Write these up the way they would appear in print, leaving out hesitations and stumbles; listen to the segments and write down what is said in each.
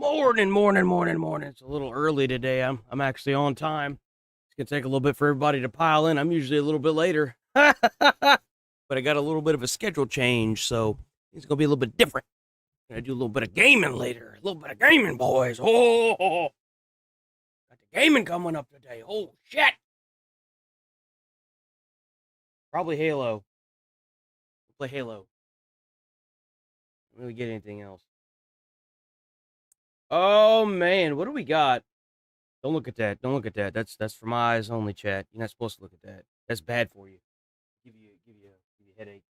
Morning. It's a little early today. I'm actually on time. It's gonna take a little bit for everybody to pile in. I'm usually a little bit later. But I got a little bit of a schedule change, so it's gonna be a little bit different. I'm gonna do a little bit of gaming later. A little bit of gaming, boys. Oh, got the gaming coming up today. Oh shit. Probably Halo. We'll play Halo. Don't really get anything else. Oh man, what do we got? Don't look at that. Don't look at that. That's for my eyes only, chat. You're not supposed to look at that. That's bad for you. Give you a headache.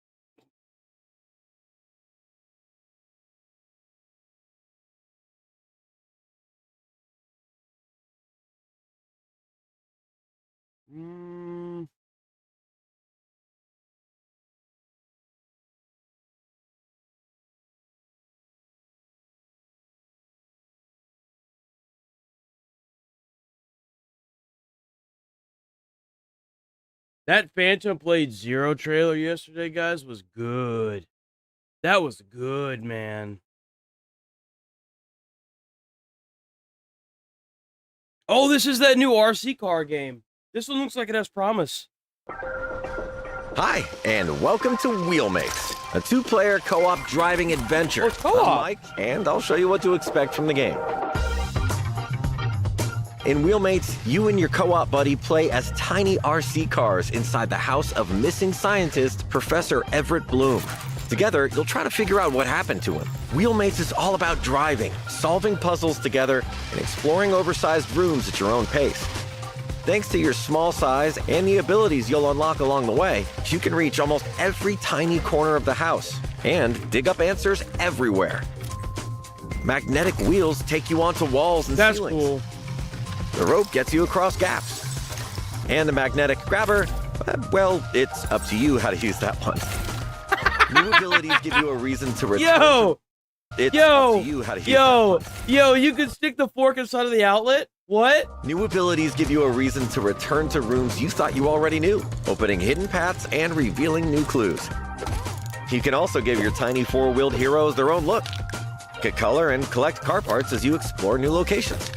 That Phantom Blade Zero trailer yesterday, guys, was good. That was good, man. Oh, this is that new RC car game. This one looks like it has promise. Hi, and welcome to Wheelmates, a two-player co-op driving adventure. Oh, co-op. I'm Mike, and I'll show you what to expect from the game. In Wheelmates, you and your co-op buddy play as tiny RC cars inside the house of missing scientist Professor Everett Bloom. Together, you'll try to figure out what happened to him. Wheelmates is all about driving, solving puzzles together, and exploring oversized rooms at your own pace. Thanks to your small size and the abilities you'll unlock along the way, you can reach almost every tiny corner of the house and dig up answers everywhere. Magnetic wheels take you onto walls and That's ceilings. cool. The rope gets you across gaps. And the magnetic grabber, well, it's up to you how to use that one. New abilities give you a reason to return. It's up to you how to use that one. You can stick the fork inside of the outlet? What? New abilities give you a reason to return to rooms you thought you already knew, opening hidden paths and revealing new clues. You can also give your tiny four-wheeled heroes their own look. Get color and collect car parts as you explore new locations.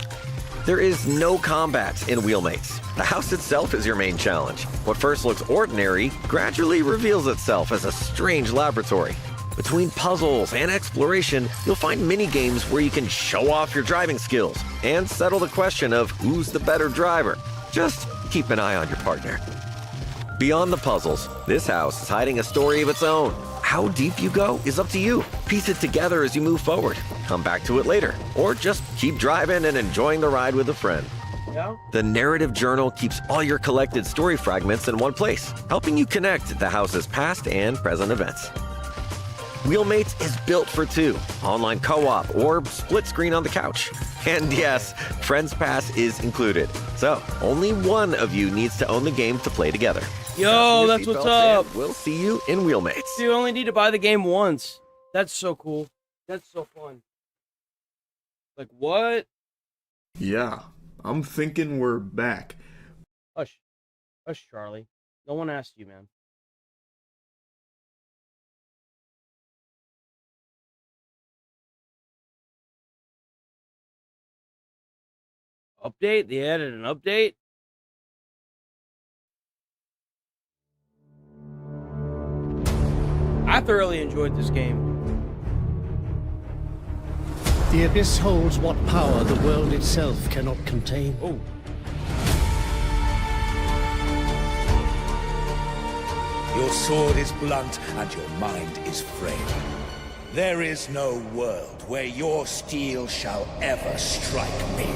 There is no combat in Wheelmates. The house itself is your main challenge. What first looks ordinary gradually reveals itself as a strange laboratory. Between puzzles and exploration, you'll find mini-games where you can show off your driving skills and settle the question of who's the better driver. Just keep an eye on your partner. Beyond the puzzles, this house is hiding a story of its own. How deep you go is up to you. Piece it together as you move forward. Come back to it later, or just keep driving and enjoying the ride with a friend. Yeah. The narrative journal keeps all your collected story fragments in one place, helping you connect the house's past and present events. Wheelmates is built for two, online co-op or split screen on the couch. And yes, Friends Pass is included, so only one of you needs to own the game to play together. Yo, that's what's up. We'll see you in Wheelmates. You only need to buy the game once. That's so cool. That's so fun. Like, what? Yeah, I'm thinking we're back. Hush. Hush, Charlie. No one asked you, man. Update? They added an update? I thoroughly enjoyed this game. The abyss holds what power the world itself cannot contain. Oh. Your sword is blunt and your mind is frail. There is no world where your steel shall ever strike me.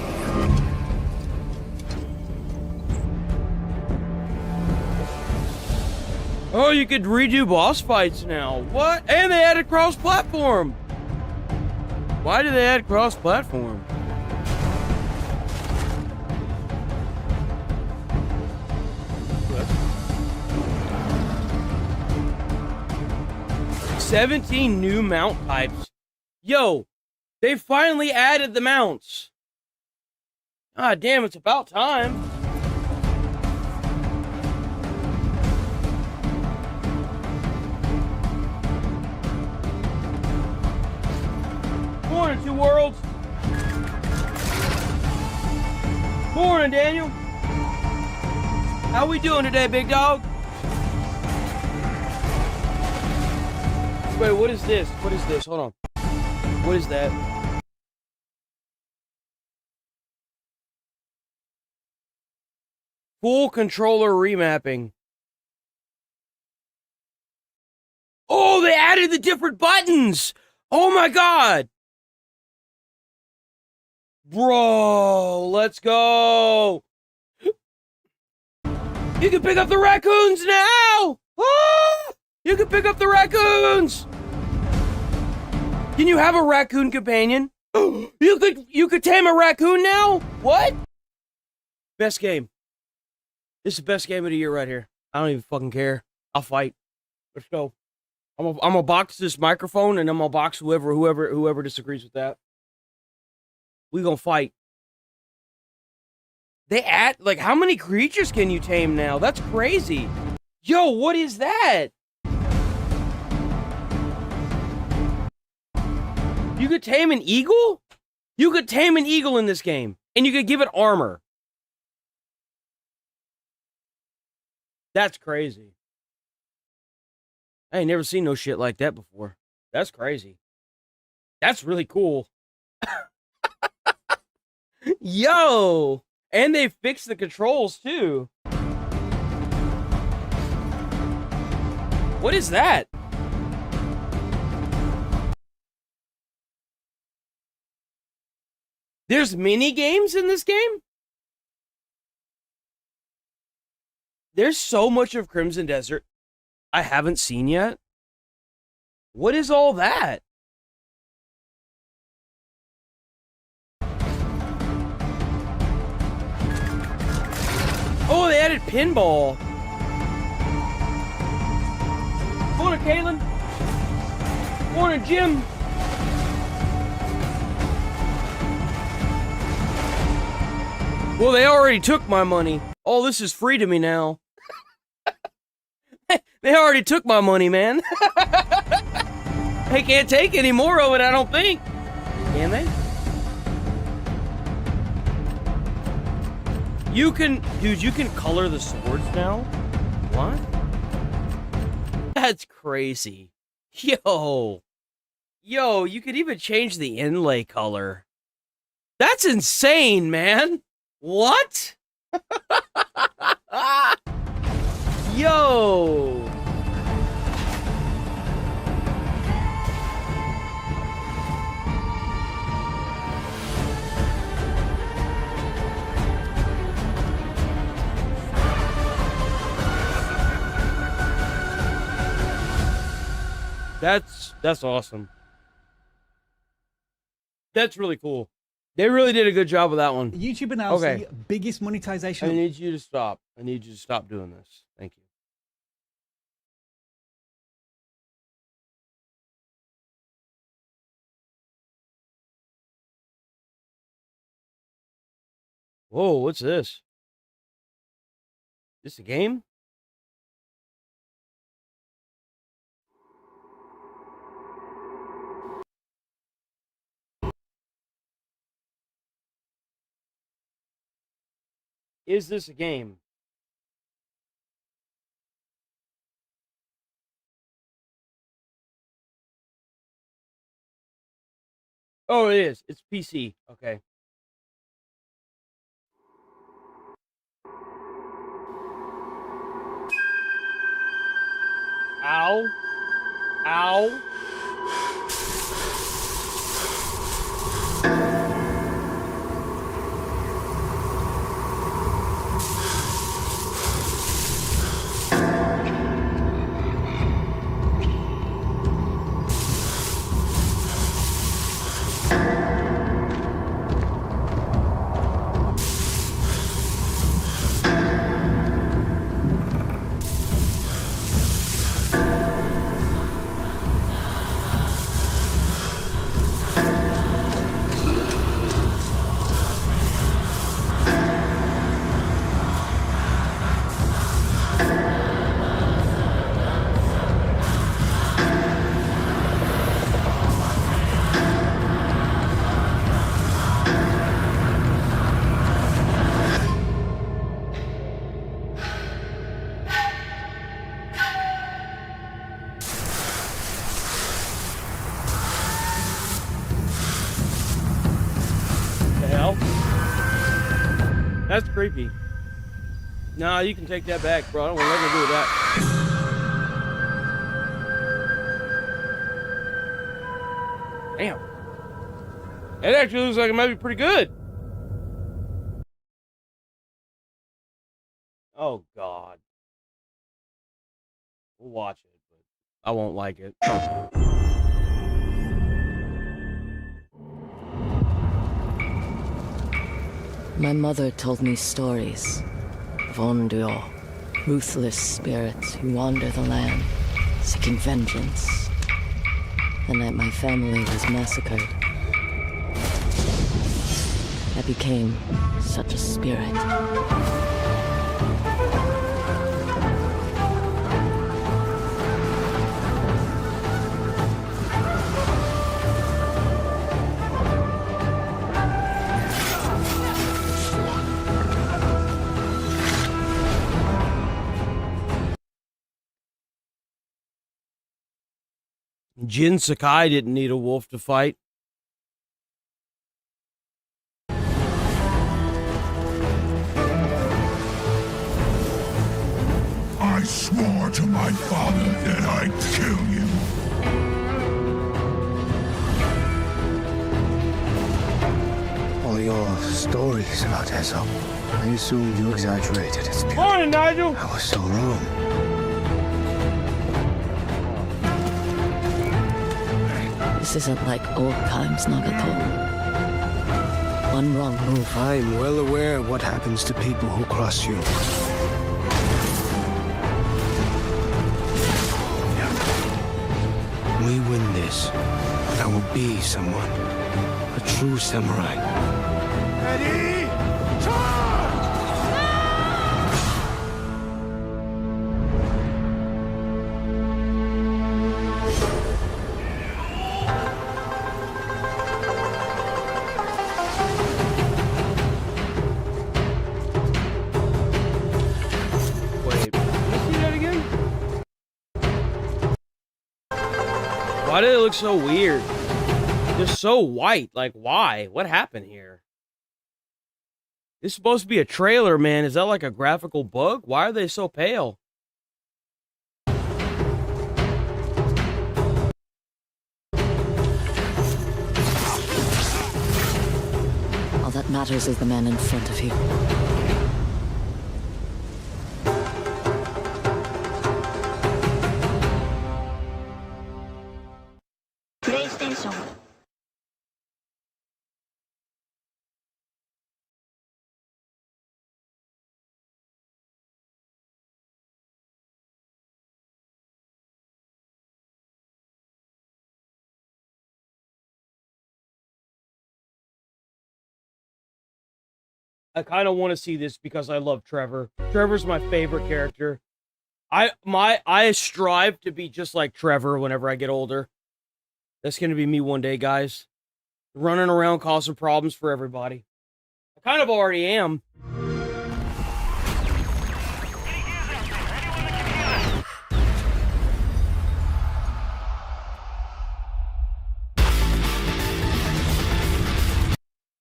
Oh, you could redo boss fights now. What? And they added cross-platform. Why did they add cross-platform? What? 17 new mount types. Yo, they finally added the mounts. Ah, damn, it's about time. Two worlds. Morning, Daniel. How we doing today, big dog? Wait, what is this? What is this? Hold on. What is that? Full controller remapping. Oh, they added the different buttons! Oh my god! Bro, let's go! You can pick up the raccoons now! Ah! You can pick up the raccoons! Can you have a raccoon companion? You could tame a raccoon now? What? Best game. This is the best game of the year right here. I don't even fucking care. I'll fight. Let's go. I'm gonna box this microphone and I'm gonna box whoever disagrees with that. We gonna fight. They add, like, how many creatures can you tame now? That's crazy. Yo, what is that? You could tame an eagle? You could tame an eagle in this game. And you could give it armor. That's crazy. I ain't never seen no shit like that before. That's crazy. That's really cool. Yo! And they fixed the controls, too. What is that? There's mini games in this game? There's so much of Crimson Desert I haven't seen yet. What is all that? Oh, they added pinball. Morning, Kaylin. Morning, Jim. Well, they already took my money. All this is free to me now. They already took my money, man. They can't take any more of it, I don't think. Can they? You can color the swords now? What? That's crazy. Yo, you could even change the inlay color. That's insane, man. What? Yo. That's awesome. That's really cool. They really did a good job with that one. YouTube announced the biggest monetization. I need you to stop. I need you to stop doing this. Thank you. Whoa, what's this? This a game? Is this a game? Oh, it is. It's PC. Okay. Ow. Ow. That's creepy. Nah, you can take that back, bro. I don't want nothing to do with that. Damn. It actually looks like it might be pretty good. Oh, God. We'll watch it, but I won't like it. My mother told me stories of Onryo, ruthless spirits who wander the land, seeking vengeance. The night my family was massacred, I became such a spirit. Jin Sakai didn't need a wolf to fight. I swore to my father that I'd kill you. All your stories about Ezo, I assumed you exaggerated its beauty. Morning, Nigel. I was so wrong. This isn't like old times, Nagato. One wrong move. I'm well aware of what happens to people who cross you. We win this, and I will be someone. A true samurai. Ready? Charge! Wait, can you see that again? Why did it look so weird? Just so white. Like, why? What happened here? This is supposed to be a trailer, man. Is that like a graphical bug? Why are they so pale? All that matters is the man in front of you. PlayStation. I kind of want to see this because I love Trevor. Trevor's my favorite character. I strive to be just like Trevor whenever I get older. That's going to be me one day, guys. Running around causing problems for everybody. I kind of already am.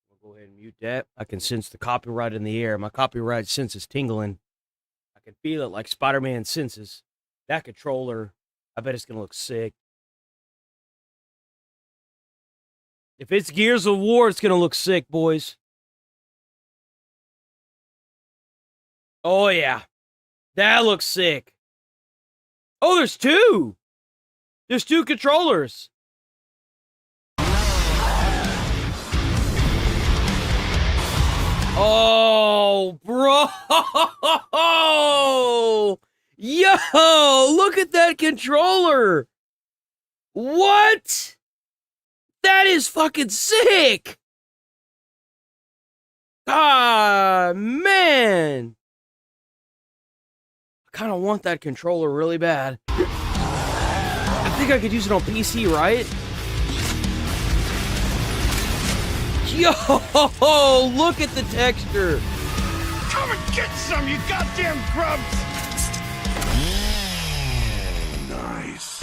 We'll go ahead and mute that. I can sense the copyright in the air. My copyright sense is tingling. I can feel it like Spider-Man senses. That controller, I bet it's going to look sick. If it's Gears of War, it's going to look sick, boys. Oh, yeah. That looks sick. Oh, there's two. There's two controllers. Oh, bro. Yo, look at that controller. What? That is fucking sick. Ah, man. I kind of want that controller really bad. I think I could use it on PC, right? Yo, look at the texture. Come and get some, you goddamn grubs! Nice.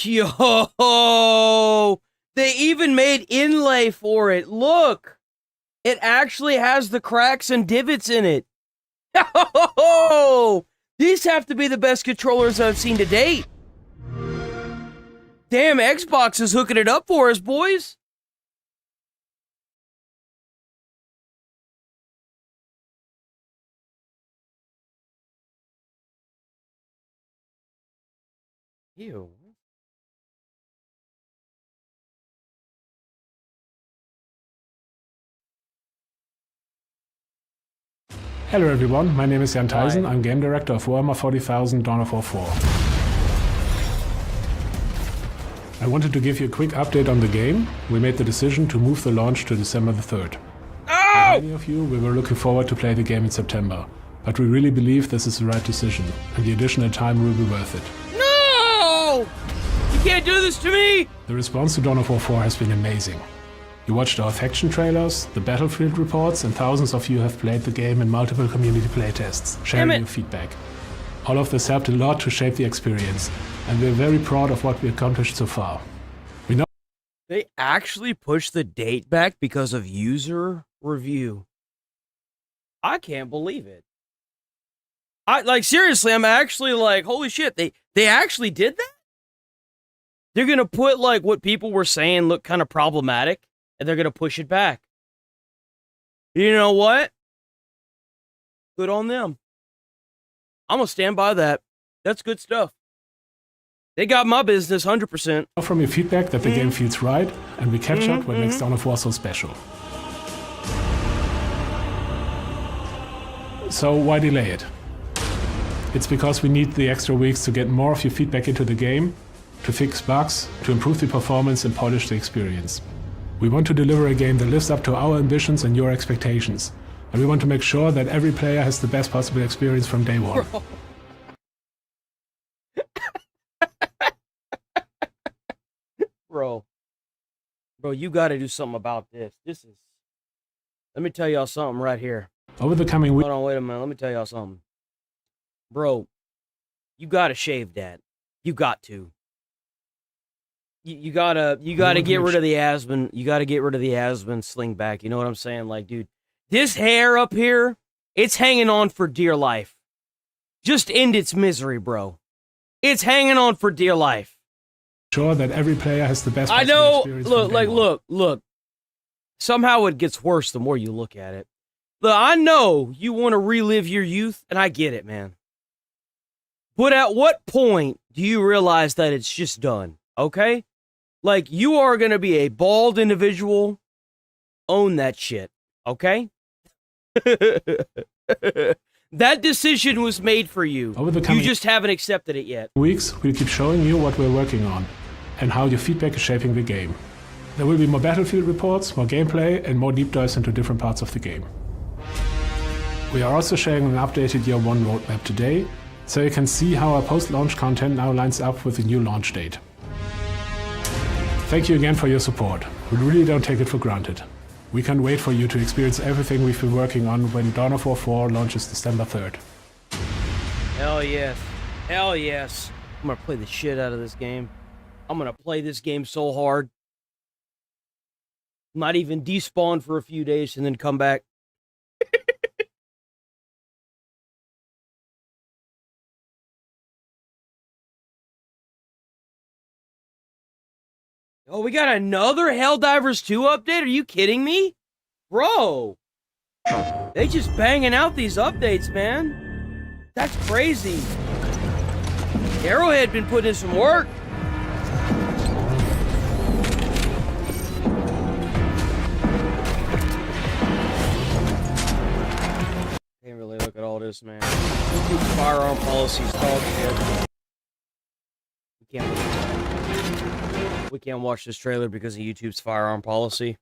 Yo, They even made inlay for it. Look, it actually has the cracks and divots in it. Oh, these have to be the best controllers I've seen to date. Damn, Xbox is hooking it up for us, boys. Ew. Hello everyone, my name is Jan Thijssen. Hi. I'm game director of Warhammer 40,000 Dawn of War 4. I wanted to give you a quick update on the game. We made the decision to move the launch to December the 3rd. For many of you, we were looking forward to play the game in September, but we really believe this is the right decision, and the additional time will be worth it. No! You can't do this to me! The response to Dawn of War 4 has been amazing. You watched our faction trailers, the battlefield reports, and thousands of you have played the game in multiple community playtests, sharing your feedback. All of this helped a lot to shape the experience, and we're very proud of what we accomplished so far. We know They actually pushed the date back because of user review. I can't believe it. Seriously, I'm actually like, holy shit, they actually did that? They're gonna put like what people were saying look kind of problematic, and they're gonna push it back. You know what? Good on them. I'm gonna stand by that. That's good stuff. They got my business 100%. from your feedback that the game feels right, and we captured what makes Dawn of War so special. So why delay it? It's because we need the extra weeks to get more of your feedback into the game, to fix bugs, to improve the performance and polish the experience. We want to deliver a game that lives up to our ambitions and your expectations. And we want to make sure that every player has the best possible experience from day one. Bro, you gotta do something about this. Let me tell y'all something right here. Over the coming weeks, Hold on, wait a minute. Let me tell y'all something. Bro, you gotta shave that. You got to. You gotta get rid of the Asmon. You gotta get rid of the Asmon sling back. You know what I'm saying? Like, dude, this hair up here, it's hanging on for dear life. Just end its misery, bro. It's hanging on for dear life. sure that every player has the best I possible know. experience from day one. Look. Somehow it gets worse the more you look at it. Look, I know you want to relive your youth, and I get it, man. But at what point do you realize that it's just done? Okay? Like, you are going to be a bald individual. Own that shit. Okay? That decision was made for you. Over the You coming just haven't accepted it yet. weeks, we'll keep showing you what we're working on and how your feedback is shaping the game. There will be more battlefield reports, more gameplay, and more deep dives into different parts of the game. We are also sharing an updated Year 1 roadmap today, so you can see how our post-launch content now lines up with the new launch date. Thank you again for your support. We really don't take it for granted. We can't wait for you to experience everything we've been working on when Dawn of War 4 launches December 3rd. Hell yes. Hell yes. I'm going to play the shit out of this game. I'm going to play this game so hard. Not even despawn for a few days and then come back. Oh, we got another Helldivers 2 update? Are you kidding me? Bro. They just banging out these updates, man. That's crazy. Arrowhead been putting in some work. Can't really look at all this, man. YouTube's firearm policies dog shit. We can't look at that. We can't watch this trailer because of YouTube's firearm policy.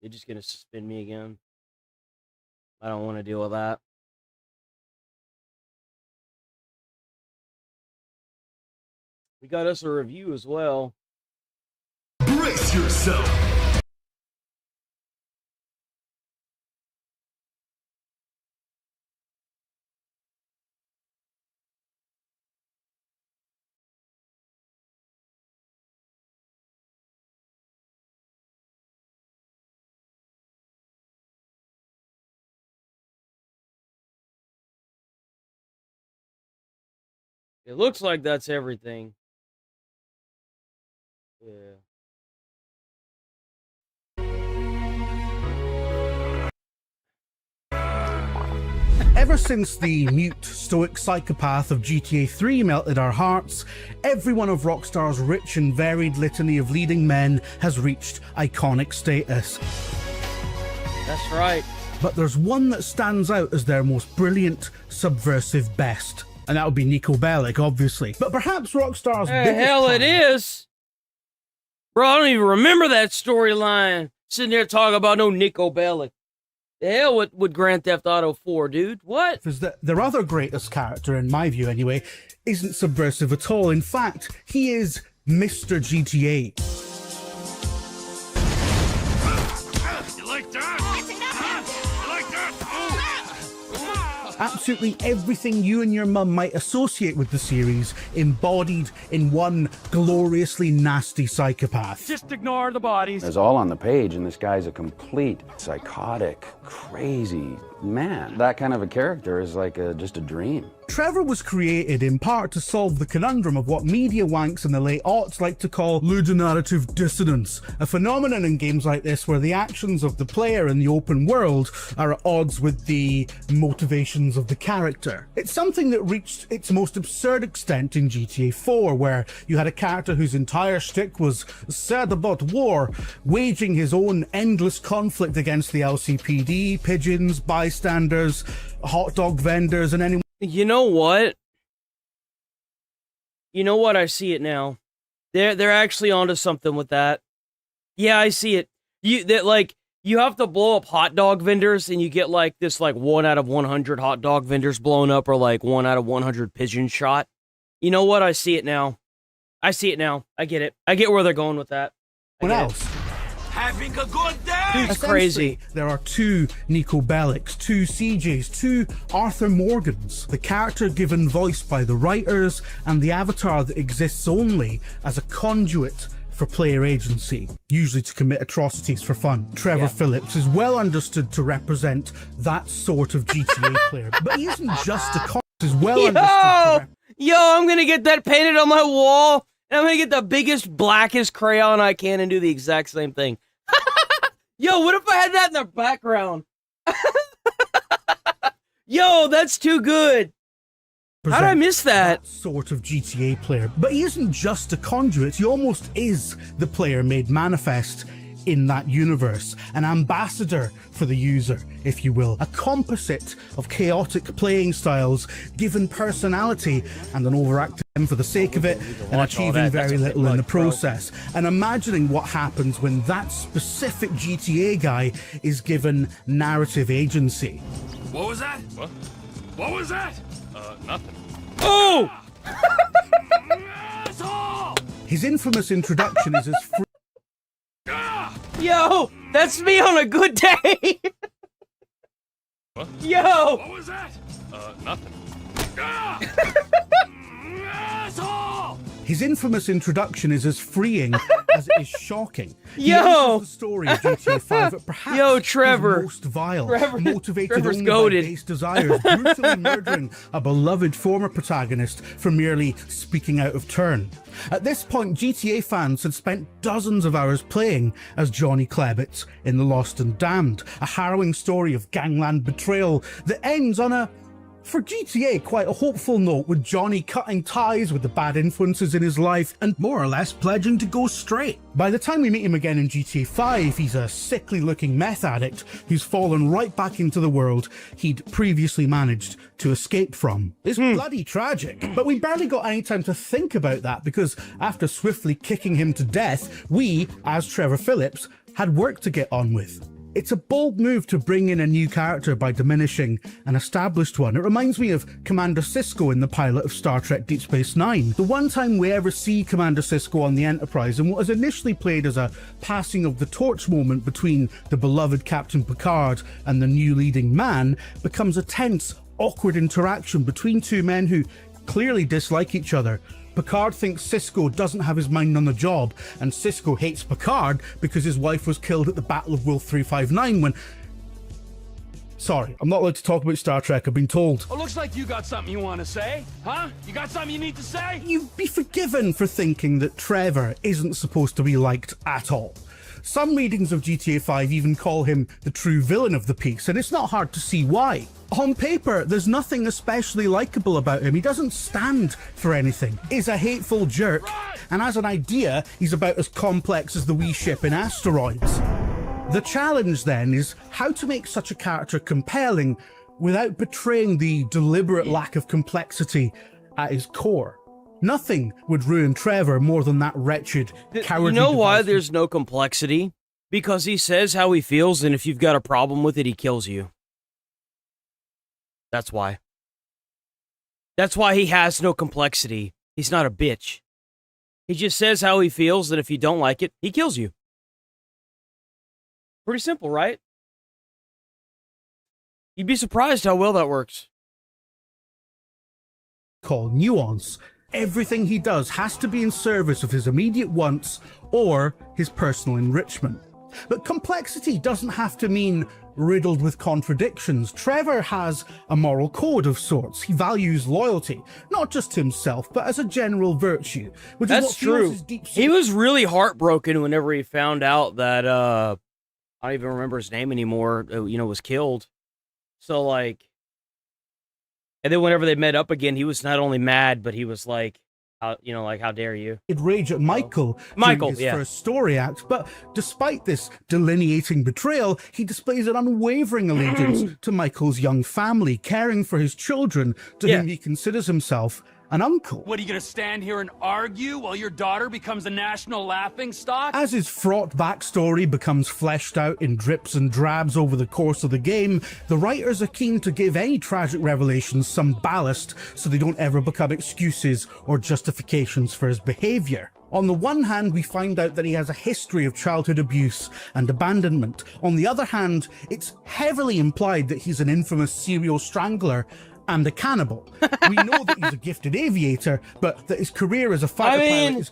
They're just gonna suspend me again. I don't want to deal with that. We got us a review as well. Brace yourself! It looks like that's everything. Yeah. Ever since the mute, stoic psychopath of GTA 3 melted our hearts, every one of Rockstar's rich and varied litany of leading men has reached iconic status. That's right. But there's one that stands out as their most brilliant, subversive best. And that would be Nico Bellic, obviously. But perhaps Rockstar's The biggest hell it talent- is. Bro, I don't even remember that storyline. Sitting there talking about no Nico Bellic. The hell would Grand Theft Auto 4, dude? What? Is that their other greatest character, in my view anyway, isn't subversive at all. In fact, he is Mr. GTA. You like that? You like that? Absolutely everything you and your mum might associate with the series embodied in one gloriously nasty psychopath. Just ignore the bodies. It's all on the page, and this guy's a complete psychotic, crazy man. That kind of a character is like just a dream. Trevor was created in part to solve the conundrum of what media wanks in the late aughts like to call ludonarrative dissonance, a phenomenon in games like this where the actions of the player in the open world are at odds with the motivations of the character. It's something that reached its most absurd extent in GTA 4, where you had a character whose entire shtick was sad about war, waging his own endless conflict against the LCPD, pigeons, bystanders, hot dog vendors, and anyone. You know what? You know what? I see it now. They're actually onto something with that. Yeah, I see it. You have to blow up hot dog vendors, and you get like this 1 out of 100 hot dog vendors blown up, or 1 out of 100 pigeon shot. You know what? I see it now. I see it now. I get it. I get where they're going with that. What else? Having a good day! Dude's crazy. There are 2 Nico Bellics, 2 CJs, 2 Arthur Morgans, the character given voice by the writers, and the avatar that exists only as a conduit for player agency, usually to commit atrocities for fun. Trevor Phillips is well understood to represent that sort of GTA player, but he isn't just a con. Is well understood to Yo, I'm gonna get that painted on my wall, and I'm gonna get the biggest, blackest crayon I can and do the exact same thing. Yo, what if I had that in the background? Yo, that's too good. How did I miss that? Sort of GTA player. But he isn't just a conduit, he almost is the player made manifest in that universe. An ambassador for the user, if you will. A composite of chaotic playing styles, given personality and an overactive for the sake of it, and achieving very little in the process. And imagining what happens when that specific GTA guy is given narrative agency. What was that? What? What was that? Nothing. Oh! His infamous introduction is as free. Yo, that's me on a good day. What? Yo! What was that? Nothing. His infamous introduction is as freeing as it is shocking. Yo! The story of GTA 5 at perhaps Yo, Trevor. his most vile, Trevor. motivated Trevor's only goated. by base desires, brutally murdering a beloved former protagonist for merely speaking out of turn. At this point, GTA fans had spent dozens of hours playing as Johnny Klebitz in The Lost and Damned, a harrowing story of gangland betrayal that ends on a, for GTA, quite a hopeful note, with Johnny cutting ties with the bad influences in his life and more or less pledging to go straight. By the time we meet him again in GTA 5, he's a sickly looking meth addict who's fallen right back into the world he'd previously managed to escape from. It's bloody tragic, but we barely got any time to think about that because after swiftly kicking him to death, we, as Trevor Phillips, had work to get on with. It's a bold move to bring in a new character by diminishing an established one. It reminds me of Commander Sisko in the pilot of Star Trek Deep Space Nine. The one time we ever see Commander Sisko on the Enterprise, and what is initially played as a passing of the torch moment between the beloved Captain Picard and the new leading man, becomes a tense, awkward interaction between 2 men who clearly dislike each other. Picard thinks Sisko doesn't have his mind on the job, and Sisko hates Picard because his wife was killed at the Battle of Wolf 359 when... Sorry, I'm not allowed to talk about Star Trek, I've been told. Oh, looks like you got something you want to say, huh? You got something you need to say? You'd be forgiven for thinking that Trevor isn't supposed to be liked at all. Some readings of GTA 5 even call him the true villain of the piece, and it's not hard to see why. On paper, there's nothing especially likable about him. He doesn't stand for anything. He's a hateful jerk, and as an idea, he's about as complex as the wee ship in Asteroids. The challenge then is how to make such a character compelling without betraying the deliberate lack of complexity at his core. Nothing would ruin Trevor more than that wretched, cowardly You know why device. there's no complexity? Because he says how he feels, and if you've got a problem with it, he kills you. That's why. That's why he has no complexity. He's not a bitch. He just says how he feels, and if you don't like it, he kills you. Pretty simple, right? You'd be surprised how well that works. Called nuance. Everything he does has to be in service of his immediate wants or his personal enrichment. But complexity doesn't have to mean riddled with contradictions. Trevor has a moral code of sorts. He values loyalty, not just to himself, but as a general virtue. Which That's is what fuels true. his deep He was really heartbroken whenever he found out that, I don't even remember his name anymore, was killed. So, like, and then whenever they met up again, he was not only mad, but he was like, how dare you? rage at Michael during his first story act, but despite this delineating betrayal, he displays an unwavering allegiance to Michael's young family, caring for his children, to whom he considers himself an uncle. What, are you gonna stand here and argue while your daughter becomes a national laughingstock? As his fraught backstory becomes fleshed out in drips and drabs over the course of the game, the writers are keen to give any tragic revelations some ballast so they don't ever become excuses or justifications for his behaviour. On the one hand, we find out that he has a history of childhood abuse and abandonment. On the other hand, it's heavily implied that he's an infamous serial strangler and a cannibal. We know that he's a gifted aviator, but that his career as a fighter pilot is...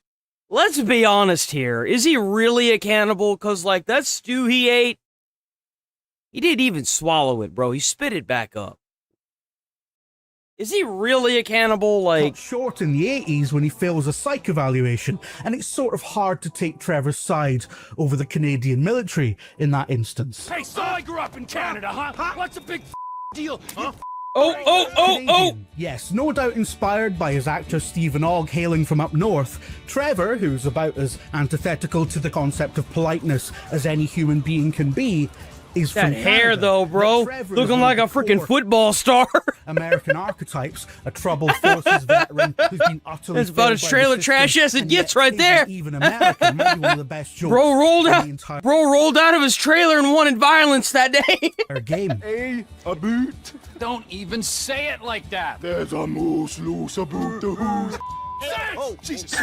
Let's be honest here. Is he really a cannibal? Because, like, that stew he ate, he didn't even swallow it, bro. He spit it back up. Is he really a cannibal? Like, cut short in the 80s when he fails a psych evaluation, and it's sort of hard to take Trevor's side over the Canadian military in that instance. Hey, so I grew up in Canada, huh? What's the big deal? Huh? Canadian. Yes, no doubt inspired by his actor Stephen Ogg hailing from up north, Trevor, who's about as antithetical to the concept of politeness as any human being can be, is that from hair, Canada. though, bro. Looking like a freaking football star. American archetypes, a troubled forces veteran who's been utterly... That's about as trailer trash as it gets right there. Even American, maybe one of the best jokes. Bro rolled out of his trailer and wanted violence that day. Game. Hey, a boot. Don't even say it like that. There's a moose loose about the hoose. Oh, Jesus.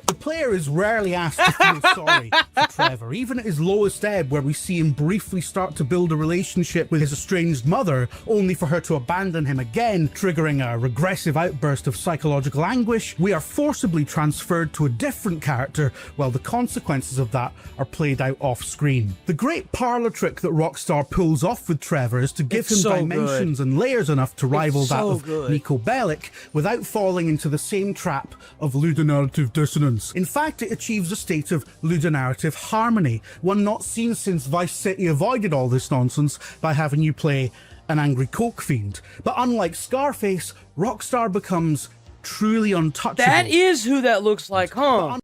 The player is rarely asked to feel sorry for Trevor, even at his lowest ebb, where we see him briefly start to build a relationship with his estranged mother, only for her to abandon him again, triggering a regressive outburst of psychological anguish. We are forcibly transferred to a different character, while the consequences of that are played out off-screen. The great parlor trick that Rockstar pulls off with Trevor is to give him dimensions and layers enough to rival that of Nico Bellic, without falling into the same trap of ludonarrative dissonance. In fact, it achieves a state of ludonarrative harmony, one not seen since Vice City avoided all this nonsense by having you play an angry coke fiend. But unlike Scarface, Rockstar becomes truly untouchable. That is who that looks like, huh?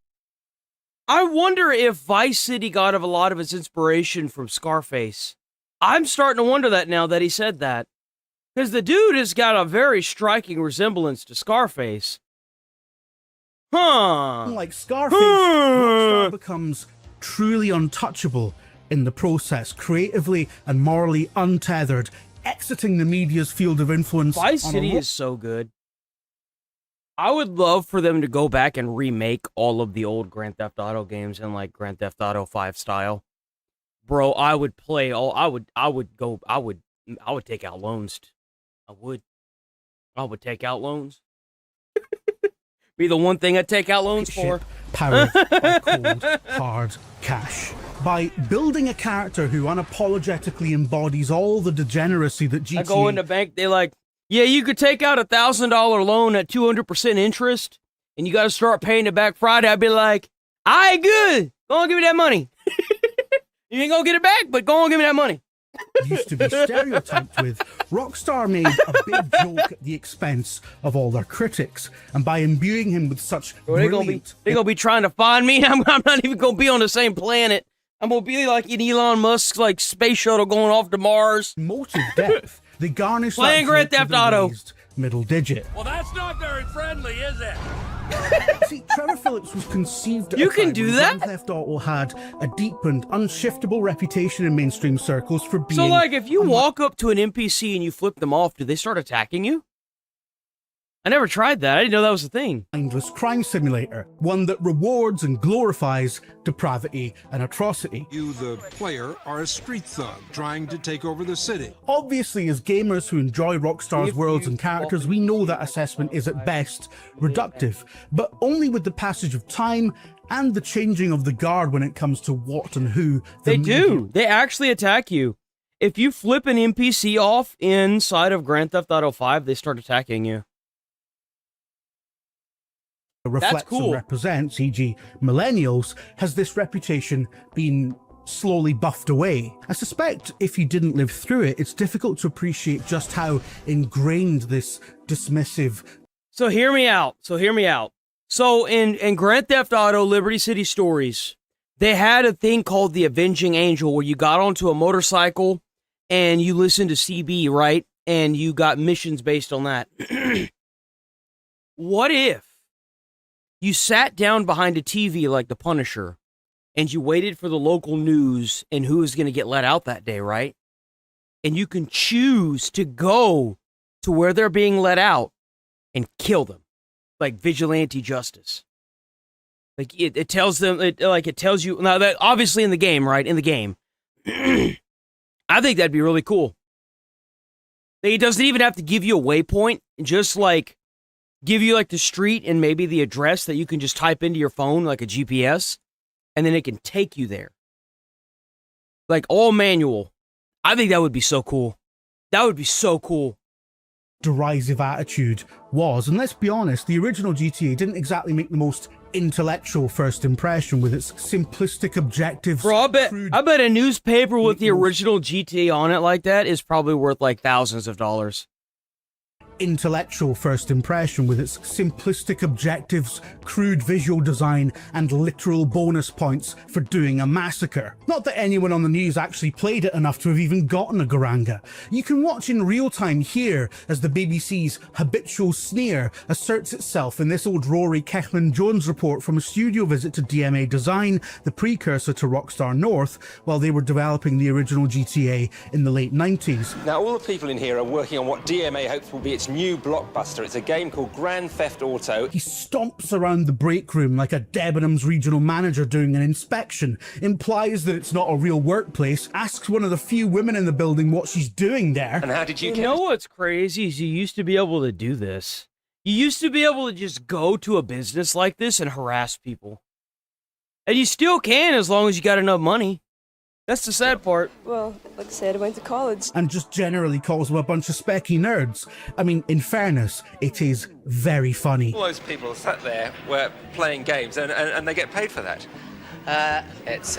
I wonder if Vice City got a lot of its inspiration from Scarface. I'm starting to wonder that now that he said that. Because the dude has got a very striking resemblance to Scarface. Huh. Unlike Scarface, Rockstar becomes truly untouchable in the process, creatively and morally untethered, exiting the media's field of influence. Vice City is so good. I would love for them to go back and remake all of the old Grand Theft Auto games in like Grand Theft Auto 5 style. Bro, I would play all I would take out loans. I would take out loans. Be the one thing I'd take out loans for. Powered by cold, hard cash. by building a character who unapologetically embodies all the degeneracy that GTA... I go in the bank, they're like, yeah, you could take out $1,000 loan at 200% interest, and you got to start paying it back Friday. I'd be like, all right, good. Go on, give me that money. You ain't gonna get it back, but go on, give me that money. Used to be stereotyped with, Rockstar made a big joke at the expense of all their critics, and by imbuing him with such They're brilliant... gonna be trying to find me. I'm not even gonna be on the same planet. I'm gonna be like in Elon Musk's like space shuttle going off to Mars. Motive depth. They garnish playing that Grand joke Theft with a Auto. raised middle digit. Well, that's not very friendly, is it? See, Trevor Phillips was conceived at You a can time do when that? Grand Theft Auto had a deep and unshiftable reputation in mainstream circles for being... So like if you walk up to an NPC and you flip them off, do they start attacking you? I never tried that. I didn't know that was a thing. Mindless crime simulator, one that rewards and glorifies depravity and atrocity. You, the player, are a street thug trying to take over the city. Obviously, as gamers who enjoy Rockstar's worlds and characters, we know that assessment is at best reductive, but only with the passage of time and the changing of the guard when it comes to what and who. They do. They actually attack you. If you flip an NPC off inside of Grand Theft Auto 5, they start attacking you. Reflects and represents, e.g. millennials, has this reputation been slowly buffed away. I suspect if you didn't live through it, it's difficult to appreciate just how ingrained this dismissive... So hear me out. So in Grand Theft Auto Liberty City Stories, they had a thing called the Avenging Angel where you got onto a motorcycle and you listened to CB, right? And you got missions based on that. What if you sat down behind a TV like the Punisher and you waited for the local news and who is going to get let out that day, right? And you can choose to go to where they're being let out and kill them, like vigilante justice. Like it tells them, it tells you, now that obviously in the game, right? In the game. I think that'd be really cool. Like, it doesn't even have to give you a waypoint, just like give you like the street and maybe the address that you can just type into your phone like a GPS, and then it can take you there. Like all manual. I think that would be so cool. That would be so cool. Derisive attitude was, and let's be honest, the original GTA didn't exactly make the most intellectual first impression with its simplistic objectives. Bro, I bet a newspaper with the original GTA on it like that is probably worth like thousands of dollars. Intellectual first impression with its simplistic objectives, crude visual design, and literal bonus points for doing a massacre. Not that anyone on the news actually played it enough to have even gotten a Garanga. You can watch in real time here as the BBC's habitual sneer asserts itself in this old Rory Kechman-Jones report from a studio visit to DMA Design, the precursor to Rockstar North, while they were developing the original GTA in the late 90s. Now, all the people in here are working on what DMA hopes will be its new blockbuster. It's a game called Grand Theft Auto. He stomps around the break room like a Debenhams regional manager doing an inspection, implies that it's not a real workplace, asks one of the few women in the building what she's doing there. And how did you You know what's crazy is you used to be able to do this. You used to be able to just go to a business like this and harass people. And you still can as long as you got enough money. That's the sad part. Well, like I said, I went to college. And just generally calls them a bunch of specky nerds. I mean, in fairness, it is very funny. All those people sat there were playing games and they get paid for that. It's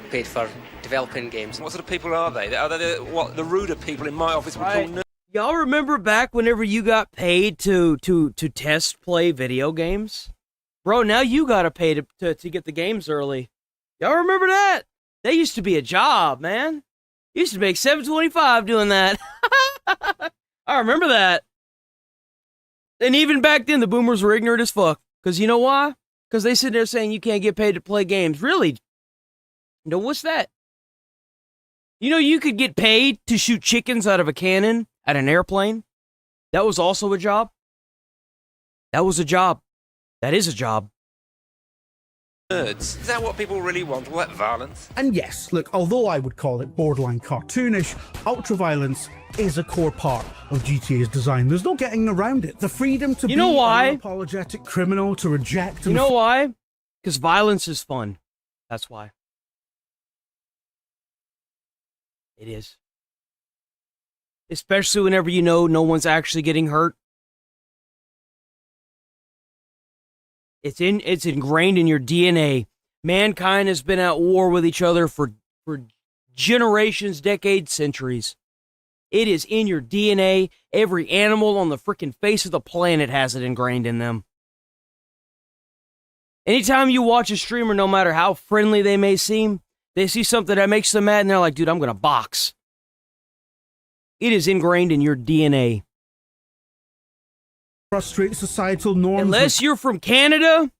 paid for developing games. What sort of people are they? Are they the ruder people in my office would call nerds? Y'all remember back whenever you got paid to test play video games? Bro, now you gotta pay to get the games early. Y'all remember that? That used to be a job, man. You used to make $7.25 doing that. I remember that. And even back then, the boomers were ignorant as fuck. Because you know why? Because they sit there saying you can't get paid to play games. Really? No, what's that? You know, you could get paid to shoot chickens out of a cannon at an airplane. That was also a job. That was a job. That is a job. Nerds. Is that what people really want? All that violence? And yes, look, although I would call it borderline cartoonish, ultraviolence is a core part of GTA's design. There's no getting around it. The freedom to be an unapologetic criminal, to reject... You know why? Because violence is fun. That's why. It is. Especially whenever you know no one's actually getting hurt. It's ingrained in your DNA. Mankind has been at war with each other for generations, decades, centuries. It is in your DNA. Every animal on the freaking face of the planet has it ingrained in them. Anytime you watch a streamer, no matter how friendly they may seem, they see something that makes them mad and they're like, dude, I'm going to box. It is ingrained in your DNA. Frustrate societal norms. Unless you're from Canada,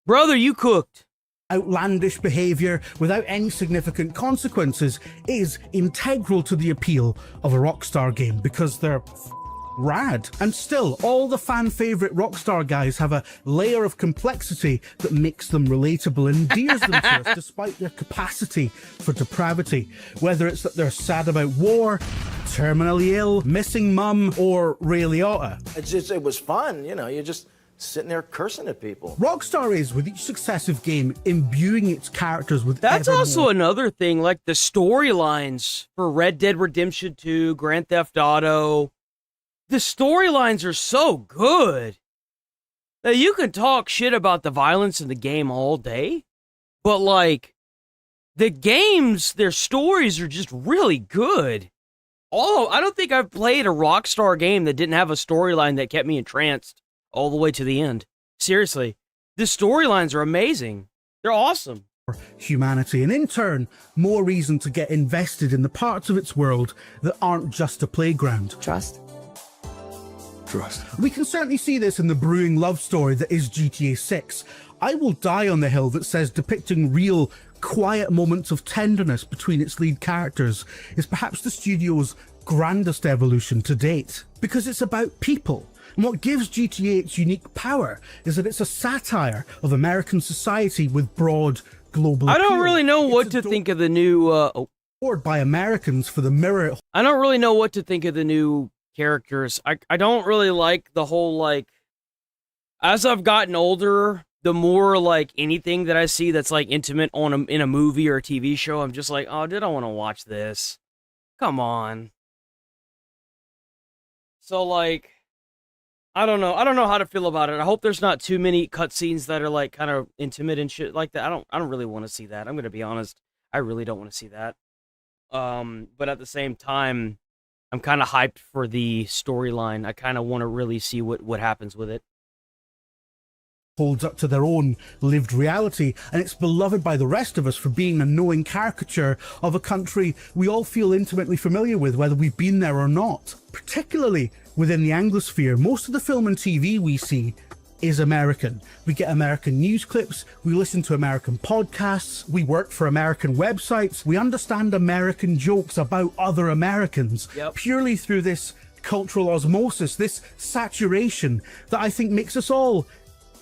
brother, you cooked. Outlandish behavior without any significant consequences is integral to the appeal of a Rockstar game because they're rad. And still, all the fan favorite Rockstar guys have a layer of complexity that makes them relatable and endears them to us despite their capacity for depravity. Whether it's that they're sad about war, terminally ill, missing mum, or Ray Liotta. It was fun, you know, you're just sitting there cursing at people. Rockstar is, with each successive game, imbuing its characters with That's ever also more. another thing, like the storylines for Red Dead Redemption 2, Grand Theft Auto. The storylines are so good. Now, you can talk shit about the violence in the game all day, but like, the games, their stories are just really good. I don't think I've played a Rockstar game that didn't have a storyline that kept me entranced all the way to the end. Seriously, the storylines are amazing. They're awesome. Humanity, and in turn, more reason to get invested in the parts of its world that aren't just a playground. Trust. We can certainly see this in the brewing love story that is GTA 6. I will die on the hill that says depicting real, quiet moments of tenderness between its lead characters is perhaps the studio's grandest evolution to date. Because it's about people. And what gives GTA its unique power is that it's a satire of American society with broad global I don't appeal. really know what to think of the new... Adored by Americans for the mirror... I don't really know what to think of the new characters. I don't really like the whole, like... As I've gotten older, the more, like, anything that I see that's, like, intimate in a movie or a TV show, I'm just like, oh, dude, I want to watch this. Come on. So, like... I don't know. I don't know how to feel about it. I hope there's not too many cutscenes that are like kind of intimate and shit like that. I don't really want to see that. I'm gonna be honest. I really don't want to see that. But at the same time, I'm kind of hyped for the storyline. I kind of want to really see what happens with it. Holds up to their own lived reality, and it's beloved by the rest of us for being a knowing caricature of a country we all feel intimately familiar with, whether we've been there or not. Particularly within the Anglosphere, most of the film and TV we see is American. We get American news clips, we listen to American podcasts, we work for American websites, we understand American jokes about other Americans, purely through this cultural osmosis, this saturation that I think makes us all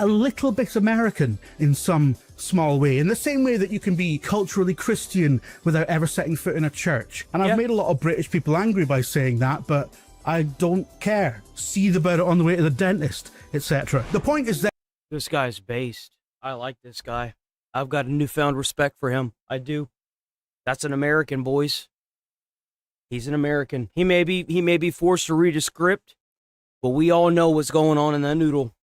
a little bit American in some small way, in the same way that you can be culturally Christian without ever setting foot in a church. And I've made a lot of British people angry by saying that, but I don't care. Seethe about it on the way to the dentist, etc. The point is that this guy's based. I like this guy. I've got a newfound respect for him. I do. That's an American, boys. He's an American. He may be forced to read a script, but we all know what's going on in that noodle.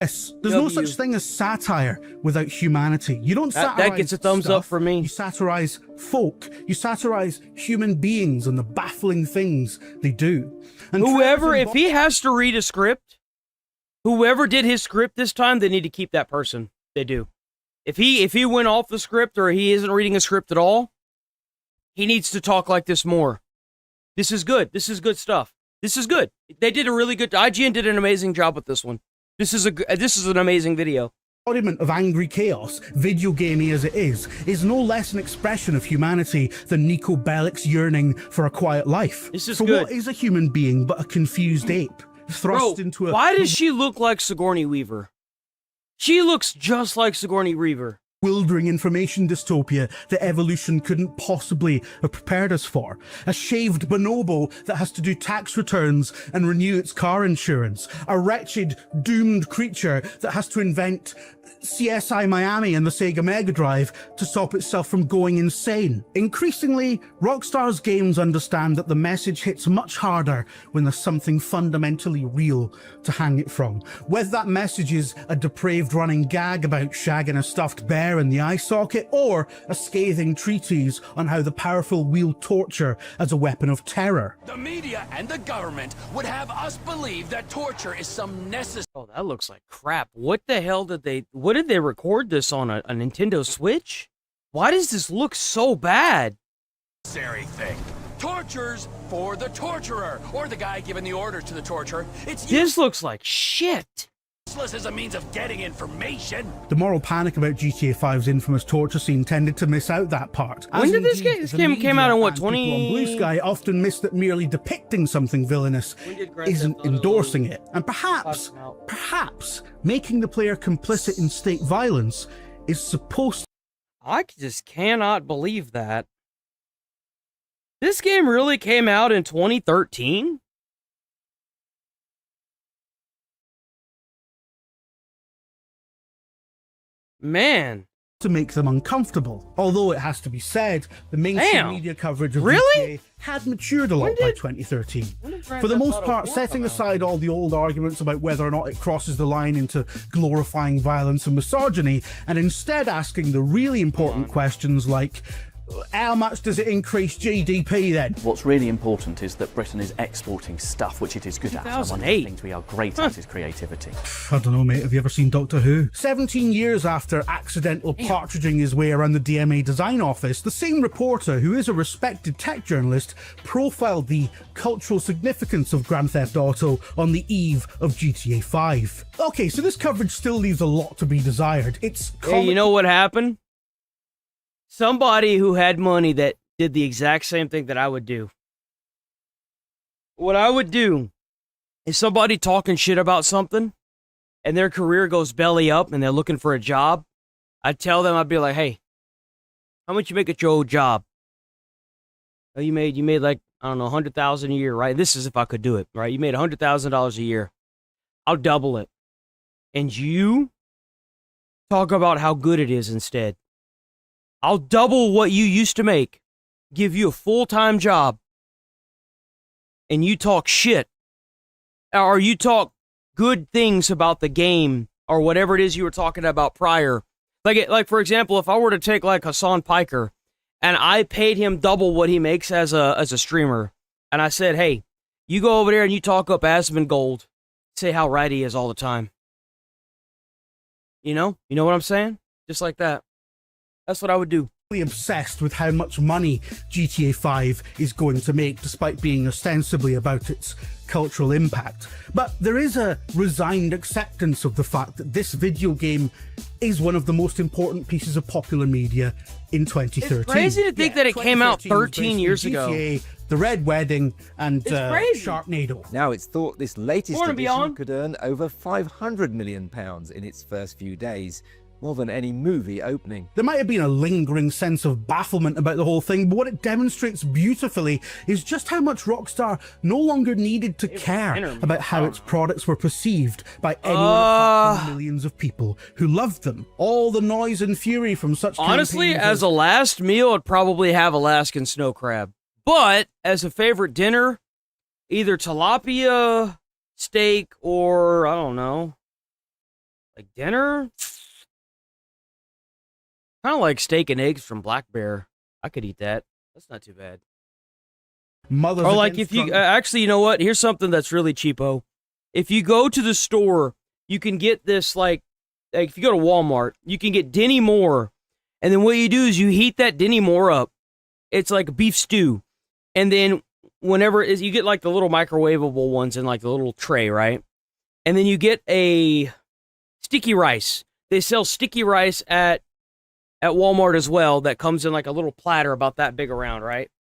yes, there's no such thing as satire without humanity. You don't satirize that gets a thumbs up for me. You satirize folk. You satirize human beings and the baffling things they do. And whoever, if he has to read a script, whoever did his script this time, they need to keep that person. They do. If he went off the script or he isn't reading a script at all, he needs to talk like this more. This is good. This is good stuff. This is good. They did a really good... IGN did an amazing job with this one. This is an amazing video. Embodiment of angry chaos, video gamey as it is no less an expression of humanity than Nico Bellic's yearning for a quiet life. This is so good. What is a human being but a confused ape thrust into a... Why does she look like Sigourney Weaver? She looks just like Sigourney Weaver. bewildering information dystopia that evolution couldn't possibly have prepared us for. A shaved bonobo that has to do tax returns and renew its car insurance. A wretched, doomed creature that has to invent CSI Miami and the Sega Mega Drive to stop itself from going insane. Increasingly, Rockstar's games understand that the message hits much harder when there's something fundamentally real to hang it from. Whether that message is a depraved running gag about shagging a stuffed bear in the eye socket, or a scathing treatise on how the powerful wield torture as a weapon of terror. The media and the government would have us believe that torture is some necessary... Oh, that looks like crap. What the hell did they... What did they record this on? A Nintendo Switch? Why does this look so bad? thing. Tortures for the torturer, or the guy giving the order to the torturer. This looks like shit. Useless as a means of getting information. The moral panic about GTA 5's infamous torture scene tended to miss out that part. When did this game? This game came out in what, 20? On Blue Sky often miss that merely depicting something villainous isn't endorsing it, and perhaps making the player complicit in state violence is supposed. I just cannot believe that. This game really came out in 2013? Man. To make them uncomfortable. Although it has to be said, the mainstream media coverage of GTA had matured a lot by 2013. For the most part, setting aside all the old arguments about whether or not it crosses the line into glorifying violence and misogyny, and instead asking the really important questions like, how much does it increase GDP then? What's really important is that Britain is exporting stuff which it is good at. And one of the things we are great at is creativity. I don't know, mate. Have you ever seen Doctor Who? 17 years after accidental partridging his way around the DMA design office, the same reporter, who is a respected tech journalist, profiled the cultural significance of Grand Theft Auto on the eve of GTA 5. Okay, so this coverage still leaves a lot to be desired. It's hey, you know what happened? Somebody who had money that did the exact same thing that I would do. What I would do is somebody talking shit about something and their career goes belly up and they're looking for a job. I'd tell them, I'd be like, hey, how much you make at your old job? Oh, you made like, I don't know, $100,000 a year, right? This is if I could do it, right? You made $100,000 a year. I'll double it. And you talk about how good it is instead. I'll double what you used to make, give you a full-time job, and you talk shit. Or you talk good things about the game, or whatever it is you were talking about prior. Like for example, if I were to take like Hassan Piker, and I paid him double what he makes as a streamer, and I said, hey, you go over there and you talk up Asmongold, say how right he is all the time. You know what I'm saying? Just like that. That's what I would do. Obsessed with how much money GTA 5 is going to make, despite being ostensibly about its cultural impact. But there is a resigned acceptance of the fact that this video game is one of the most important pieces of popular media in 2013. It's crazy to think that it came out 13 years ago. GTA, The Red Wedding, and Sharknado. Now it's thought this latest edition could earn over £500 million in its first few days. More than any movie opening. There might have been a lingering sense of bafflement about the whole thing, but what it demonstrates beautifully is just how much Rockstar no longer needed to care about how its products were perceived by anyone apart from the millions of people who loved them. All the noise and fury from such honestly, as a last meal, I'd probably have Alaskan snow crab. But as a favorite dinner, either tilapia, steak, or I don't know, like dinner. Kind of like steak and eggs from Black Bear. I could eat that. That's not too bad. Or like if you actually, you know what? Here's something that's really cheapo. If you go to the store, you can get this like if you go to Walmart, you can get Denny Moore, and then what you do is you heat that Denny Moore up. It's like a beef stew, and then whenever you get like the little microwavable ones in like the little tray, right? And then you get a sticky rice. They sell sticky rice at Walmart as well, that comes in like a little platter about that big around, right?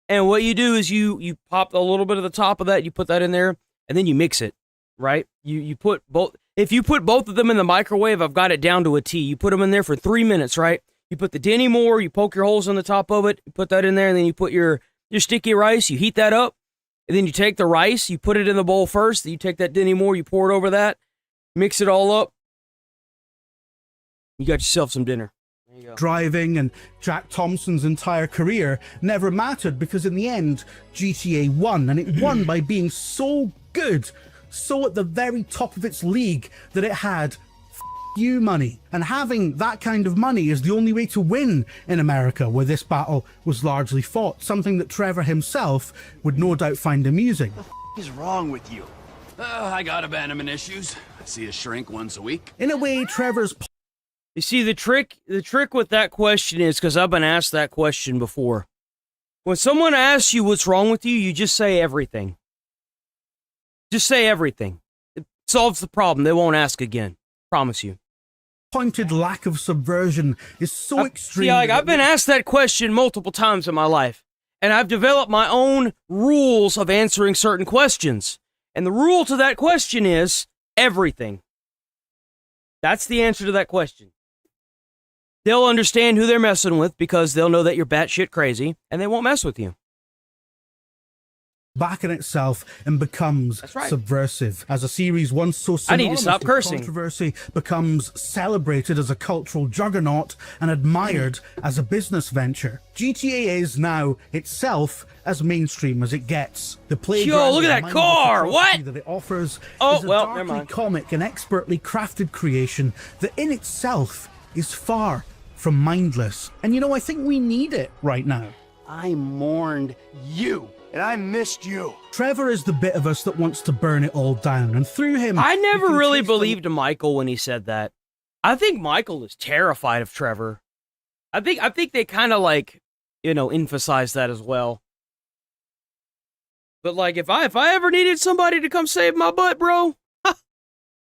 And what you do is you pop a little bit of the top of that, you put that in there, and then you mix it, right? You put both, If you put both of them in the microwave, I've got it down to a T. You put them in there for 3 minutes, right? You put the Denny Moore, you poke your holes on the top of it, you put that in there, and then you put your sticky rice, you heat that up, and then you take the rice, you put it in the bowl first, then you take that Denny Moore, you pour it over that, mix it all up. You got yourself some dinner. There you go. Driving and Jack Thompson's entire career never mattered because in the end, GTA won, and it won by being so good, so at the very top of its league that it had you money. And having that kind of money is the only way to win in America, where this battle was largely fought, something that Trevor himself would no doubt find amusing. What is wrong with you? I got abandonment issues. I see a shrink once a week. In a way, Trevor's... You see, the trick with that question is, because I've been asked that question before. When someone asks you what's wrong with you, you just say everything. Just say everything. It solves the problem. They won't ask again. Promise you. Pointed lack of subversion is so extreme. See, like, I've been asked that question multiple times in my life, and I've developed my own rules of answering certain questions. And the rule to that question is everything. That's the answer to that question. They'll understand who they're messing with because they'll know that you're batshit crazy, and they won't mess with you. Back in itself and becomes subversive. As a series once so synonymous I need to stop with cursing. Controversy becomes celebrated as a cultural juggernaut and admired as a business venture. GTA is now itself as mainstream as it gets. The playground. Yo, look at that car! What? That it offers oh, is a well, darkly never mind. comic and expertly crafted creation that in itself is far from mindless. And you know, I think we need it right now. I mourned you. And I missed you. Trevor is the bit of us that wants to burn it all down, and through him... I never really believed Michael when he said that. I think Michael is terrified of Trevor. I think they kind of like, emphasize that as well. But like, if I ever needed somebody to come save my butt, bro,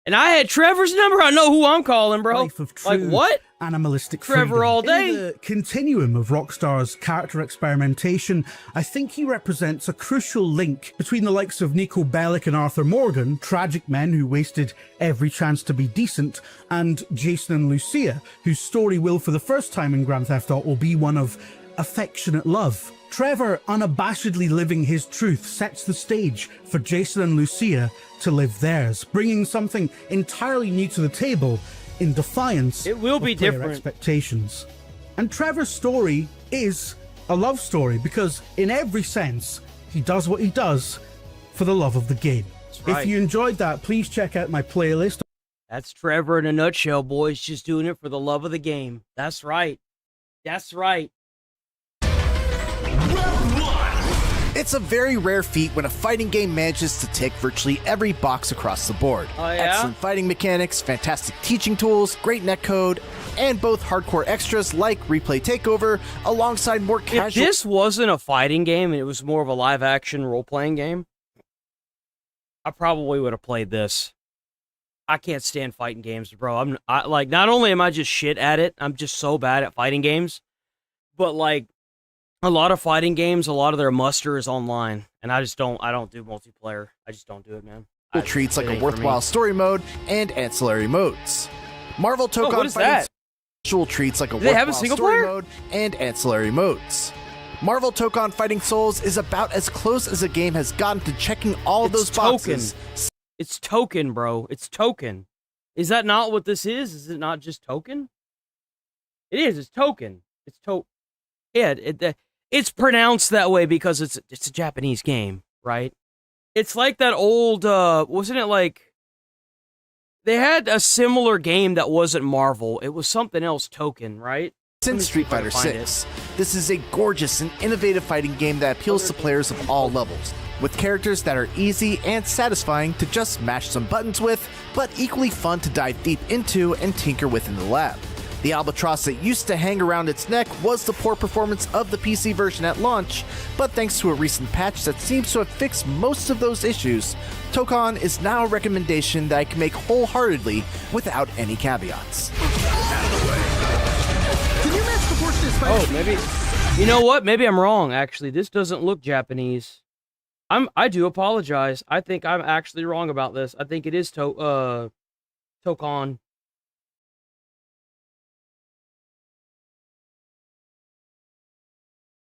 and I had Trevor's number, I know who I'm calling, bro. Life of true like what? Animalistic Trevor freedom. all day. In the continuum of Rockstar's character experimentation, I think he represents a crucial link between the likes of Nico Bellic and Arthur Morgan, tragic men who wasted every chance to be decent, and Jason and Lucia, whose story will, for the first time in Grand Theft Auto, be one of affectionate love. Trevor unabashedly living his truth sets the stage for Jason and Lucia to live theirs, bringing something entirely new to the table in defiance it will be of player different expectations. And Trevor's story is a love story because in every sense, he does what he does for the love of the game. Right. If you enjoyed that, please check out my playlist. That's Trevor in a nutshell, boys. Just doing it for the love of the game. That's right. That's right. It's a very rare feat when a fighting game manages to tick virtually every box across the board. Oh, yeah? Excellent fighting mechanics, fantastic teaching tools, great netcode, and both hardcore extras like Replay Takeover, alongside more casual... If this wasn't a fighting game and it was more of a live-action role-playing game, I probably would have played this. I can't stand fighting games, bro. Not only am I just shit at it, I'm just so bad at fighting games, but like, a lot of fighting games, a lot of their muster is online, and I don't do multiplayer. I just don't do it, man. treats like a worthwhile story mode and ancillary modes. Marvel took on fighting Souls treats like a worthwhile story mode and ancillary modes. Marvel took on Fighting Souls is about as close as a game has gotten to checking all those boxes. It's token, bro. It's token. Is that not what this is? Is it not just token? It is. It's token. It's Yeah, it's pronounced that way because it's a Japanese game, right? It's like that old, wasn't it like... They had a similar game that wasn't Marvel. It was something else, Token, right? Since Street Fighter 6, this is a gorgeous and innovative fighting game that appeals to players of all levels, with characters that are easy and satisfying to just mash some buttons with, but equally fun to dive deep into and tinker with in the lab. The albatross that used to hang around its neck was the poor performance of the PC version at launch, but thanks to a recent patch that seems to have fixed most of those issues, Tokan is now a recommendation that I can make wholeheartedly without any caveats. Can you match the portion of Oh, maybe... You know what? Maybe I'm wrong, actually. This doesn't look Japanese. I do apologize. I think I'm actually wrong about this. I think it is Tokon.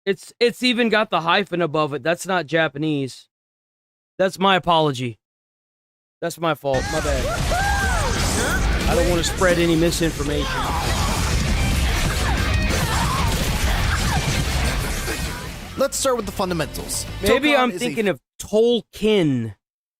It's even got the hyphen above it. That's not Japanese. That's my apology. That's my fault. My bad. I don't want to spread any misinformation. Let's start with the fundamentals. Maybe Tokon I'm is thinking of Tolkien.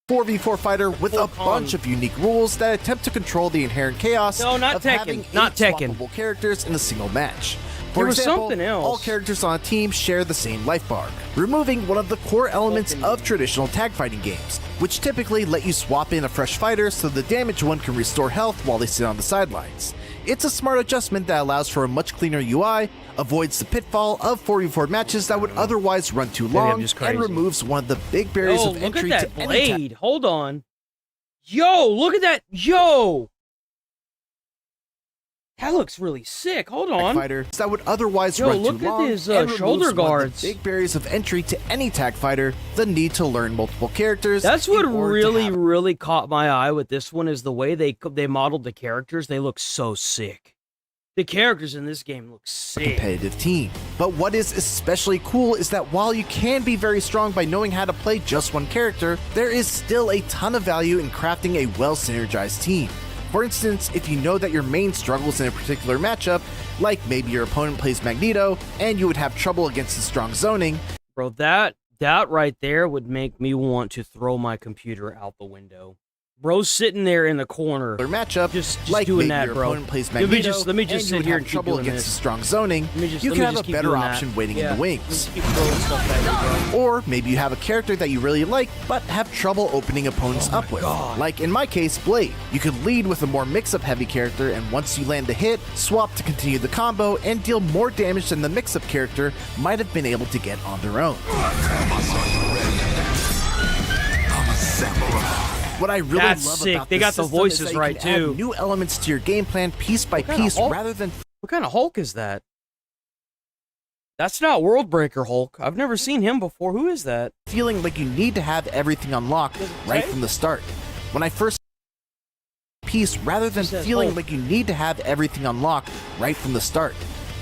4v4 fighter with a bunch of unique rules that attempt to control the inherent chaos No, not of Tekken. having Not 8 Tekken. swappable characters in a single match. For There was example, something else. all characters on a team share the same life bar, removing one of the core elements of traditional tag fighting games, which typically let you swap in a fresh fighter so the damaged one can restore health while they sit on the sidelines. It's a smart adjustment that allows for a much cleaner UI, avoids the pitfall of 4v4 matches that would otherwise run too Maybe I'm long, just and crazy. removes one of the big barriers Yo, of look entry at to that any tag. blade. Hold on. Yo, look at that. Yo. That looks really sick. Hold on. Fighter that would otherwise Yo, run look too at long his, and removes shoulder one of the guards. big barriers of entry to any tag fighter, the need to learn multiple characters. That's what in order to really, have really caught my eye with this one is the way they modeled the characters. They look so sick. The characters in this game look a sick. competitive team. But what is especially cool is that while you can be very strong by knowing how to play just one character, there is still a ton of value in crafting a well-synergized team. For instance, if you know that your main struggles in a particular matchup, like maybe your opponent plays Magneto, and you would have trouble against the strong zoning, Bro, that right there would make me want to throw my computer out the window. Bro's sitting there in the corner. their matchup, Just like doing maybe that, your bro. opponent plays Let me Magneto, just- let me just and sit you would here have and keep trouble doing against this. the strong zoning, Let me just you can have a keep better doing that. option waiting Yeah. in the wings. Keep throwing stuff at me, bro. Or maybe you have a character that you really like, but have trouble opening opponents up with. Like in my case, Blade. You could lead with a more mix-up heavy character, and once you land the hit, swap to continue the combo and deal more damage than the mix-up character might have been able to get on their own. What I really That's love sick. about They this got the system voices is that you right, can add too. new elements to your game plan piece by kinda piece Hulk? rather than What kind of Hulk is that? That's not Worldbreaker Hulk. I've never seen him before. Who is that? feeling like you need to have everything unlocked right say? from the start. When I first piece rather than says feeling Hulk. like you need to have everything unlocked right from the start.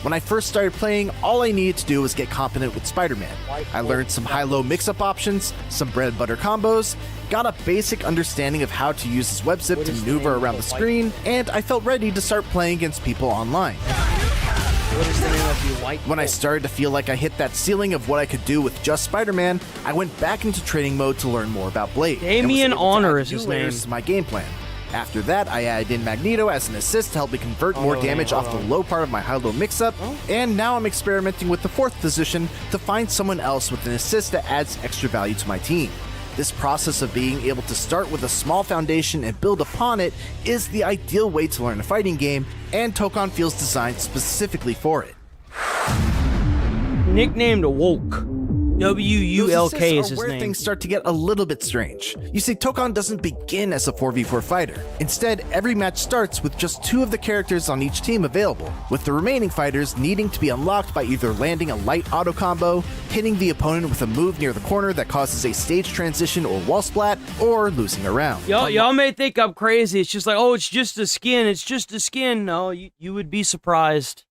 When I first started playing, all I needed to do was get competent with Spider-Man. I learned some high-low mix-up options, some bread and butter combos, got a basic understanding of how to use his web zip to maneuver around the screen, and I felt ready to start playing against people online. What is the name of your white? When I started to feel like I hit that ceiling of what I could do with just Spider-Man, I went back into training mode to learn more about Blade. and was Damian able to Honor add is new his layers name. to my game plan. After that, I added in Magneto as an assist to help me convert more damage off the low part of my high-low mix-up, and now I'm experimenting with the fourth position to find someone else with an assist that adds extra value to my team. This process of being able to start with a small foundation and build upon it is the ideal way to learn a fighting game, and Tokon feels designed specifically for it. Nicknamed Wolk. W-U-L-K is Those assists his are where name. things start to get a little bit strange. You see, Tokon doesn't begin as a 4v4 fighter. Instead, every match starts with just 2 of the characters on each team available, with the remaining fighters needing to be unlocked by either landing a light auto combo, hitting the opponent with a move near the corner that causes a stage transition or wall splat, or losing a round. Y'all may think I'm crazy. It's just like, oh, it's just a skin. It's just a skin. No, you would be surprised.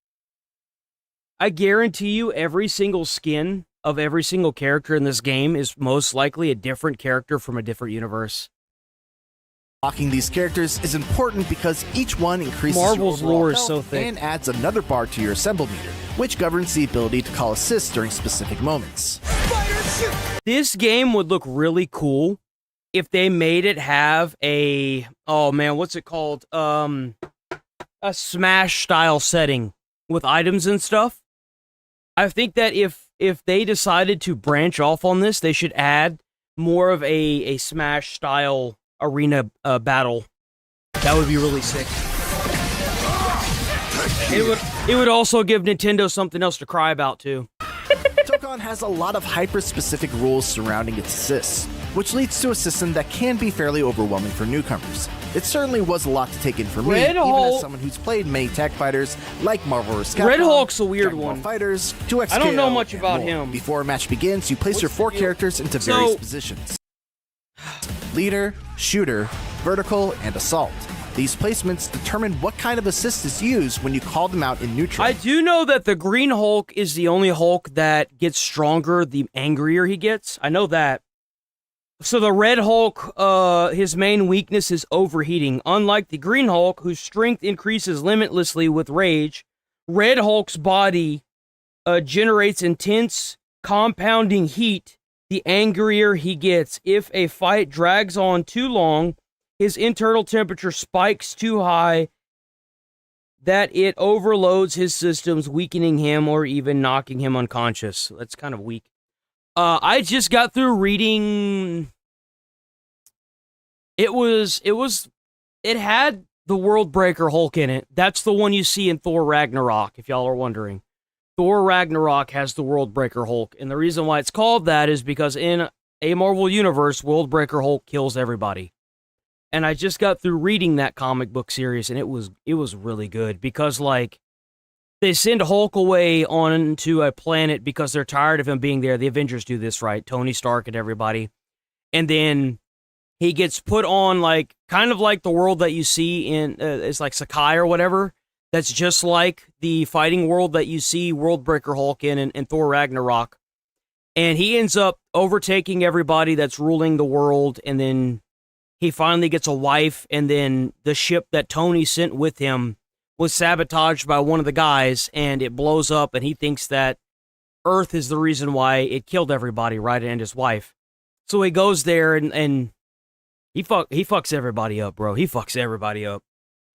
I guarantee you every single skin of every single character in this game is most likely a different character from a different universe. Unlocking these characters is important because each one increases Marvel's your overall lore is health so thick. and adds another bar to your assemble meter, which governs the ability to call assists during specific moments. This game would look really cool if they made it have a, oh man, what's it called? A Smash style setting with items and stuff. I think that if they decided to branch off on this, they should add more of a Smash style arena battle. That would be really sick. It would also give Nintendo something else to cry about too. Tokon has a lot of hyper-specific rules surrounding its assists, which leads to a system that can be fairly overwhelming for newcomers. It certainly was a lot to take in for me, Red even Hulk- as someone who's played many tag fighters like Marvel vs. Capcom, Red Hulk's a weird Dragon Ball one. Fighters, 2XKO, I don't know much and about more. him. Before a match begins, you place your 4 characters into various positions: leader, shooter, vertical, and assault. These placements determine what kind of assist is used when you call them out in neutral. I do know that the Green Hulk is the only Hulk that gets stronger the angrier he gets. I know that. So the Red Hulk, his main weakness is overheating. Unlike the Green Hulk, whose strength increases limitlessly with rage, Red Hulk's body generates intense compounding heat the angrier he gets. If a fight drags on too long, his internal temperature spikes too high that it overloads his systems, weakening him or even knocking him unconscious. That's kind of weak. I just got through reading. It had the World Breaker Hulk in it. That's the one you see in Thor Ragnarok, if y'all are wondering. Thor Ragnarok has the World Breaker Hulk, and the reason why it's called that is because in a Marvel universe, World Breaker Hulk kills everybody. And I just got through reading that comic book series, and it was really good because, like, they send Hulk away onto a planet because they're tired of him being there. The Avengers do this, right? Tony Stark and everybody. And then he gets put on, like, kind of like the world that you see in, it's like Sakai or whatever. That's just like the fighting world that you see World Breaker Hulk in Thor Ragnarok. And he ends up overtaking everybody that's ruling the world, and then he finally gets a wife, and then the ship that Tony sent with him was sabotaged by one of the guys, and it blows up, and he thinks that Earth is the reason why it killed everybody, right, and his wife. So he goes there, and he fucks everybody up, bro. He fucks everybody up.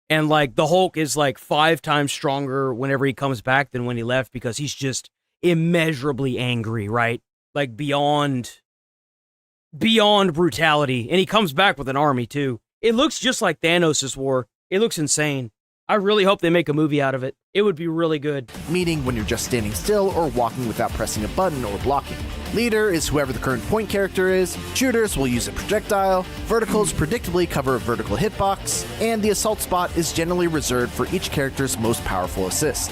And, like, the Hulk is, like, 5 times stronger whenever he comes back than when he left because he's just immeasurably angry, right? Like, beyond brutality. And he comes back with an army, too. It looks just like Thanos' war. It looks insane. I really hope they make a movie out of it. It would be really good. Meaning when you're just standing still or walking without pressing a button or blocking. Leader is whoever the current point character is, shooters will use a projectile, verticals predictably cover a vertical hitbox, and the assault spot is generally reserved for each character's most powerful assist.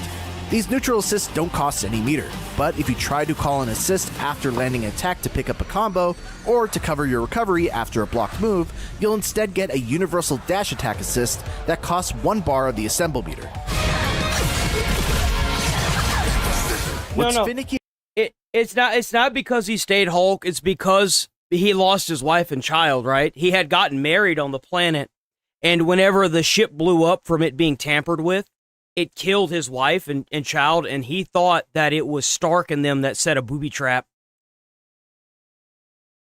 These neutral assists don't cost any meter, but if you try to call an assist after landing an attack to pick up a combo, or to cover your recovery after a blocked move, you'll instead get a universal dash attack assist that costs 1 bar of the assemble meter. What's finicky? It's not because he stayed Hulk, it's because he lost his wife and child, right? He had gotten married on the planet, and whenever the ship blew up from it being tampered with, it killed his wife and child, and he thought that it was Stark and them that set a booby trap.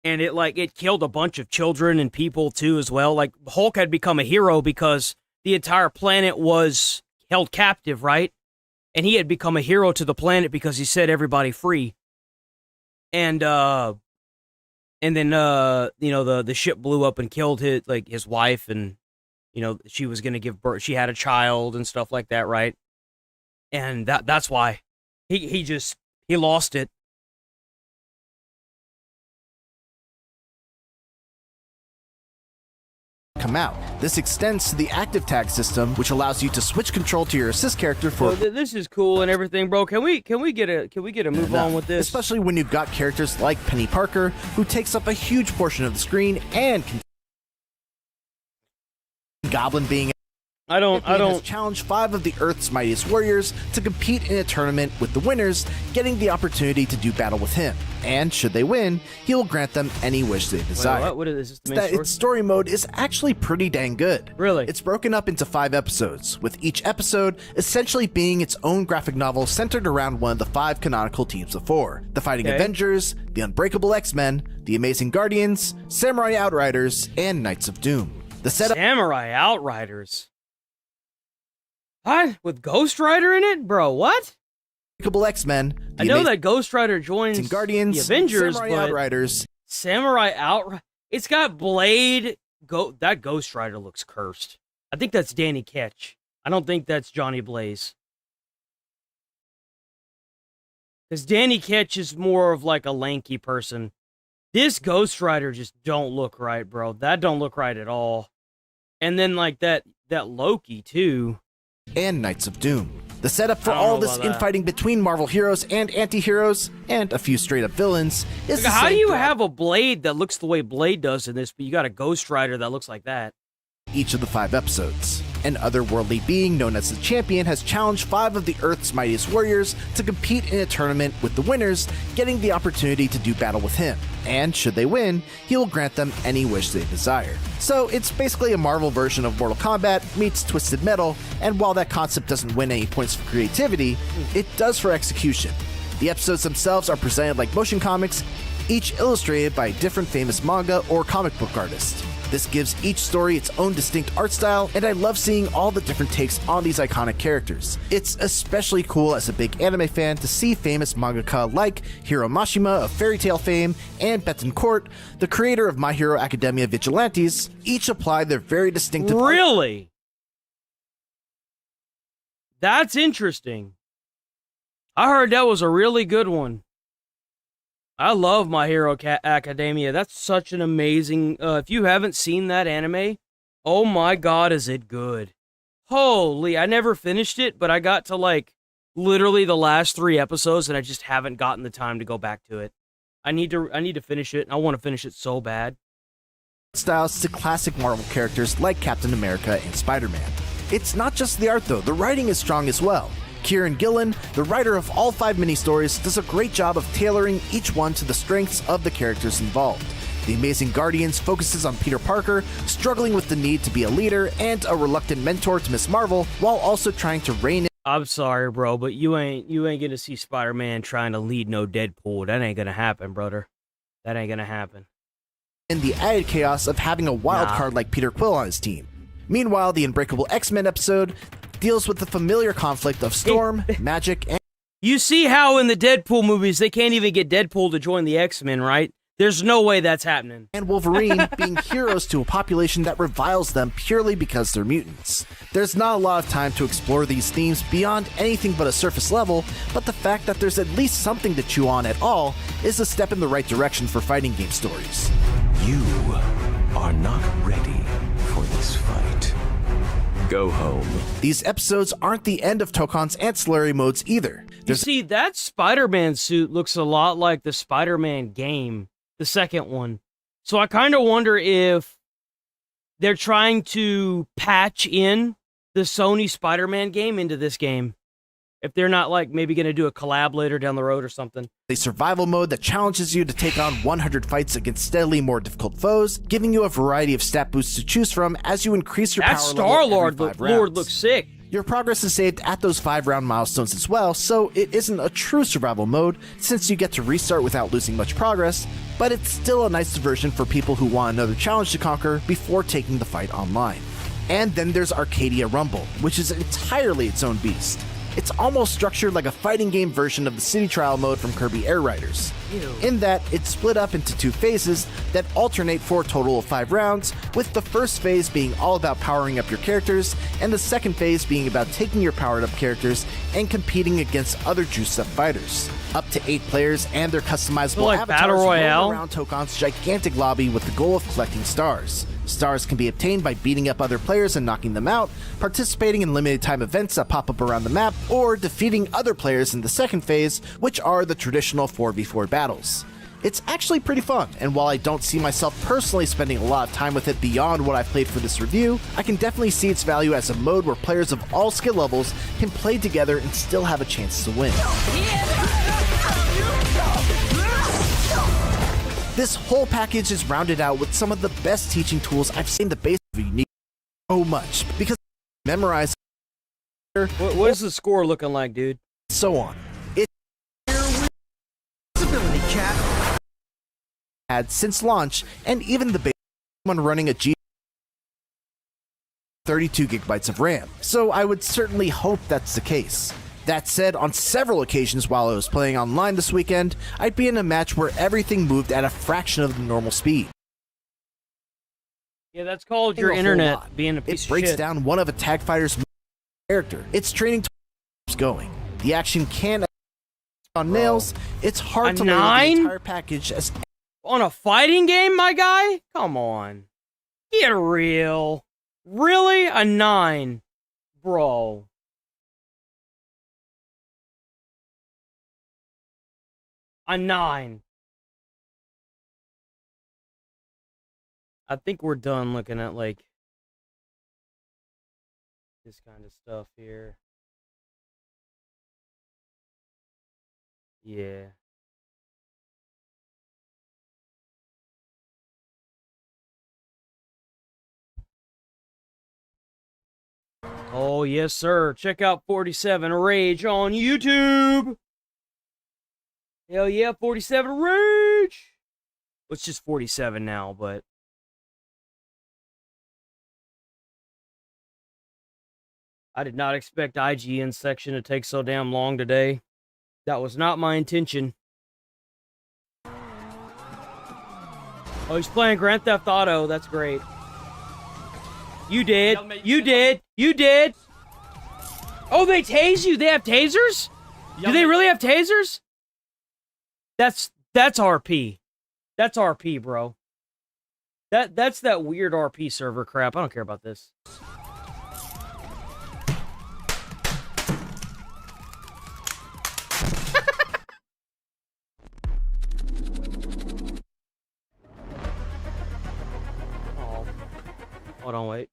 And it killed a bunch of children and people too as well. Like, Hulk had become a hero because the entire planet was held captive, right? And he had become a hero to the planet because he set everybody free. And then the ship blew up and killed his wife, and she was going to give birth. She had a child and stuff like that, right? And that's why he lost it. Come out. This extends to the active tag system, which allows you to switch control to your assist character for. So this is cool and everything, bro. Can we get a move on with this? Especially when you've got characters like Penny Parker, who takes up a huge portion of the screen, and Goblin being. Has challenged 5 of the Earth's mightiest warriors to compete in a tournament, with the winners getting the opportunity to do battle with him. And should they win, he will grant them any wish they desire. Wait, what is this? The main story? Its story mode is actually pretty dang good. Really? It's broken up into 5 episodes, with each episode essentially being its own graphic novel centered around one of the 5 canonical teams of 4. The Fighting Avengers, the Unbreakable X-Men, the Amazing Guardians, Samurai Outriders, and Knights of Doom. The setup. Samurai Outriders. What? With Ghost Rider in it? Bro, what? Unbreakable X-Men. I know that Ghost Rider joins Guardians, the Avengers, Samurai but Outriders. Samurai Outriders. It's got Blade. That Ghost Rider looks cursed. I think that's Danny Ketch. I don't think that's Johnny Blaze. Because Danny Ketch is more of like a lanky person. This Ghost Rider just don't look right, bro. That don't look right at all. And then like that Loki too. And Knights of Doom. The setup for all this infighting between Marvel heroes and anti-heroes, and a few straight-up villains, is how do you have a Blade that looks the way Blade does in this, but you got a Ghost Rider that looks like that? each of the 5 episodes. An otherworldly being known as the Champion has challenged 5 of the Earth's mightiest warriors to compete in a tournament, with the winners getting the opportunity to do battle with him. And should they win, he will grant them any wish they desire. So it's basically a Marvel version of Mortal Kombat meets Twisted Metal, and while that concept doesn't win any points for creativity, it does for execution. The episodes themselves are presented like motion comics, each illustrated by a different famous manga or comic book artist. This gives each story its own distinct art style, and I love seeing all the different takes on these iconic characters. It's especially cool as a big anime fan to see famous mangaka like Hiro Mashima of Fairy Tail fame and Betancourt, the creator of My Hero Academia Vigilantes, each apply their very distinctive Really? That's interesting. I heard that was a really good one. I love My Hero Academia. That's such an amazing... if you haven't seen that anime, oh my god, is it good. Holy, I never finished it, but I got to, like, literally the last 3 episodes, and I just haven't gotten the time to go back to it. I need to finish it, and I want to finish it so bad. Styles to classic Marvel characters like Captain America and Spider-Man. It's not just the art, though. The writing is strong as well. Kieran Gillen, the writer of all 5 mini-stories, does a great job of tailoring each one to the strengths of the characters involved. The Amazing Guardians focuses on Peter Parker, struggling with the need to be a leader and a reluctant mentor to Miss Marvel, while also trying to rein in... I'm sorry, bro, but you ain't gonna see Spider-Man trying to lead no Deadpool. That ain't gonna happen, brother. That ain't gonna happen. And the added chaos of having a wild card like Peter Quill on his team. Meanwhile, the Unbreakable X-Men episode deals with the familiar conflict of Storm, Magic, and... You see how in the Deadpool movies they can't even get Deadpool to join the X-Men, right? There's no way that's happening. And Wolverine being heroes to a population that reviles them purely because they're mutants. There's not a lot of time to explore these themes beyond anything but a surface level, but the fact that there's at least something to chew on at all is a step in the right direction for fighting game stories. You are not ready for this fight. Go home. These episodes aren't the end of Tokon's ancillary modes either. You see, that Spider-Man suit looks a lot like the Spider-Man game, the second one. So I kind of wonder if they're trying to patch in the Sony Spider-Man game into this game. If they're not, like, maybe going to do a collab later down the road or something. A survival mode that challenges you to take on 100 fights against steadily more difficult foes, giving you a variety of stat boosts to choose from as you increase your power level Star-Lord every 5 rounds. looks sick. Your progress is saved at those 5-round milestones as well, so it isn't a true survival mode since you get to restart without losing much progress, but it's still a nice diversion for people who want another challenge to conquer before taking the fight online. And then there's Arcadia Rumble, which is entirely its own beast. It's almost structured like a fighting game version of the City Trial mode from Kirby Air Riders, in that it's split up into 2 phases that alternate for a total of 5 rounds, with the first phase being all about powering up your characters, and the second phase being about taking your powered up characters and competing against other juiced up fighters. Up to 8 players and their customizable like avatars Battle Royale? roam around Tokon's gigantic lobby with the goal of collecting stars. Stars can be obtained by beating up other players and knocking them out, participating in limited time events that pop up around the map, or defeating other players in the second phase, which are the traditional 4v4 battles. It's actually pretty fun, and while I don't see myself personally spending a lot of time with it beyond what I've played for this review, I can definitely see its value as a mode where players of all skill levels can play together and still have a chance to win. This whole package is rounded out with some of the best teaching tools I've seen. The base of unique so much because memorize. What is the score looking like, dude? So on. It's had since launch, and even the base one running a 32 gigabytes of RAM. So I would certainly hope that's the case. That said, on several occasions while I was playing online this weekend, I'd be in a match where everything moved at a fraction of the normal speed. Yeah, that's called your internet being a piece of shit. It breaks down one of a tag fighter's character. It's training to going. The action can on nails. It's hard to learn the entire package as on a fighting game, my guy? Come on. Get real. Really? A 9? Bro. A 9. I think we're done looking at, like, this kind of stuff here. Yeah. Oh, yes, sir. Check out 47 Rage on YouTube. Hell yeah, 47 Rage. It's just 47 now, but I did not expect IGN section to take so damn long today. That was not my intention. Oh, he's playing Grand Theft Auto. That's great. You did. You did. You did. Oh, they tase you. They have tasers? Do they really have tasers? That's RP. That's RP, bro. That's that weird RP server crap. I don't care about this. Oh. Hold on, wait.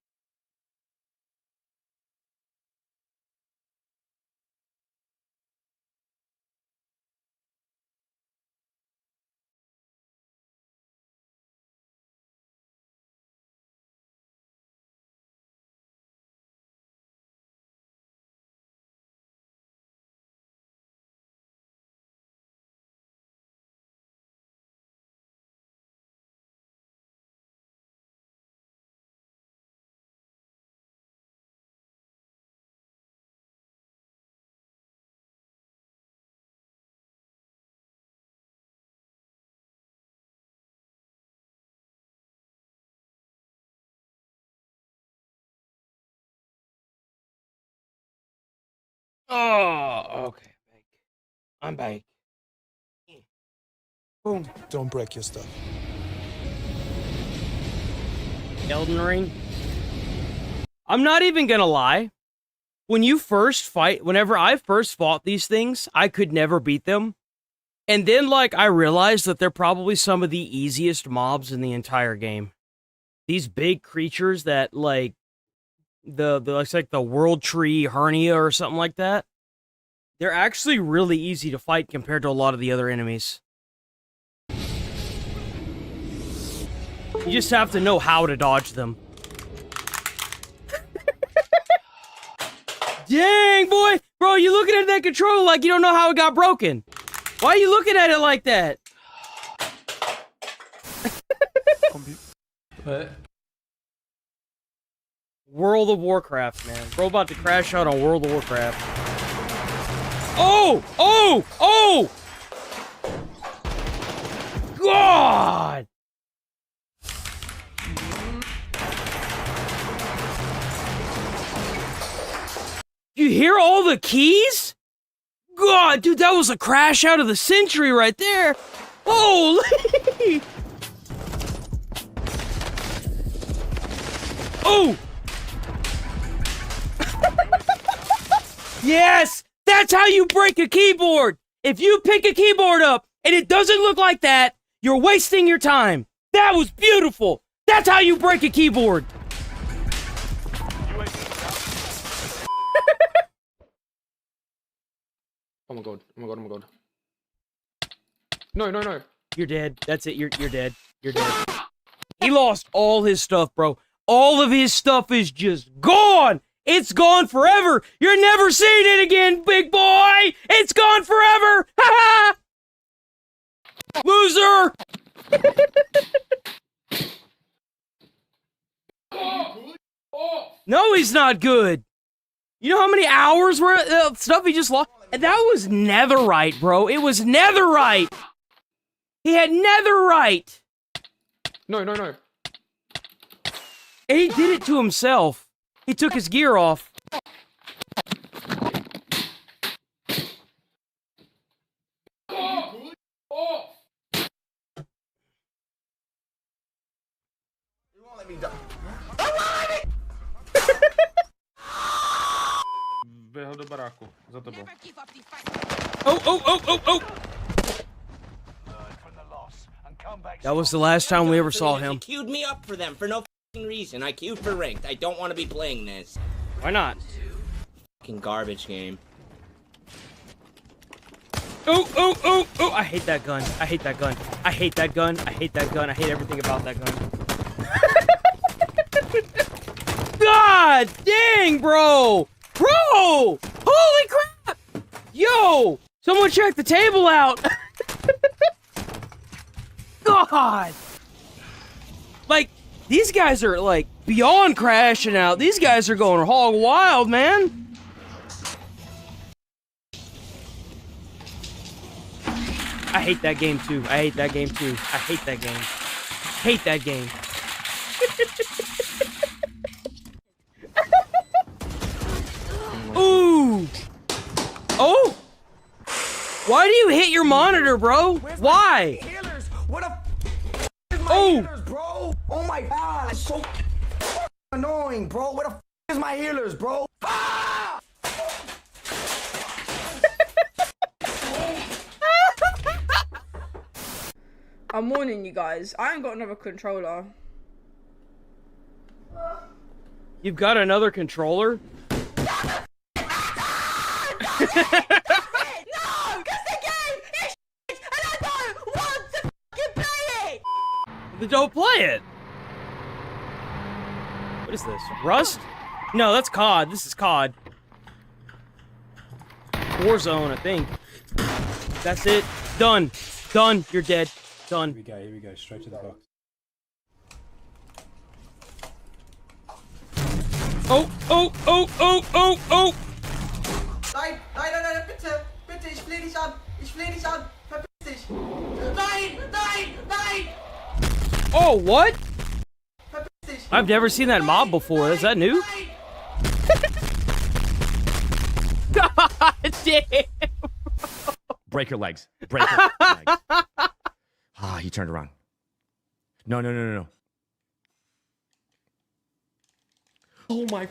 Oh, okay. I'm back. Boom. Don't break your stuff. Elden Ring. I'm not even gonna lie. Whenever I first fought these things, I could never beat them. And then, like, I realized that they're probably some of the easiest mobs in the entire game. These big creatures that, like, it's like the World Tree Hernia or something like that. They're actually really easy to fight compared to a lot of the other enemies. You just have to know how to dodge them. Dang, boy! Bro, you looking at that controller like you don't know how it got broken. Why are you looking at it like that? World of Warcraft, man. Bro about to crash out on World of Warcraft. Oh! Oh! Oh! God! You hear all the keys? God, dude, that was a crash out of the century right there. Holy! Oh! Yes! That's how you break a keyboard! If you pick a keyboard up and it doesn't look like that, you're wasting your time. That was beautiful! That's how you break a keyboard! Oh my god, oh my god, oh my god. No, no, no. You're dead. That's it. You're dead. You're dead. He lost all his stuff, bro. All of his stuff is just gone! It's gone forever! You're never seeing it again, big boy! It's gone forever! Ha ha! Loser! No, he's not good. You know how many hours worth of stuff he just lost? And that was netherite, bro. It was netherite. He had netherite. No, no, no. And he did it to himself. He took his gear off. Wběhl do baráku, za tebou. Oh, oh, oh, oh, oh! That was the last time we ever saw him. You queued me up for them for no reason. I queued for ranked. I don't want to be playing this. Why not? Fucking garbage game. Oh! I hate that gun. I hate that gun. I hate that gun. I hate that gun. I hate everything about that gun. God dang, bro! Bro! Holy crap! Yo! Someone check the table out! God! Like, these guys are, like, beyond crashing out. These guys are going hog wild, man! I hate that game, too. I hate that game, too. I hate that game. Hate that game. Ooh! Oh! Why do you hit your monitor, bro? Why? Oh! Bro! Oh my god, it's so annoying, bro. Where the is my healers, bro? Ah! I'm warning you guys, I ain't got another controller. You've got another controller? Then don't play it! What is this? Rust? No, that's COD. This is COD. Warzone, I think. That's it. Done. Done. You're dead. Done. Here we go. Straight to the box. Oh! Nein, bitte! Bitte, ich fleh dich an! Ich fleh dich an! Verpiss dich! Nein! Oh, what? I've never seen that mob before. Is that new? God damn! Break your legs. Break your legs. Ah, he turned around. No. Oh my.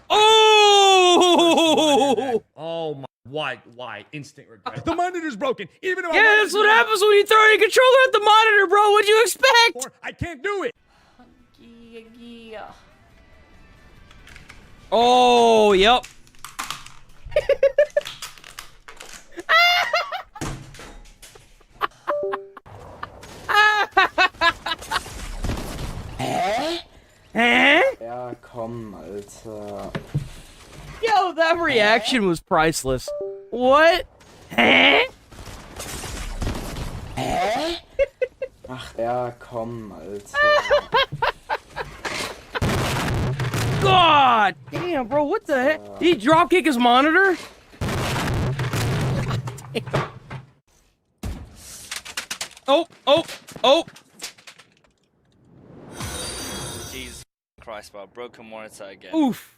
Oh! Oh my. Why? Instant regret. The monitor's broken. Even if yeah, that's what happens when you throw your controller at the monitor, bro. What'd you expect? I can't do it. Oh, yep. Ja, komm, Alter. Yo, that reaction was priceless. What? Ach, ja, komm, Alter. God damn, bro, what the heck? Did he dropkick his monitor? Damn. Oh! Jesus Christ, bro. Broken monitor again. Oof.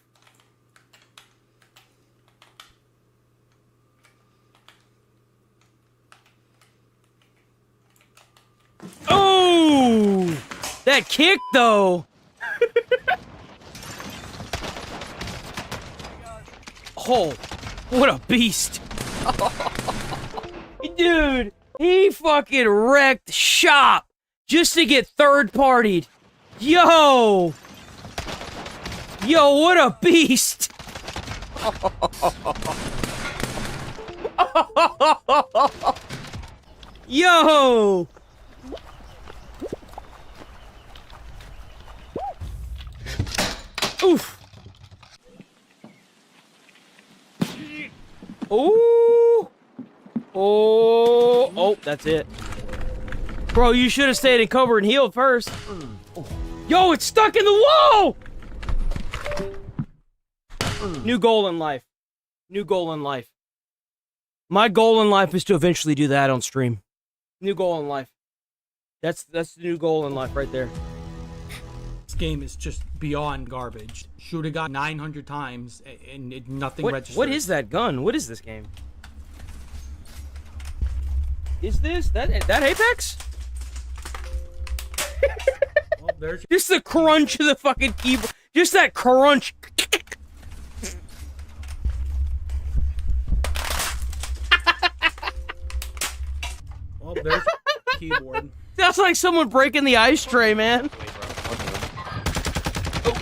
Oh! That kick, though! Oh, what a beast! Dude, he fucking wrecked shop just to get third-partied. Yo, what a beast! Yo! Oof! Oh! Oh, that's it. Bro, you should have stayed in cover and healed first. Yo, it's stuck in the wall! New goal in life. New goal in life. My goal in life is to eventually do that on stream. New goal in life. That's the new goal in life right there. This game is just beyond garbage. Shoot a guy 900 times and nothing registers. What is that gun? What is this game? Is this that Apex? Well, there's just the crunch of the fucking keyboard. Just that crunch. Well, there's keyboard. That's like someone breaking the ice tray, man.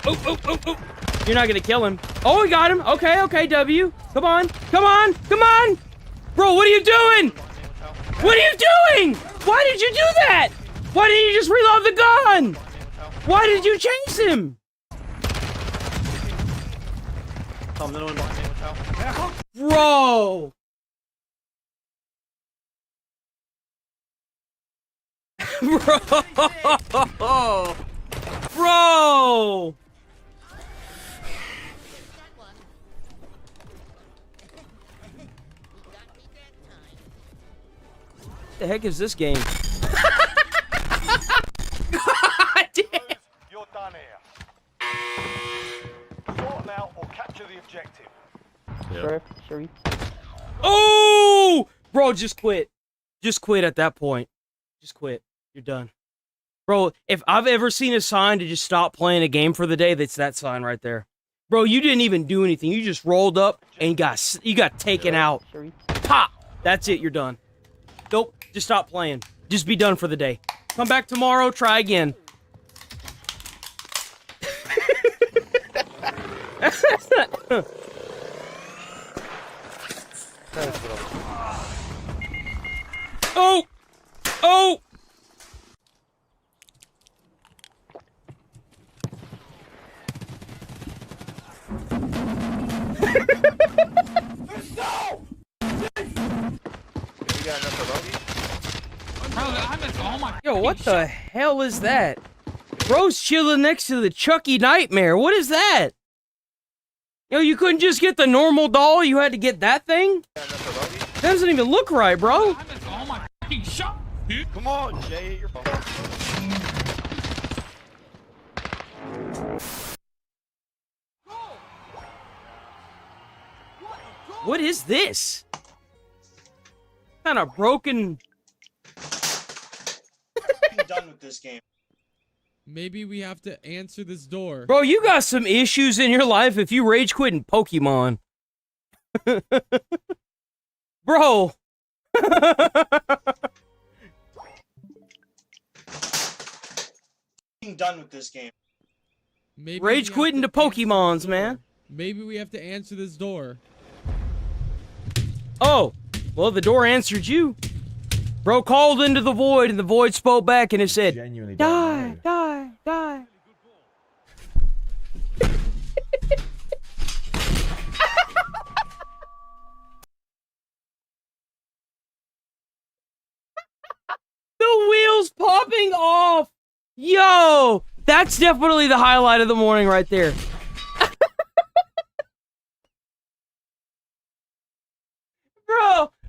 Oh. You're not gonna kill him. Oh, we got him. Okay, okay, W. Come on, come on, come on! Bro, what are you doing? What are you doing? Why did you do that? Why didn't you just reload the gun? Why did you chase him? Bro! Bro! Bro! What the heck is this game? God damn! You're done here. Sort them out or capture the objective. Sure. Oh! Bro, just quit. Just quit at that point. Just quit. You're done. Bro, if I've ever seen a sign to just stop playing a game for the day, that's that sign right there. Bro, you didn't even do anything. You just rolled up and you got taken out. Pop! That's it. You're done. Nope. Just stop playing. Just be done for the day. Come back tomorrow. Try again. Oh! Oh! Yo, what the hell is that? Bro's chilling next to the Chucky Nightmare. What is that? Yo, you couldn't just get the normal doll? You had to get that thing? That doesn't even look right, bro. Come on, Jay. You're What is this? Kind of broken. I'm done with this game. Maybe we have to answer this door. Bro, you got some issues in your life if you rage quit in Pokemon. Bro. I'm done with this game. Maybe Rage quitting to Pokemons, man. Maybe we have to answer this door. Oh, well, the door answered you. Bro called into the void, and the void spoke back, and it said, die, die, die. The wheels popping off. Yo, that's definitely the highlight of the morning right there.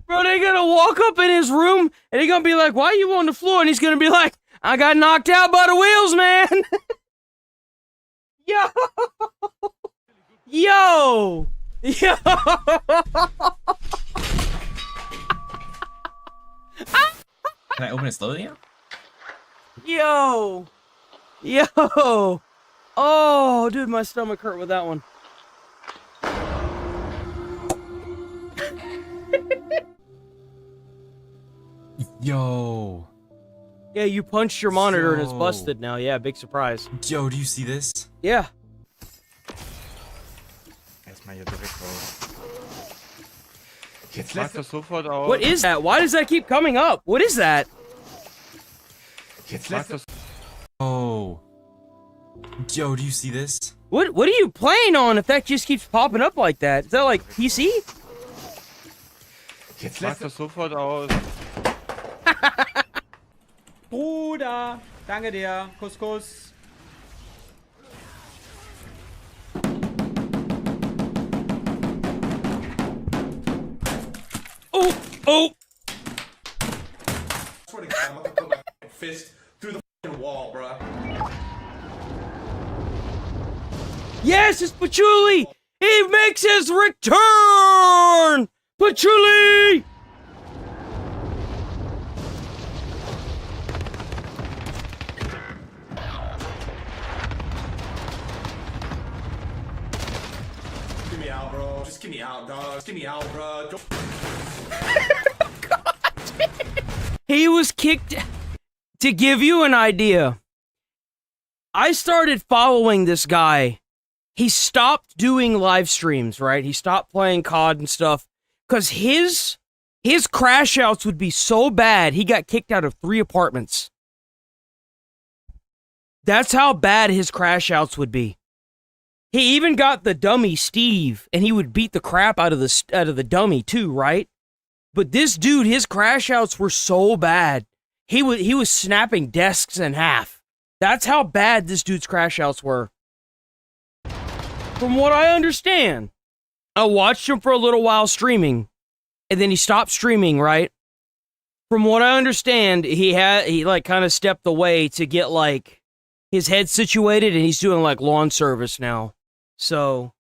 Bro, they're gonna walk up in his room, and they're gonna be like, why are you on the floor? And he's gonna be like, I got knocked out by the wheels, man. Yo. Yo. Yo. Can I open it slowly now? Yo. Yo. Oh, dude, my stomach hurt with that one. Yo. Yeah, you punched your monitor and it's busted now. Yeah, big surprise. Yo, do you see this? Yeah. What is that? Why does that keep coming up? What is that? Oh. Yo, do you see this? What are you playing on if that just keeps popping up like that? Is that like PC? Jetzt lass das sofort aus. Bruder, danke dir. Kuss, Kuss. Oh, oh. I swear to God, I'm gonna put my fist through the fucking wall, bro. Yes, it's Patchouli! He makes his return! Patchouli! Get me out, bro. Just get me out, dog. Just get me out, bro. He was kicked. To give you an idea, I started following this guy he stopped doing live streams, right? He stopped playing COD and stuff because his crash outs would be so bad, he got kicked out of 3 apartments. That's how bad his crash outs would be. He even got the dummy Steve, and he would beat the crap out of the dummy too, right? But this dude, his crash outs were so bad. He was snapping desks in half. That's how bad this dude's crash outs were. From what I understand, I watched him for a little while streaming, and then he stopped streaming, right? From what I understand, he like kind of stepped away to get like his head situated, and he's doing like lawn service now. So,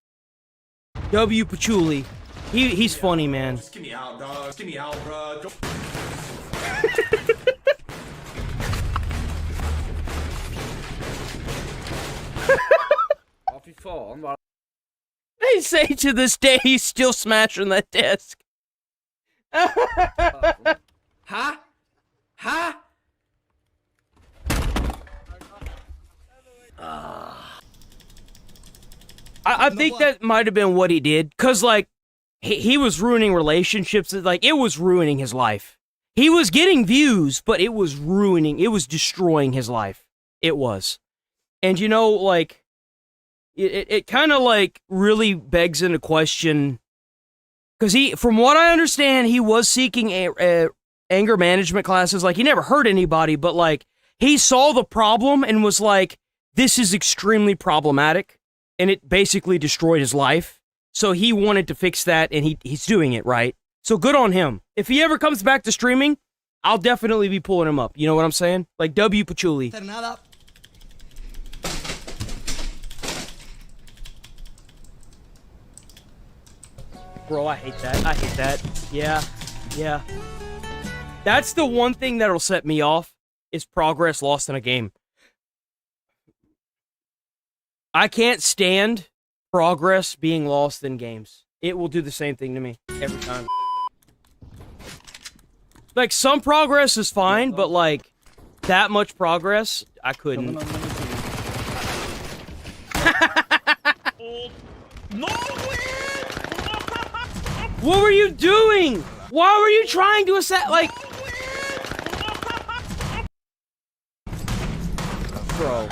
W. Patchouli, he's funny, man. Just get me out, dog. Just get me out, bro. Off you fall. They say to this day he's still smashing that desk. Huh? Huh? I think that might have been what he did, because, like, he was ruining relationships. Like, it was ruining his life. He was getting views, but it was destroying his life. It was. And, you know, like, it kind of, like, really begs into question, because from what I understand, he was seeking anger management classes. Like, he never hurt anybody, but, like, he saw the problem and was like, this is extremely problematic. And it basically destroyed his life. So he wanted to fix that, and he's doing it, right? So good on him. If he ever comes back to streaming, I'll definitely be pulling him up. You know what I'm saying? Like W. Patchouli. Bro, I hate that. I hate that. Yeah. Yeah. That's the one thing that'll set me off, is progress lost in a game. I can't stand progress being lost in games. It will do the same thing to me every time. Like, some progress is fine, but, like, that much progress, I couldn't. What were you doing? Why were you trying to assess, like... Bro.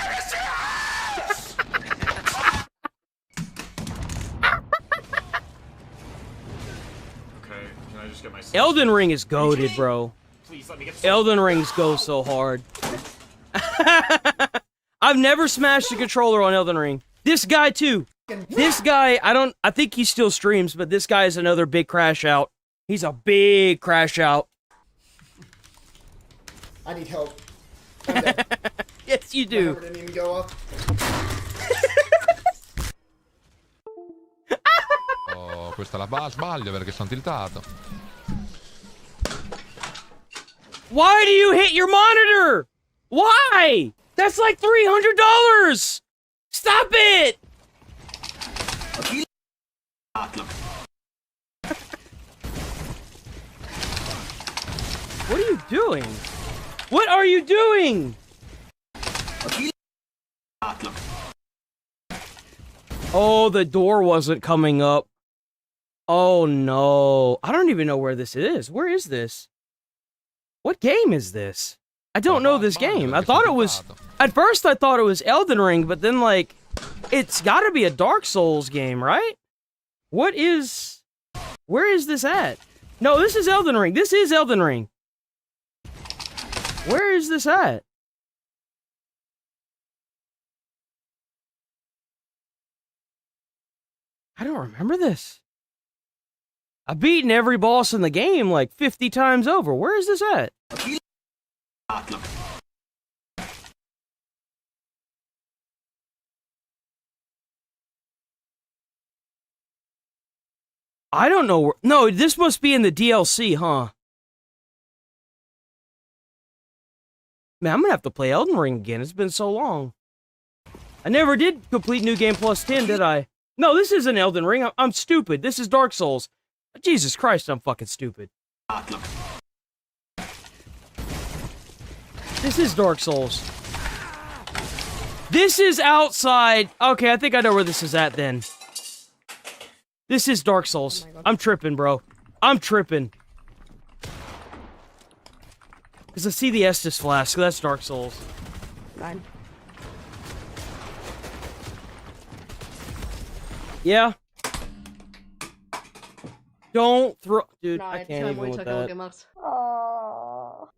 Elden Ring is goated, bro. Elden Rings go so hard. I've never smashed a controller on Elden Ring. This guy, too. This guy, I think he still streams, but this guy is another big crash out. He's a big crash out. I need help. Yes, you do. My hammer didn't even go up. Oh, questa la sbaglio perché sono tiltato. Why do you hit your monitor? Why? That's like $300. Stop it. What are you doing? What are you doing? Oh, the door wasn't coming up. Oh no. I don't even know where this is. Where is this? What game is this? I don't know this game. I thought it was... At first I thought it was Elden Ring, but then, like... It's gotta be a Dark Souls game, right? What is... Where is this at? No, this is Elden Ring. This is Elden Ring. Where is this at? I don't remember this. I've beaten every boss in the game like 50 times over. Where is this at? I don't know where... No, this must be in the DLC, huh? Man, I'm gonna have to play Elden Ring again. It's been so long. I never did complete New Game Plus 10, did I? No, this isn't Elden Ring. I'm stupid. This is Dark Souls. Jesus Christ, I'm fucking stupid. This is Dark Souls. This is outside. Okay, I think I know where this is at then. This is Dark Souls. I'm tripping, bro. I'm tripping. Because I see the Estus flask. That's Dark Souls. Fine. Yeah. Don't throw... Dude, No, I can't even with that. Oh.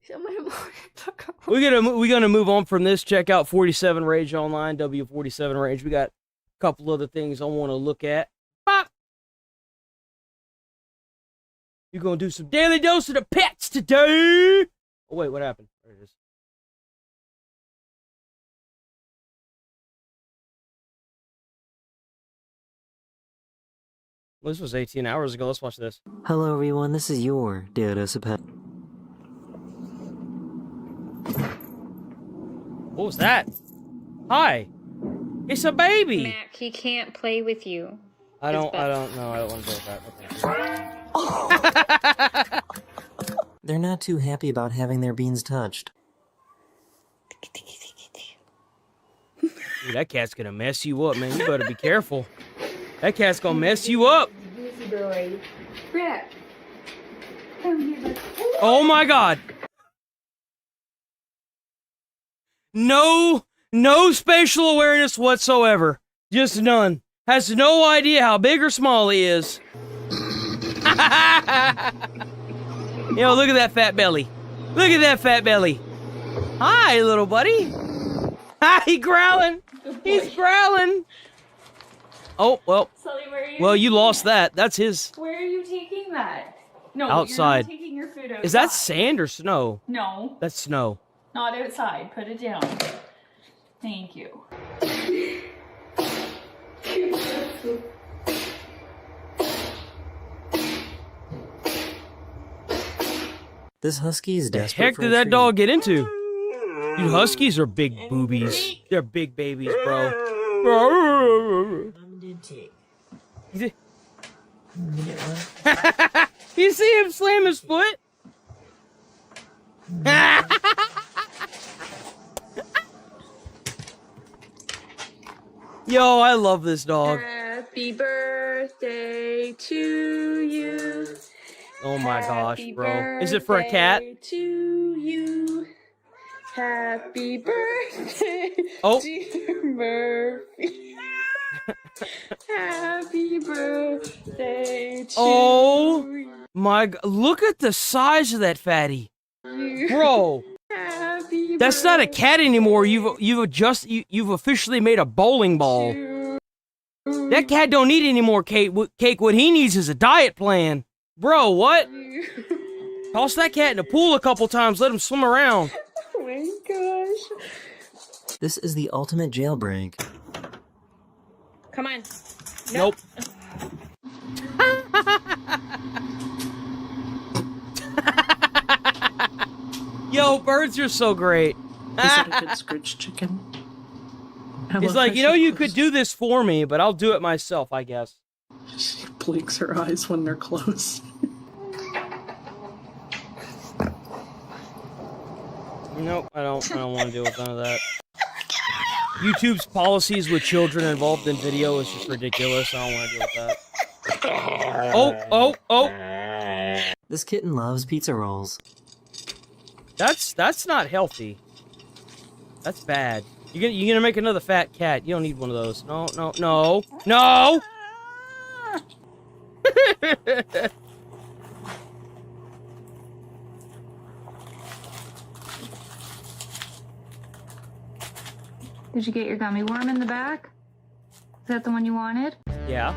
We're gonna move on from this. Check out 47 Rage Online, W47 Rage. We got a couple other things I want to look at. Bop! You're gonna do some daily dose of the pets today. Oh wait, what happened? There it is. Well, this was 18 hours ago. Let's watch this. Hello everyone, this is your Deodosipet. What was that? Hi. It's a baby. Mac, he can't play with you. I don't know. I don't want to go with that. Okay. They're not too happy about having their beans touched. Dude, that cat's gonna mess you up, man. You better be careful. That cat's gonna mess you up. Oh my god. No spatial awareness whatsoever. Just none. Has no idea how big or small he is. Yo, look at that fat belly. Look at that fat belly. Hi, little buddy. Hi, he growling. He's growling. Oh, well. Sully, where are you? Well, you lost that. That's his. Where are you taking that? No, Outside. You're not taking your food outside. Is that sand or snow? No, That's snow. not outside. Put it down. Thank you. This husky is The desperate heck for did a that treat. dog get into? Dude, huskies are big boobies. They're big babies, bro. You see him slam his foot? Yo, I love this dog. Happy birthday to you. Oh my gosh, bro. Is it for a cat? To you. Happy birthday, Oh. dear Murphy. Happy birthday to Oh my god. Look at the size of that fatty. you. Bro. Happy That's not a cat anymore. You've officially made a bowling ball. That cat don't need any more cake. What he needs is a diet plan. Bro, what? Toss that cat in the pool a couple times. Let him swim around. Oh my gosh. This is the ultimate jailbreak. Come on. Nope. Yo, birds are so great. Is that a good scritch chicken? He's like, you know, you could do this for me, but I'll do it myself, I guess. She blinks her eyes when they're closed. Nope, I don't want to deal with none of that. YouTube's policies with children involved in video is just ridiculous. I don't want to deal with that. Oh! This kitten loves pizza rolls. That's not healthy. That's bad. You're gonna make another fat cat. You don't need one of those. No. Did you get your gummy worm in the back? Is that the one you wanted? Yeah.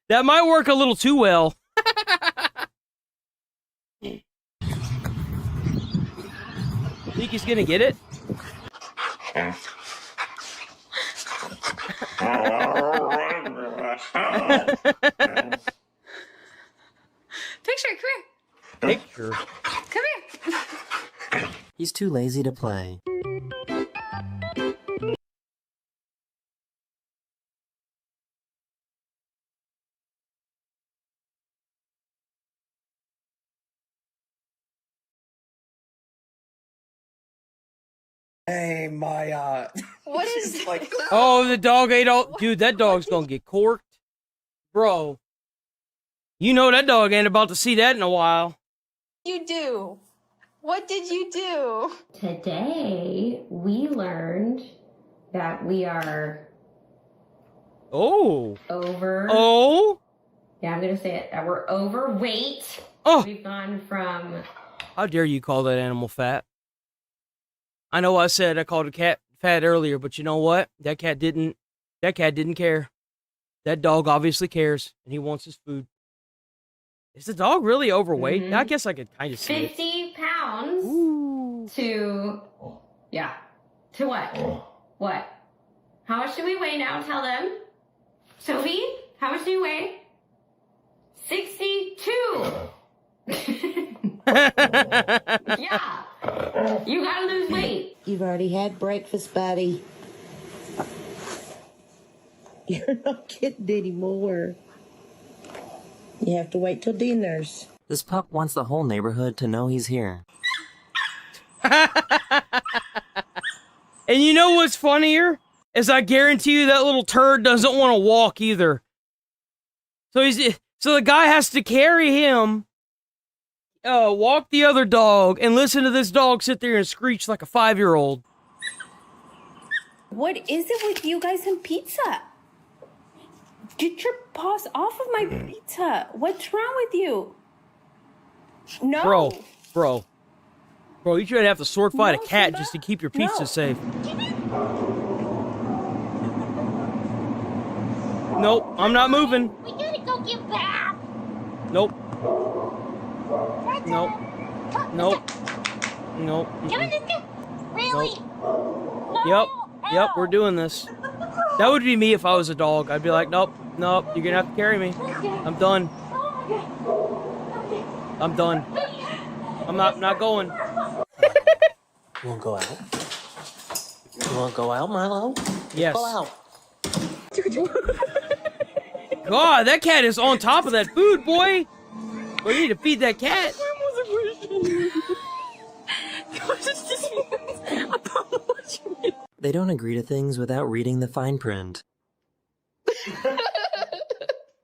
That might work a little too well. Think he's gonna get it? Picture, come here. Picture? Come here. He's too lazy to play. Hey, Maya. What is like? Oh, the dog ate all. Dude, that dog's gonna get corked. Bro. You know that dog ain't about to see that in a while. You do. What did you do? Today, we learned that we are over. Oh? Yeah, I'm going to say it. That we're overweight. Oh. We've gone from... How dare you call that animal fat? I know I said I called a cat fat earlier, but you know what? That cat didn't care. That dog obviously cares, and he wants his food. Is the dog really overweight? Mhm. I guess I could kind of see it. 50 pounds to... Yeah. To what? What? How much do we weigh now? Tell them. Sophie, how much do you weigh? 62. Yeah. You gotta lose weight. You've already had breakfast, buddy. You're not getting any more. You have to wait till dinner's. This pup wants the whole neighborhood to know he's here. And you know what's funnier? Is I guarantee you that little turd doesn't want to walk either. So the guy has to carry him, walk the other dog, and listen to this dog sit there and screech like a 5-year-old. What is it with you guys and pizza? Get your paws off of my pizza. What's wrong with you? No. Bro, you should have to sword fight a cat just to keep your pizza safe. Nope, I'm not moving. We gotta go get back. Nope. Nope. Nope. Nope. Really? Yep, we're doing this. That would be me if I was a dog. I'd be like, nope, you're gonna have to carry me. I'm done. I'm done. I'm not going. You wanna go out? You wanna go out, Milo? Yes. Go out. God, that cat is on top of that food, boy. We need to feed that cat. They don't agree to things without reading the fine print.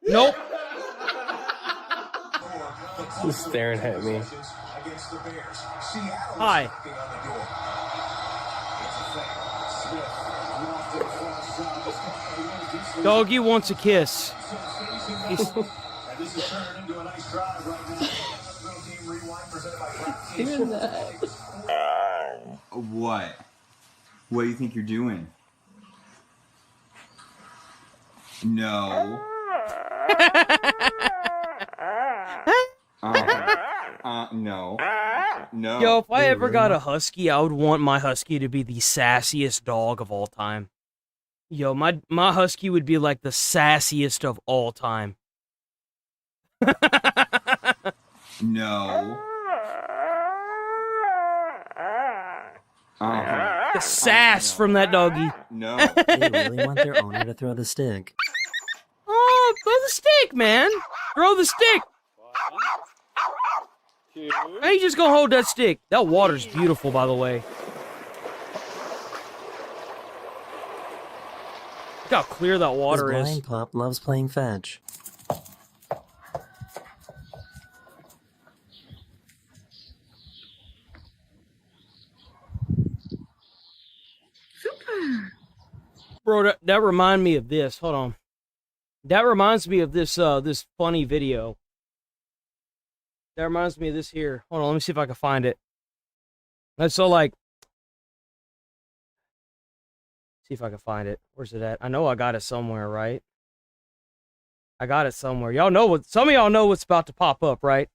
Nope. He's staring at me. Hi. Doggy wants a kiss. What? What do you think you're doing? No. No. No. Yo, if I ever got a husky, I would want my husky to be the sassiest dog of all time. Yo, my husky would be like the sassiest of all time. No. The sass from that doggy. No. They really want their owner to throw the stick. Oh, throw the stick, man. Throw the stick. How you just gonna hold that stick? That water's beautiful, by the way. Look how clear that water this is. blind pup loves playing fetch. Bro, that remind me of this. Hold on. That reminds me of this this funny video. That reminds me of this here. Hold on, let me see if I can find it. That's so like. See if I can find it. Where's it at? I know I got it somewhere, right? I got it somewhere. Y'all know what? Some of y'all know what's about to pop up, right?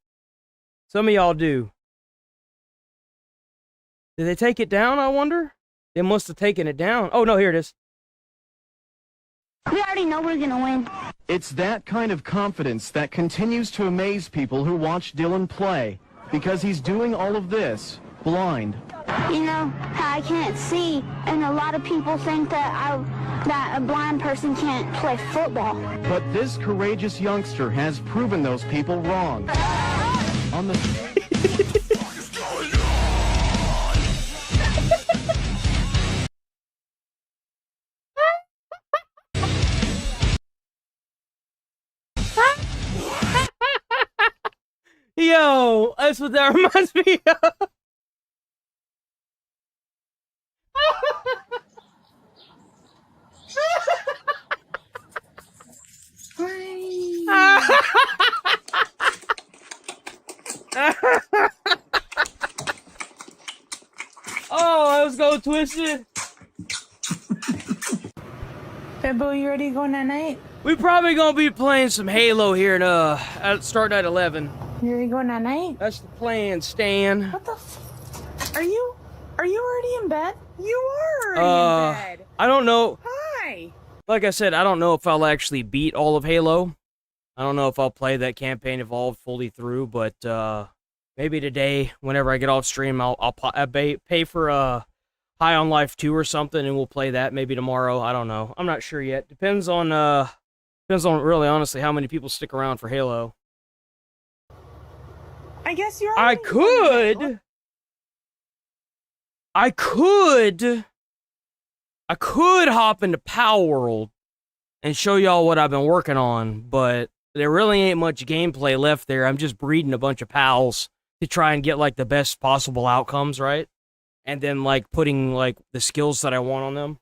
Some of y'all do. Did they take it down? I wonder. They must have taken it down. Oh no, here it is. We already know we're gonna win. It's that kind of confidence that continues to amaze people who watch Dylan play, because he's doing all of this blind. You know how I can't see, and a lot of people think that a blind person can't play football. But this courageous youngster has proven those people wrong. On the Yo, that's what that reminds me of. Oh, I was going twisted. Fibbo, you ready to go night-night? We probably gonna be playing some Halo here starting at 11. You ready to go night-night? That's the plan, Stan. What the Are you already in bed? You are already in bed. I don't know. Hi. Like I said, I don't know if I'll actually beat all of Halo. I don't know if I'll play that campaign Evolved fully through, but maybe today, whenever I get off stream, I'll pay for High on Life 2 or something, and we'll play that maybe tomorrow. I don't know. I'm not sure yet. Depends on really honestly how many people stick around for Halo. I guess you're. I could hop into Power World and show y'all what I've been working on, but there really ain't much gameplay left there. I'm just breeding a bunch of pals to try and get like the best possible outcomes, right? And then like putting like the skills that I want on them.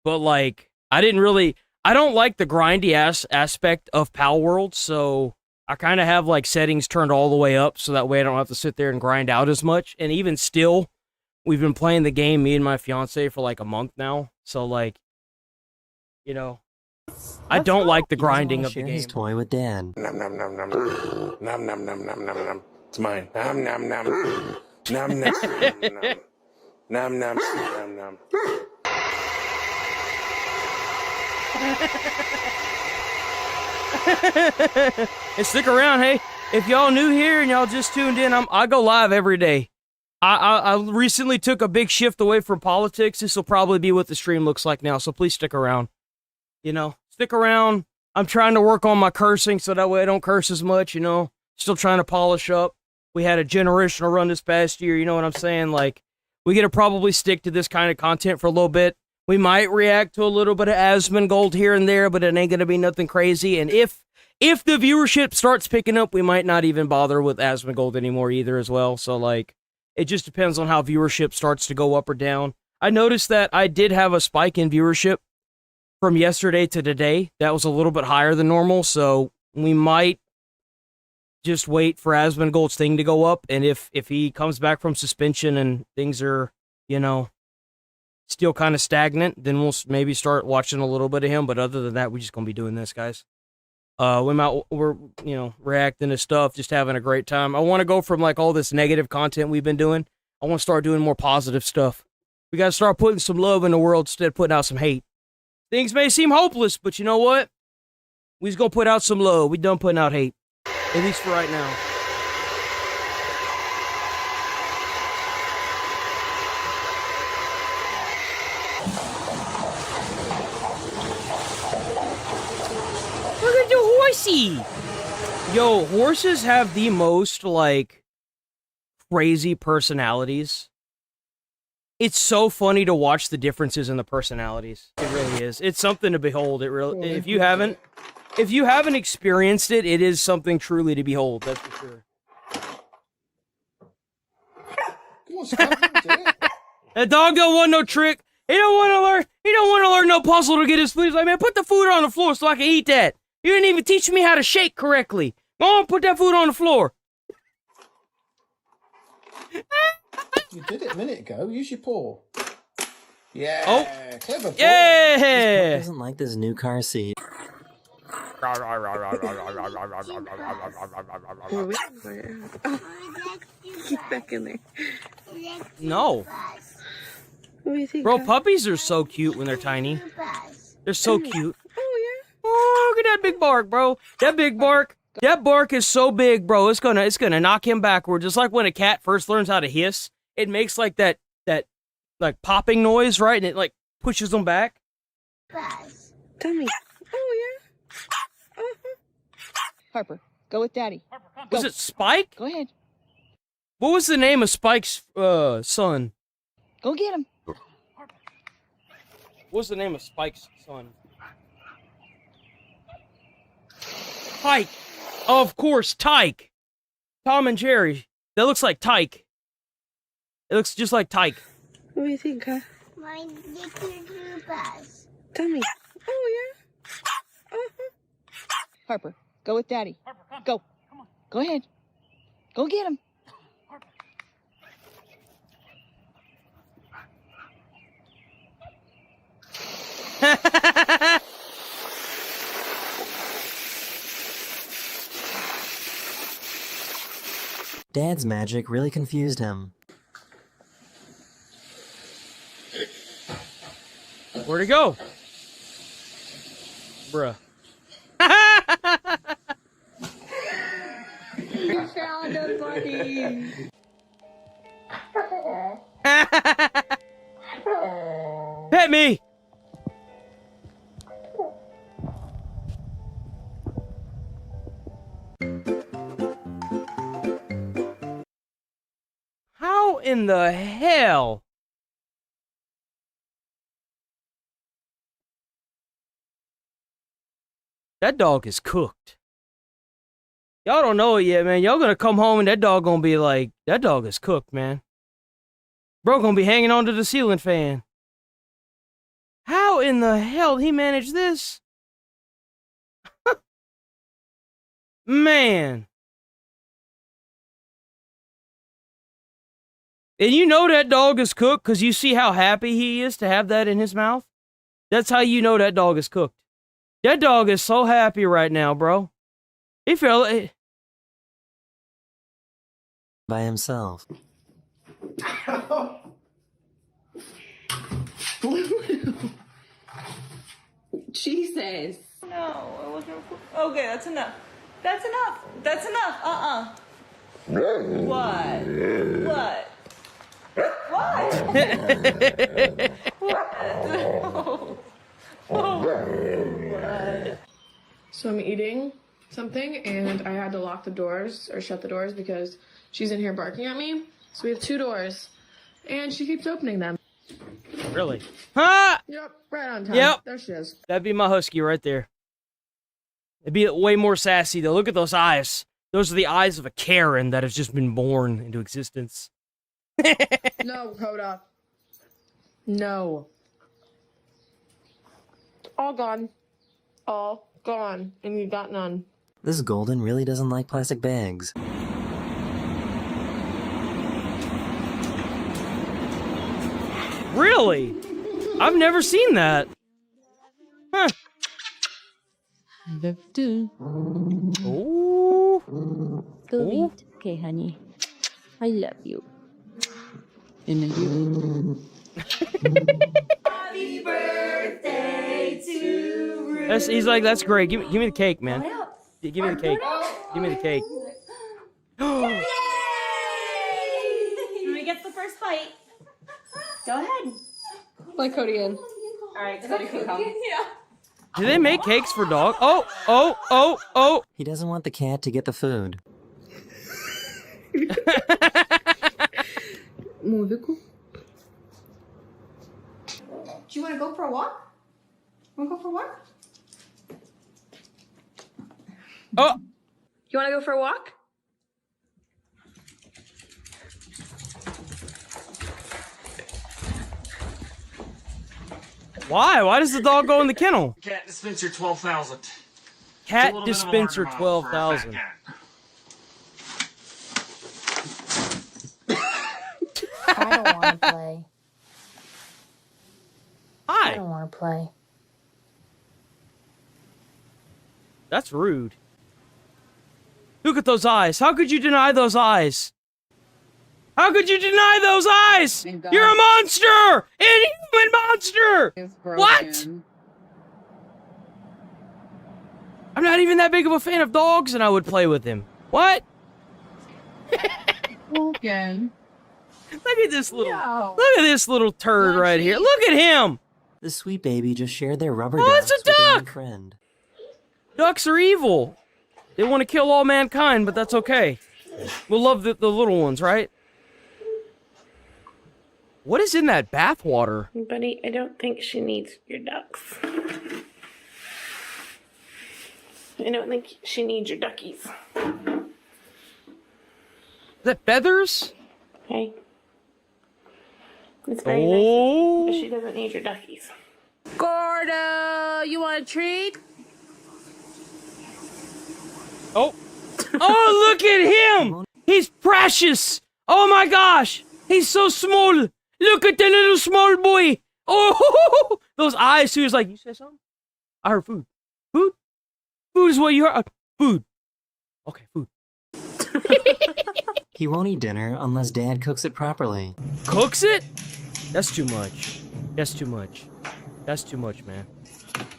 But like I don't like the grindy aspect of Power World, so I kind of have like settings turned all the way up so that way I don't have to sit there and grind out as much. And even still, we've been playing the game, me and my fiance, for like a month now. So like, you know, I don't like the grinding of the game. His toy with Dan. Nom nom nom nom nom nom nom nom nom nom nom. It's mine. Nom nom nom nom nom nom nom nom nom nom. And stick around, hey. If y'all new here and y'all just tuned in, I go live every day. I recently took a big shift away from politics. This will probably be what the stream looks like now, so please stick around. You know, stick around. I'm trying to work on my cursing so that way I don't curse as much, you know. Still trying to polish up. We had a generational run this past year, you know what I'm saying? Like, we gotta probably stick to this kind of content for a little bit. We might react to a little bit of Asmongold here and there, but it ain't gonna be nothing crazy. And if the viewership starts picking up, we might not even bother with Asmongold anymore either as well. So, like, it just depends on how viewership starts to go up or down. I noticed that I did have a spike in viewership from yesterday to today. That was a little bit higher than normal, so we might just wait for Asmongold's thing to go up, and if he comes back from suspension and things are, you know, still kind of stagnant, then we'll maybe start watching a little bit of him, but other than that, we're just gonna be doing this, guys. We're you know, reacting to stuff, just having a great time. I want to go from like all this negative content we've been doing. I want to start doing more positive stuff. We gotta start putting some love in the world instead of putting out some hate. Things may seem hopeless, but you know what? We just gonna put out some love. We done putting out hate, at least for right now. Look at the horsey! Yo, horses have the most, like, crazy personalities. It's so funny to watch the differences in the personalities. It really is. It's something to behold. It really, if you haven't experienced it, it is something truly to behold, that's for sure. That dog don't want no trick. He don't want to learn no puzzle to get his food. He's like, man, put the food on the floor so I can eat that. You didn't even teach me how to shake correctly. Go on, put that food on the floor. You did it a minute ago. Use your paw. Yeah. Oh. Clever. Yeah. This doesn't like this new car seat. Get back in there. No. What do you think? Bro, puppies are so cute when they're tiny. They're so cute. Oh, yeah. Oh, look at that big bark, bro. That big bark. That bark is so big, bro. It's gonna knock him backward. Just like when a cat first learns how to hiss, it makes like that like popping noise, right? And it like pushes them back. Tell me. Oh, yeah. Harper, go with Daddy. Was it Spike? Go ahead. What was the name of Spike's son? Go get him. What was the name of Spike's son? Tyke. Of course, Tyke. Tom and Jerry. That looks like Tyke. It looks just like Tyke. What do you think, huh? My Dicky Koopas. Tell me. Oh, yeah? Harper, go with Daddy. Harper, come. Go. Come on. Go ahead. Go get him. Dad's magic really confused him. Where'd he go? Bruh. We found a buddy. Pet me! How in the hell? That dog is cooked. Y'all don't know it yet, man. Y'all gonna come home and that dog gonna be like, that dog is cooked, man. Bro gonna be hanging onto the ceiling fan. How in the hell did he manage this? Man. And you know that dog is cooked because you see how happy he is to have that in his mouth? That's how you know that dog is cooked. That dog is so happy right now, bro. He felt it. By himself. Jesus. No, it wasn't. Okay, that's enough. That's enough. That's enough. What? What? What? So I'm eating something and I had to lock the doors or shut the doors because she's in here barking at me. So we have 2 doors and she keeps opening them. Really? Huh? Yep, right on time. Yep. There she is. That'd be my husky right there. It'd be way more sassy though. Look at those eyes. Those are the eyes of a Karen that has just been born into existence. No, Coda. No. All gone. All gone. And you got none. This Golden really doesn't like plastic bags. Really? I've never seen that. Huh. Love to. Ooh. Go Ooh. eat. Okay, honey. I love you. And I do. Happy birthday to He's like, that's great. Give me the cake, man. Give me the cake. Give me the cake. Yay! Who gets the first bite? Go ahead. Let Cody in. All right, Cody can come. Yeah. Do they make cakes for dogs? Oh. He doesn't want the cat to get the food. Muzyku. Do you want to go for a walk? Want to go for a walk? Oh. You want to go for a walk? Why? Why does the dog go in the kennel? Cat dispenser 12,000. Cat dispenser 12,000. I don't want to play. Hi. I don't want to play. That's rude. Look at those eyes. How could you deny those eyes? How could you deny those eyes? You're a monster! Inhuman monster! What? I'm not even that big of a fan of dogs and I would play with him. What? Okay. Look at this little turd right here. Look at him! The sweet baby just shared their rubber Oh, ducks it's a with their new duck! friend. Ducks are evil. They want to kill all mankind, but that's okay. We'll love the little ones, right? What is in that bath water? Buddy, I don't think she needs your ducks. I don't think she needs your duckies. that feathers? Okay. It's very nice, but she doesn't need your duckies. Gordo, you want a treat? Oh. Oh, look at him! He's precious! Oh my gosh! He's so small! Look at the little small boy! Oh, those eyes. He was like, you said something? I heard food. Food? Food is what you heard. Food. Okay, food. He won't eat dinner unless Dad cooks it properly. Cooks it? That's too much. That's too much. That's too much, man.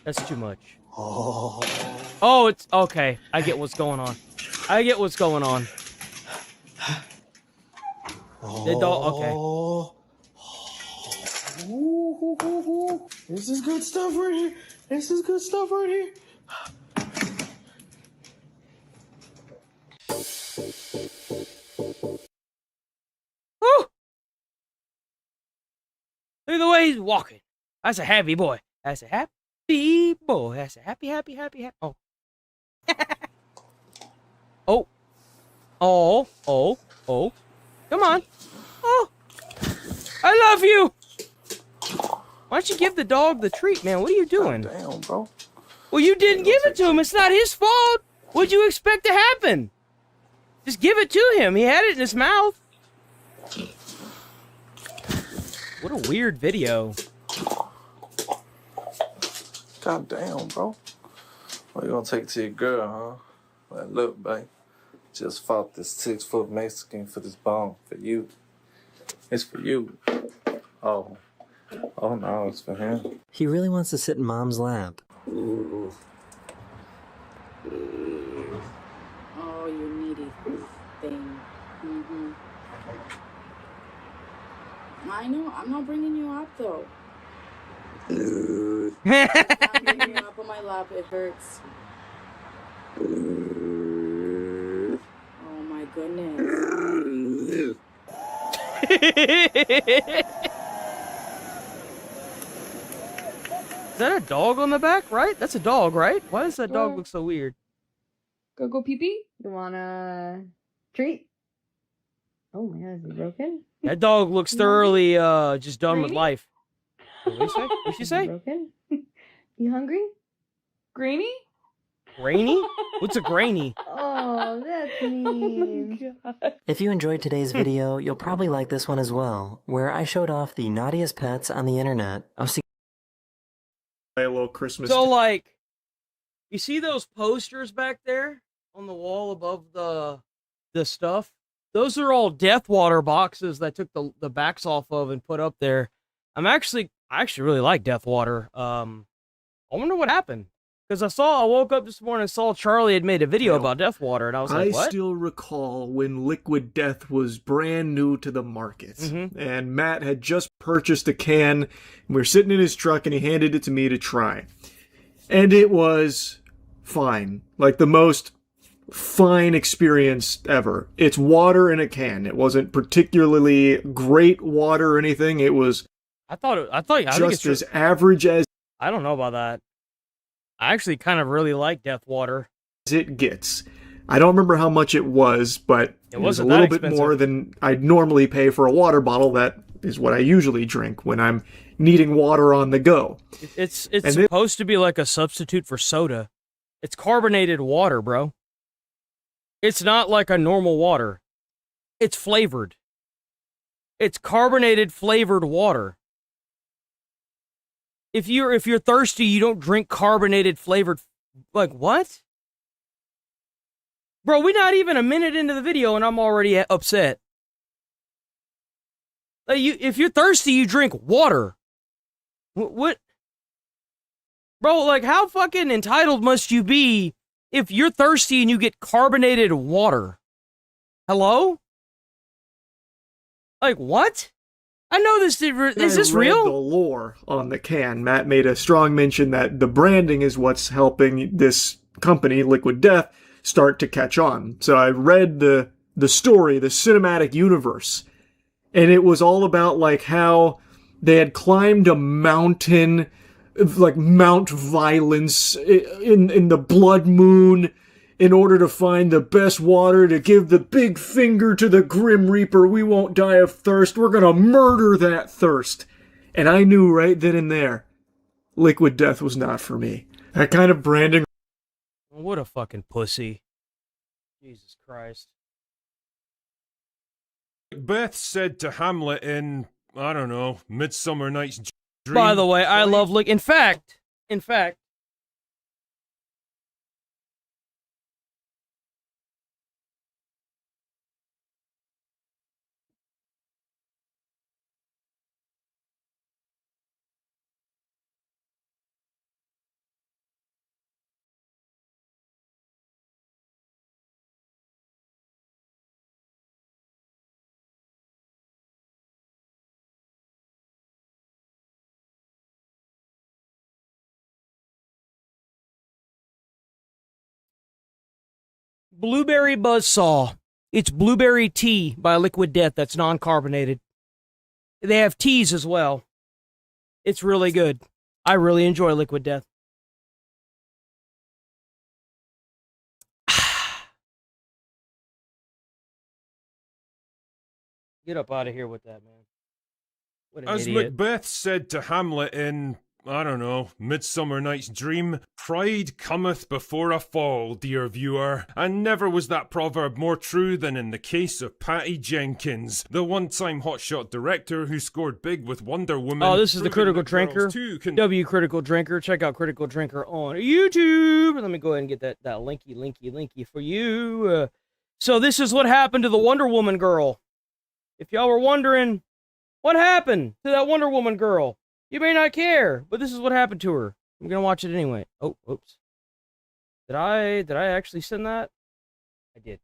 That's too much. Oh, it's okay. I get what's going on. I get what's going on. The dog. Okay. Ooh, this is good stuff right here. This is good stuff right here. Woo! Look at the way he's walking. That's a happy boy. That's a happy boy. That's a happy. Oh. Oh. Come on. Oh. I love you. Why don't you give the dog the treat, man? What are you doing? Damn, bro. Well, you didn't give it to him. It's not his fault. What'd you expect to happen? Just give it to him. He had it in his mouth. What a weird video. God damn, bro. What you gonna take it to your girl, huh? Well, look, babe. Just fought this 6-foot Mexican for this bone. For you. It's for you. Oh. Oh no, it's for him. He really wants to sit in Mom's lap. Oh, you needy thing. I know, I'm not bringing you up though. I'm not bringing you up on my lap, it hurts. Oh my goodness. Is that a dog on the back, right? That's a dog, right? Why does that dog look so weird? Go pee pee? You want a treat? Oh my god, is he broken? That dog looks thoroughly just done with life. What'd you say? What'd she say? Broken? You hungry? Grainy? Grainy? What's a grainy? Oh, that's mean. Oh my god. If you enjoyed today's video, you'll probably like this one as well, where I showed off the naughtiest pets on the internet. I'll see. A little Christmas. So, like, you see those posters back there on the wall above the stuff? Those are all Death Water boxes that took the backs off of and put up there. I actually really like Death Water. I wonder what happened. Because I woke up this morning and saw Charlie had made a video about Death Water, and I was like, what? I still recall when Liquid Death was brand new to the market, and Matt had just purchased a can, and we were sitting in his truck, and he handed it to me to try. And it was fine. Like the most fine experience ever. It's water in a can. It wasn't particularly great water or anything. It was I think just as average as I don't know about that. I actually kind of really like Death Water. It gets. I don't remember how much it was, but it was a little bit more than I'd normally pay for a water bottle. That is what I usually drink when I'm needing water on the go. It's supposed to be like a substitute for soda. It's carbonated water, bro. It's not like a normal water. It's flavored. It's carbonated flavored water. If you're thirsty, you don't drink carbonated flavored. Like what? Bro, we're not even a minute into the video and I'm already upset. Like if you're thirsty, you drink water. What? Bro, like how fucking entitled must you be if you're thirsty and you get carbonated water? Hello? Like what? I know this. Is this real? The lore on the can. Matt made a strong mention that the branding is what's helping this company, Liquid Death, start to catch on. So I read the story, the cinematic universe, and it was all about like how they had climbed a mountain, like Mount Violence in the Blood Moon, in order to find the best water to give the big finger to the Grim Reaper. We won't die of thirst. We're gonna murder that thirst. And I knew right then and there, liquid death was not for me. That kind of branding. What a fucking pussy. Jesus Christ. Macbeth said to Hamlet in, I don't know, Midsummer Night's Dream. By the way, I love in fact, Blueberry Buzzsaw. It's blueberry tea by Liquid Death that's non-carbonated. They have teas as well. It's really good. I really enjoy Liquid Death. Get up out of here with that, man. What an As idiot. Macbeth said to Hamlet in, I don't know, Midsummer Night's Dream, pride cometh before a fall, dear viewer. And never was that proverb more true than in the case of Patty Jenkins, the one-time hotshot director who scored big with Wonder Woman. Oh, this is the proving Critical that girls Drinker. too can W Critical Drinker. Check out Critical Drinker on YouTube. Let me go ahead and get that linky for you. So this is what happened to the Wonder Woman girl. If y'all were wondering what happened to that Wonder Woman girl, you may not care, but this is what happened to her. I'm gonna watch it anyway. Oh, oops. Did I actually send that? I did.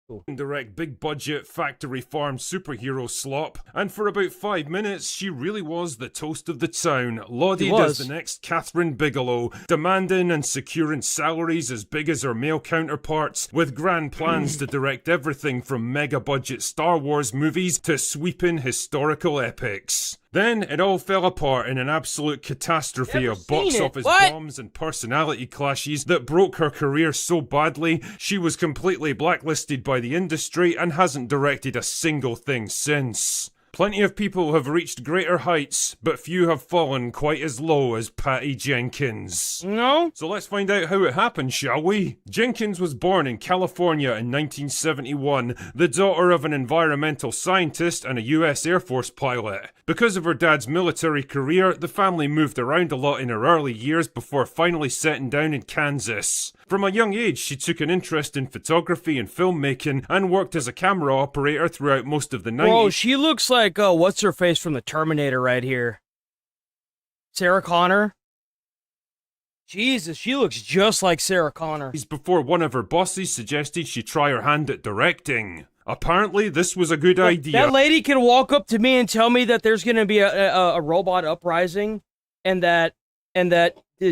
Cool. direct big budget factory farm superhero slop, and for about 5 minutes she really was the toast of the town, lauded as the next Catherine Bigelow, demanding and securing salaries as big as her male counterparts, with grand plans to direct everything from mega budget Star Wars movies to sweeping historical epics. Then it all fell apart in an absolute catastrophe of box office bombs and personality clashes that broke her career so badly she was completely blacklisted by the industry and hasn't directed a single thing since. Plenty of people have reached greater heights, but few have fallen quite as low as Patty Jenkins. No? So let's find out how it happened, shall we? Jenkins was born in California in 1971, the daughter of an environmental scientist and a US Air Force pilot. Because of her dad's military career, the family moved around a lot in her early years before finally settling down in Kansas. From a young age, she took an interest in photography and filmmaking and worked as a camera operator throughout most of the 90s. Bro, she looks like, what's her face from the Terminator right here? Sarah Connor? Jesus, she looks just like Sarah Connor. Before one of her bosses suggested she try her hand at directing. Apparently, this was a good idea. That lady can walk up to me and tell me that there's going to be a robot uprising and that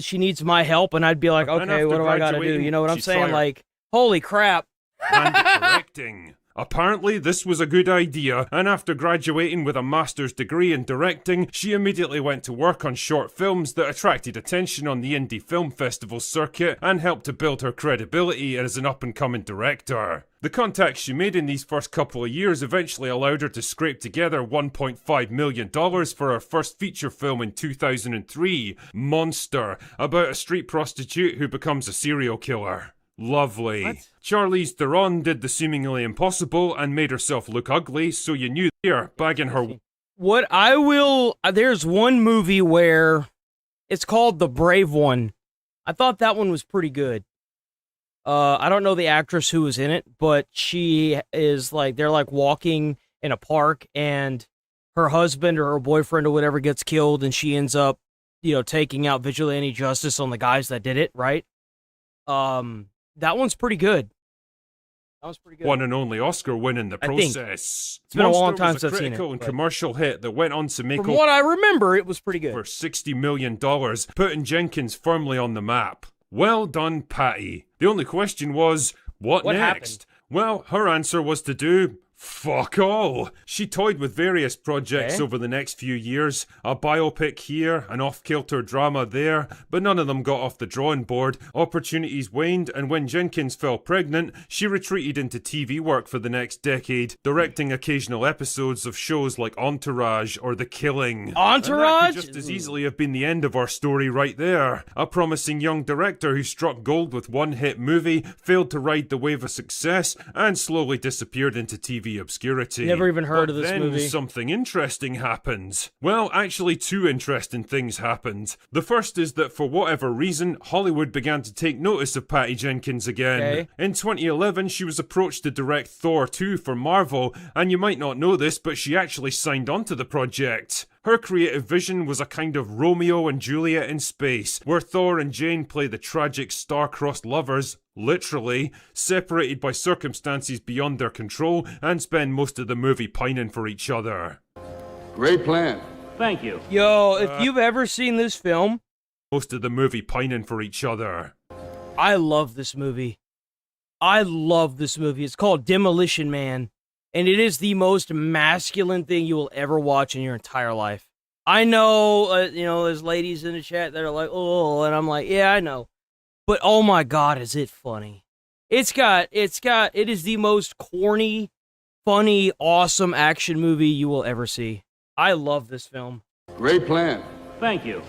she needs my help, and I'd be like, okay, what do I got to do? You know what I'm saying? Like, holy crap. And directing. Apparently, this was a good idea, and after graduating with a master's degree in directing, she immediately went to work on short films that attracted attention on the indie film festival circuit and helped to build her credibility as an up-and-coming director. The contacts she made in these first couple of years eventually allowed her to scrape together $1.5 million for her first feature film in 2003, Monster, about a street prostitute who becomes a serial killer. Lovely. What? Charlize Theron did the seemingly impossible and made herself look ugly, so you knew there, bagging her. There's one movie where it's called The Brave One. I thought that one was pretty good. I don't know the actress who was in it, but she is like, they're like walking in a park and her husband or her boyfriend or whatever gets killed and she ends up, taking out vigilante justice on the guys that did it, right? That one's pretty good. That was pretty good. One and only Oscar win in the process. It's been a long Monster time was a since I've seen it. critical and commercial hit that went on to make From what I remember, it was pretty good. for $60 million, putting Jenkins firmly on the map. Well done, Patty. The only question was, what next? Happened? Well, her answer was to do Fuck all. She toyed with various projects Okay. over the next few years, a biopic here, an off-kilter drama there, but none of them got off the drawing board. Opportunities waned, and when Jenkins fell pregnant, she retreated into TV work for the next decade, directing occasional episodes of shows like Entourage or The Killing. Entourage? And that could just as easily have been the end of our story right there. A promising young director who struck gold with one hit movie, failed to ride the wave of success, and slowly disappeared into TV obscurity. Never even heard of this then movie. Something interesting happened. Well, actually, two interesting things happened. The first is that for whatever reason, Hollywood began to take notice of Patty Jenkins again. Okay. In 2011, she was approached to direct Thor 2 for Marvel, and you might not know this, but she actually signed on to the project. Her creative vision was a kind of Romeo and Juliet in space, where Thor and Jane play the tragic star-crossed lovers, literally, separated by circumstances beyond their control, and spend most of the movie pining for each other. Great plan. Thank you. Yo, if you've ever seen this film, Most of the movie pining for each other. I love this movie. I love this movie. It's called Demolition Man, and it is the most masculine thing you will ever watch in your entire life. I know, there's ladies in the chat that are like, oh, and I'm like, yeah, I know. But oh my God, is it funny. It is the most corny, funny, awesome action movie you will ever see. I love this film. Great plan. Thank you.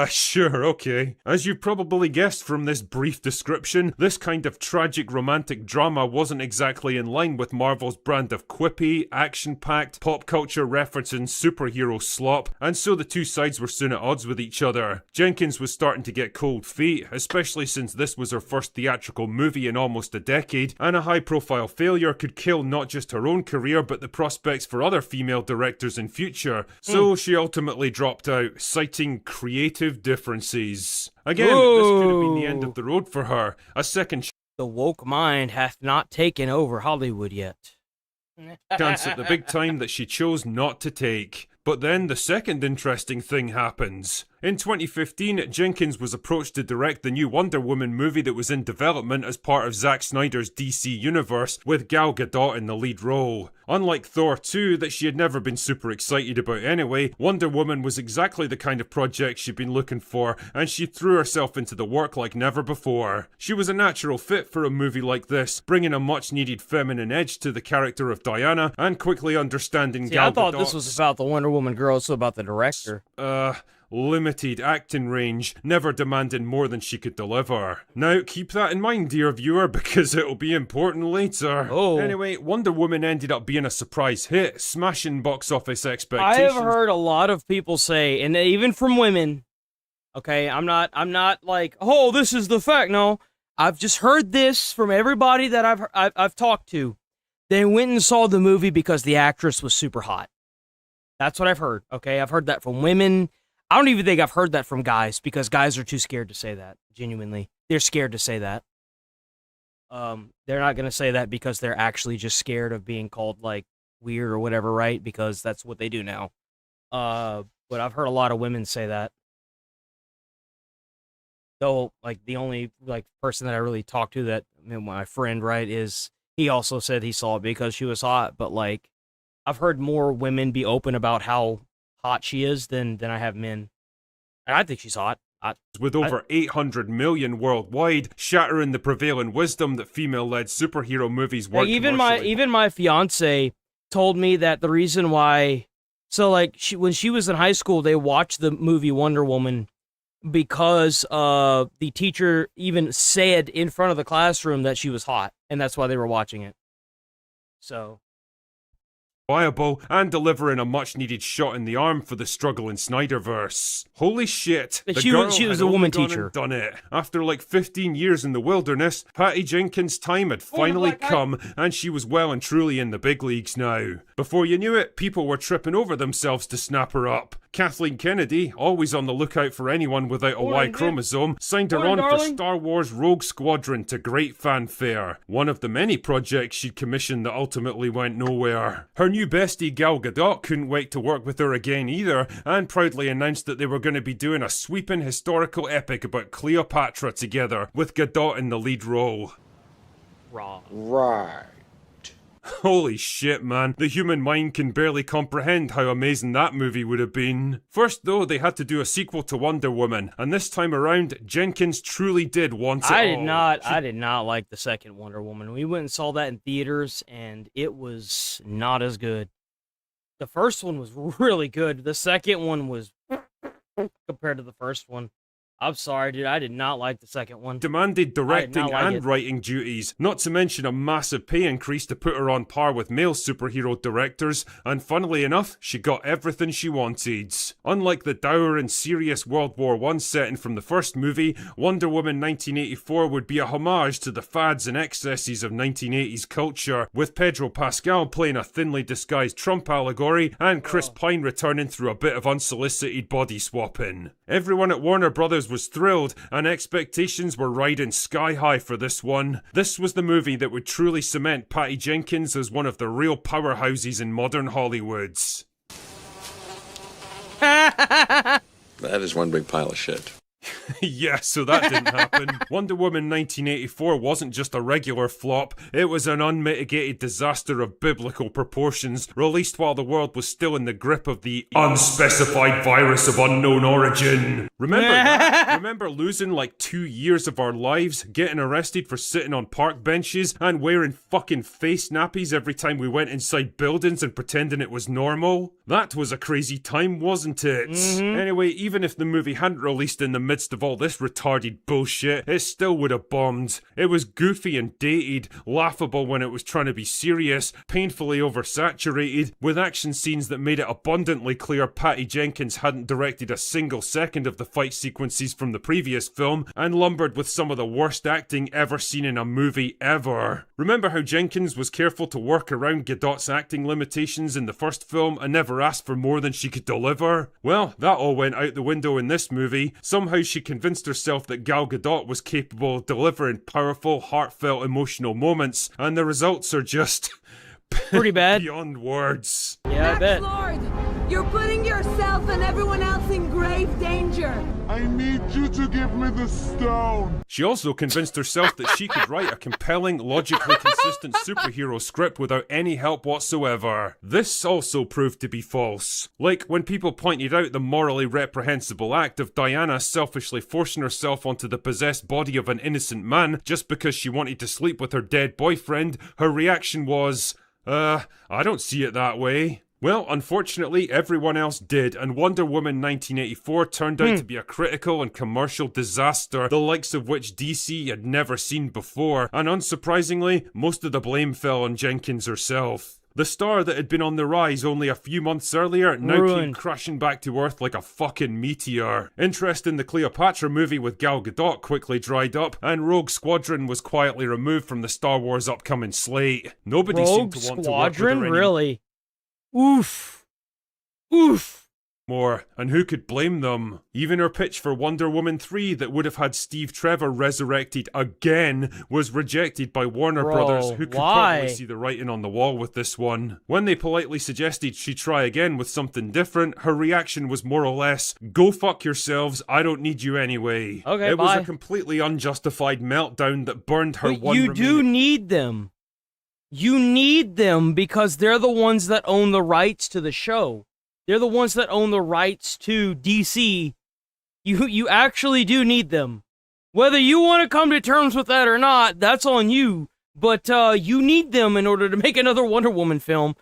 Sure, okay. As you probably guessed from this brief description, this kind of tragic romantic drama wasn't exactly in line with Marvel's brand of quippy, action-packed, pop culture referencing superhero slop, and so the two sides were soon at odds with each other. Jenkins was starting to get cold feet, especially since this was her first theatrical movie in almost a decade, and a high-profile failure could kill not just her own career, but the prospects for other female directors in future. So she ultimately dropped out, citing creative differences. Again, this could have been the end of the road for her. A second The woke mind hath not taken over Hollywood yet. chance at the big time that she chose not to take. But then the second interesting thing happens. In 2015, Jenkins was approached to direct the new Wonder Woman movie that was in development as part of Zack Snyder's DC universe, with Gal Gadot in the lead role. Unlike Thor 2, that she had never been super excited about anyway, Wonder Woman was exactly the kind of project she'd been looking for, and she threw herself into the work like never before. She was a natural fit for a movie like this, bringing a much-needed feminine edge to the character of Diana, and quickly understanding See, Gal I thought Gadot's, this was about the Wonder Woman girl, it's about the director. limited acting range, never demanding more than she could deliver. Now, keep that in mind, dear viewer, because it'll be important later. Oh. Anyway, Wonder Woman ended up being a surprise hit, smashing box office I expectations. have heard a lot of people say, and even from women, okay, I'm not like, oh, this is the fact. No, I've just heard this from everybody that I've talked to. They went and saw the movie because the actress was super hot. That's what I've heard, okay? I've heard that from women. I don't even think I've heard that from guys, because guys are too scared to say that, genuinely. They're scared to say that. They're not going to say that because they're actually just scared of being called, like, weird or whatever, right? Because that's what they do now. But I've heard a lot of women say that. Though, like, the only, like, person that I really talked to that, I mean, my friend, right, is, he also said he saw it because she was hot, but, like, I've heard more women be open about how hot she is than I have men. And I think she's hot. With over 800 million worldwide, shattering the prevailing wisdom that female-led superhero movies Like, weren't even my fiance told me that the reason why, so like when she was in high school, they watched the movie Wonder Woman because the teacher even said in front of the classroom that she was hot, and that's why they were watching it. So viable, and delivering a much-needed shot in the arm for the struggling Snyderverse. Holy shit! She was a woman teacher. Done it. After like 15 years in the wilderness, Patty Jenkins' time had finally come, and she was well and truly in the big leagues now. Before you knew it, people were tripping over themselves to snap her up. Kathleen Kennedy, always on the lookout for anyone without a Y chromosome, signed her on for Star Wars Rogue Squadron to great fanfare. One of the many projects she'd commissioned that ultimately went nowhere. Her new bestie Gal Gadot couldn't wait to work with her again either, and proudly announced that they were going to be doing a sweeping historical epic about Cleopatra together, with Gadot in the lead role. Raw. Right. Holy shit, man. The human mind can barely comprehend how amazing that movie would have been. First, though, they had to do a sequel to Wonder Woman, and this time around, Jenkins truly did want it I all. did not like the second Wonder Woman. We went and saw that in theaters, and it was not as good. The first one was really good. The second one was compared to the first one. I'm sorry, dude. I did not like the second one. Demanded directing like and it. writing duties, not to mention a massive pay increase to put her on par with male superhero directors, and funnily enough, she got everything she wanted. Unlike the dour and serious World War I setting from the first movie, Wonder Woman 1984 would be a homage to the fads and excesses of 1980s culture, with Pedro Pascal playing a thinly disguised Trump allegory, and Chris Pine returning through a bit of unsolicited body swapping. Everyone at Warner Brothers was thrilled, and expectations were riding sky high for this one. This was the movie that would truly cement Patty Jenkins as one of the real powerhouses in modern Hollywood. That is one big pile of shit. Yeah, so that didn't happen. Wonder Woman 1984 wasn't just a regular flop, it was an unmitigated disaster of biblical proportions, released while the world was still in the grip of the unspecified virus of unknown origin. Remember that? Remember losing like 2 years of our lives, getting arrested for sitting on park benches, and wearing fucking face nappies every time we went inside buildings and pretending it was normal? That was a crazy time, wasn't it? Anyway, even if the movie hadn't released in the midst of all this retarded bullshit, it still would have bombed. It was goofy and dated, laughable when it was trying to be serious, painfully oversaturated, with action scenes that made it abundantly clear Patty Jenkins hadn't directed a single second of the fight sequences from the previous film, and lumbered with some of the worst acting ever seen in a movie ever. Remember how Jenkins was careful to work around Gadot's acting limitations in the first film and never asked for more than she could deliver? Well, that all went out the window in this movie. Somehow she convinced herself that Gal Gadot was capable of delivering powerful, heartfelt, emotional moments, and the results are just pretty bad. Beyond words. Yeah, I bet. Lord, you're putting yourself and everyone else in grave danger. I need you to give me the stone. She also convinced herself that she could write a compelling, logically consistent superhero script without any help whatsoever. This also proved to be false. Like when people pointed out the morally reprehensible act of Diana selfishly forcing herself onto the possessed body of an innocent man just because she wanted to sleep with her dead boyfriend, her reaction was, I don't see it that way. Well, unfortunately, everyone else did, and Wonder Woman 1984 turned out to be a critical and commercial disaster, the likes of which DC had never seen before, and unsurprisingly, most of the blame fell on Jenkins herself. The star that had been on the rise only a few months earlier now came crashing back to Earth like a fucking meteor. Interest in the Cleopatra movie with Gal Gadot quickly dried up, and Rogue Squadron was quietly removed from the Star Wars upcoming slate. Nobody seemed to want to work with her anymore. Really? Oof. Oof. More, and who could blame them? Even her pitch for Wonder Woman 3 that would have had Steve Trevor resurrected again was rejected by Warner Brothers, who could probably see the writing on the wall with this one. When they politely suggested she try again with something different, her reaction was more or less, go fuck yourselves, I don't need you anyway. Okay, it was a completely unjustified meltdown that burned her one You do need them. You need them because they're the ones that own the rights to the show. They're the ones that own the rights to DC. You actually do need them. Whether you want to come to terms with that or not, that's on you. But you need them in order to make another Wonder Woman film.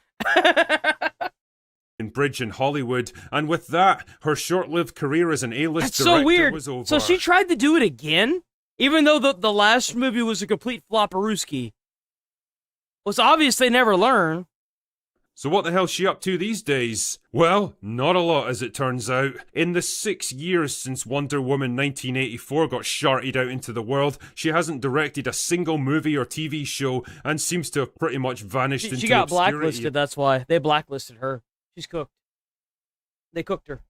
In Bridge in Hollywood, and with that, her short-lived career as an A-list director so weird. was over. So she tried to do it again? Even though the last movie was a complete flopperooski. Well, it's obvious they never learn. So what the hell's she up to these days? Well, not a lot as it turns out. In the 6 years since Wonder Woman 1984 got sharted out into the world, she hasn't directed a single movie or TV show and seems to have pretty much vanished into She got obscurity. blacklisted, that's why. They blacklisted her. She's cooked. They cooked her.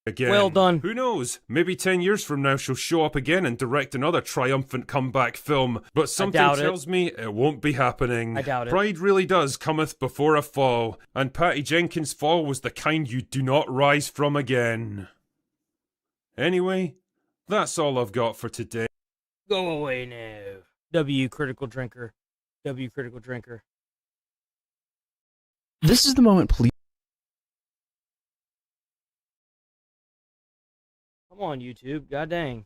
Again. Well done. Who knows? Maybe 10 years from now she'll show up again and direct another triumphant comeback film. But something tells me it won't be happening. I doubt it. Pride really does cometh before a fall. And Patty Jenkins' fall was the kind you do not rise from again. Anyway, that's all I've got for today. Go away now. W Critical Drinker. W Critical Drinker. This is the moment police. Come on, YouTube. God dang.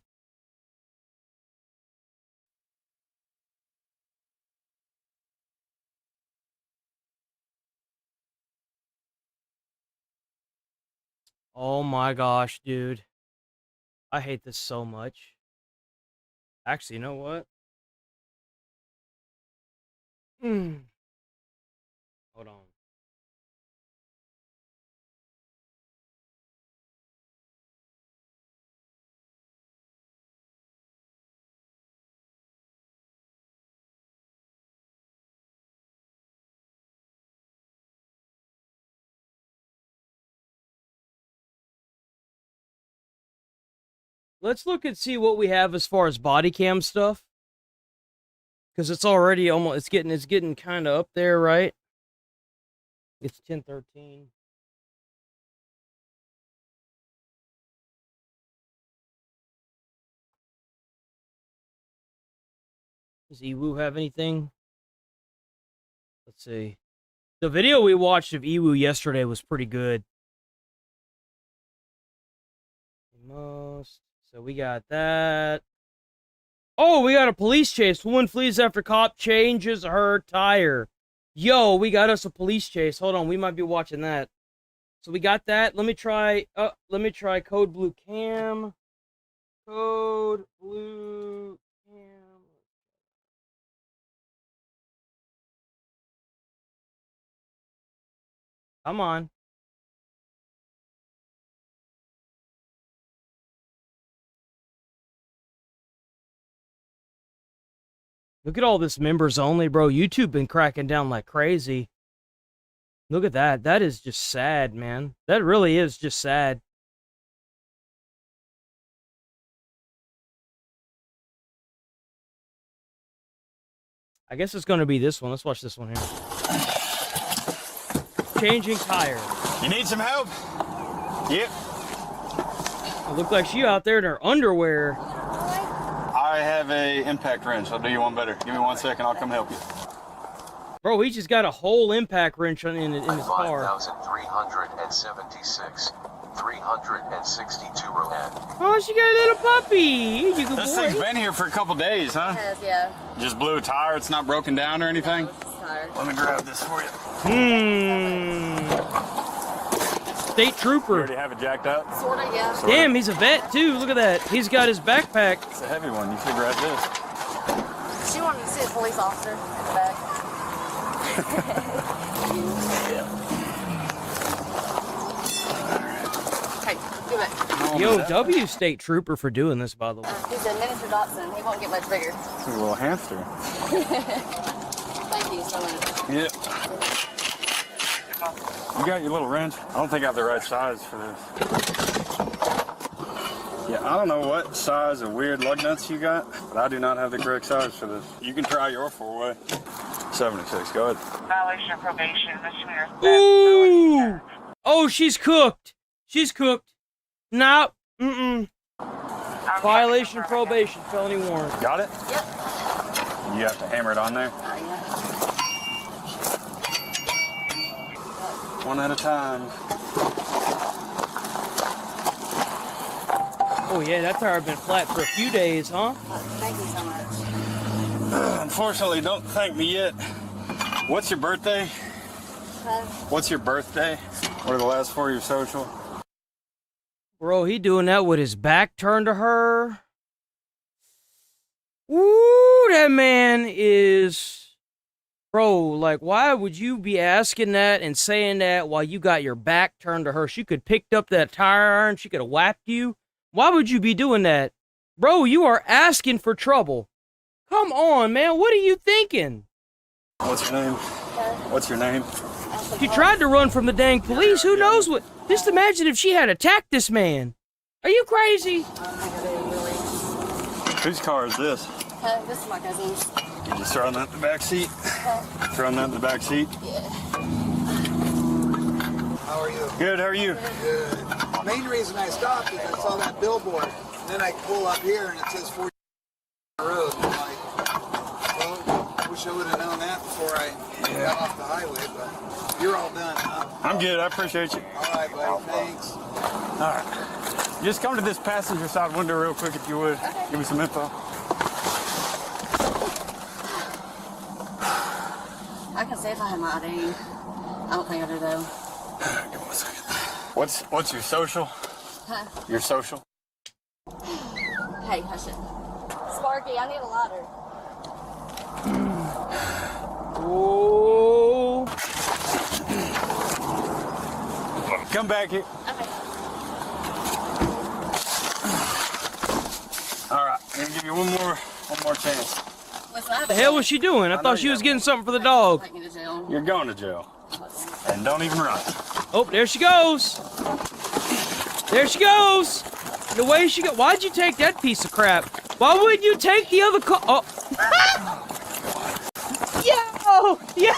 Oh my gosh, dude. I hate this so much. Actually, you know what? Hold on. Let's look and see what we have as far as body cam stuff. Because it's already almost, it's getting kind of up there, right? It's 10:13. Does Ewu have anything? Let's see. The video we watched of Ewu yesterday was pretty good. Most. So we got that. Oh, we got a police chase. Woman flees after cop changes her tire. Yo, we got us a police chase. Hold on, we might be watching that. So we got that. Let me try Code Blue Cam. Code Blue Cam. Come on. Look at all this members only, bro. YouTube been cracking down like crazy. Look at that. That is just sad, man. That really is just sad. I guess it's going to be this one. Let's watch this one here. Changing tire. You need some help? Yep. It looked like she out there in her underwear. I have a impact wrench. I'll do you one better. Give me 1 second. I'll come help you. Bro, he just got a whole impact wrench in his car. 5,376. 362 Rohan. Oh, she got a little puppy. You good This boy. thing's been here for a couple days, huh? It has, yeah. Just blew a tire. It's not broken down or anything? Tired. Let me grab this for you. State trooper. You already have it jacked up? Sorta, yeah. Damn, he's a vet too. Look at that. He's got his backpack. It's a heavy one. You should grab this. She wanted to see a police officer in the back. Hey, give it. Yo, W State Trooper for doing this, by the way. He's a miniature Dachshund. He won't get much bigger. It's a little hamster. Thank you so much. Yep. You got your little wrench? I don't think I have the right size for this. Yeah, I don't know what size of weird lug nuts you got, but I do not have the correct size for this. You can try your 4-way. 76, go ahead. Violation of probation, misdemeanor. Ooh! Oh, she's cooked. She's cooked. No. Violation of probation, felony warrant. Got it? Yep. You have to hammer it on there. One at a time. Oh yeah, that tire been flat for a few days, huh? Thank you so much. Unfortunately, don't thank me yet. What's your birthday? What's your birthday? What are the last 4 of your social? Bro, he doing that with his back turned to her. Ooh, that man is... Bro, like, why would you be asking that and saying that while you got your back turned to her? She could have picked up that tire iron. She could have whacked you. Why would you be doing that? Bro, you are asking for trouble. Come on, man. What are you thinking? What's your name? What's your name? She tried to run from the dang police. Who knows what? Just imagine if she had attacked this man. Are you crazy? Whose car is this? This is my cousin's. You just throwing that in the back seat? Throwing that in the back seat? Yeah. How are you? Good, how are you? Good. The main reason I stopped is I saw that billboard. And then I pull up here and it says 40 road. And I'm like, well, I wish I would have have known that before I got off the highway, but you're all done, huh? I'm good. I appreciate you. All right, buddy. Thanks. All right. Just come to this passenger side window real quick if you would. Okay. Give me some info. I can see if I have my ID. I don't think I do though. Give me 1 second. What's your social? Huh? Your social? Hey, hush it. Sparky, I need a lighter. Oh. Come back here. Okay. All right. I'm gonna give you one more chance. What the hell was she doing? I thought she was getting something for the dog. Take me to jail. You're going to jail. And don't even run. Oh, there she goes. There she goes. The way she go. Why'd you take that piece of crap? Why wouldn't you take the other car? Oh. Yo! Yo!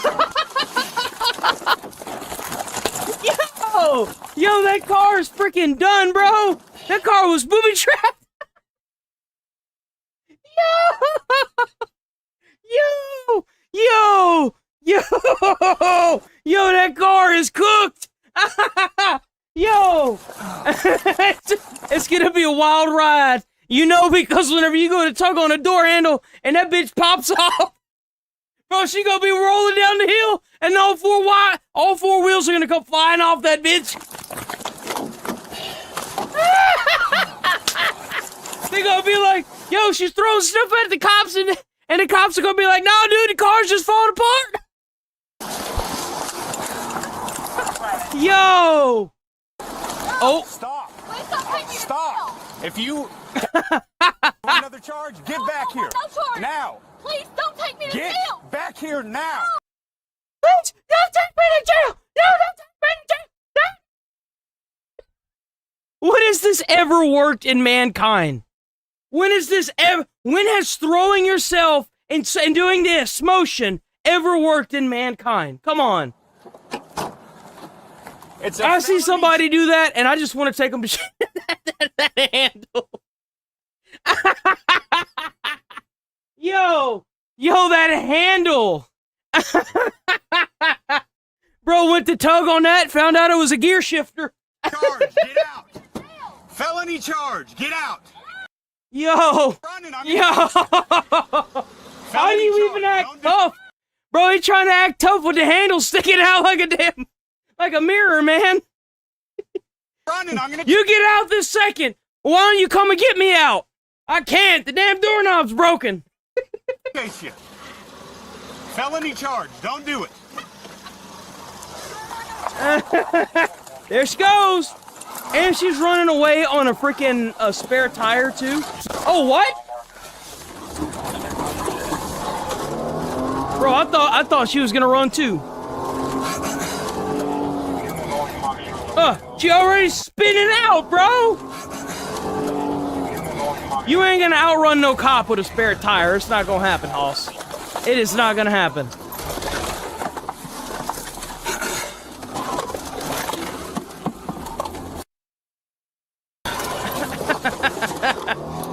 Yo, that car is freaking done, bro. That car was booby trapped. Yo! Yo! Yo! Yo, that car is cooked! Yo! It's gonna be a wild ride. You know, because whenever you go to tug on a door handle and that bitch pops off, bro, she gonna be rolling down the hill and all four wheels are gonna come flying off that bitch. They're gonna be like, yo, she's throwing stuff at the cops and the cops are gonna be like, no, dude, the car's just falling apart. Yo! Oh. Stop. Stop. If you another charge, get back here. No charge. Now. Please don't take me to Get jail. back here now. Bitch, don't take me to jail. No, don't take me to jail. No. When has this ever worked in mankind? When has throwing yourself and doing this motion ever worked in mankind? Come on. I see somebody do that, and I just want to take them to that handle. Yo, that handle. Bro went to tug on that, found out it was a gear shifter. Charge, get out. Felony charge, get out. Yo. How do you even act tough? Bro, he trying to act tough with the handle sticking out like a mirror, man. You get out this second. Why don't you come and get me out? I can't. The damn doorknob's broken. Felony charge. Don't do it. There she goes. And she's running away on a freaking spare tire, too. Oh, what? Bro, I thought she was gonna run, too. She already spinning out, bro! You ain't gonna outrun no cop with a spare tire. It's not gonna happen, Hoss. It is not gonna happen.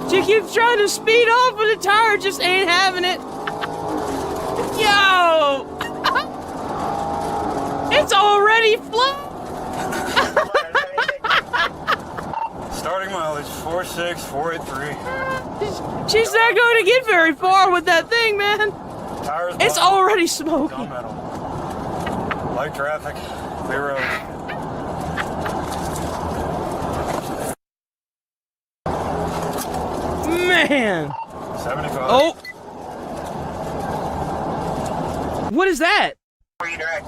She keeps trying to speed off, but the tire just ain't having it. Yo! It's already flat! Starting mileage 46483. She's not going to get very far with that thing, man. Tires it's bottom. Already smoking. Light traffic, clear road. Man. 75. Oh. What is that? Where you direct?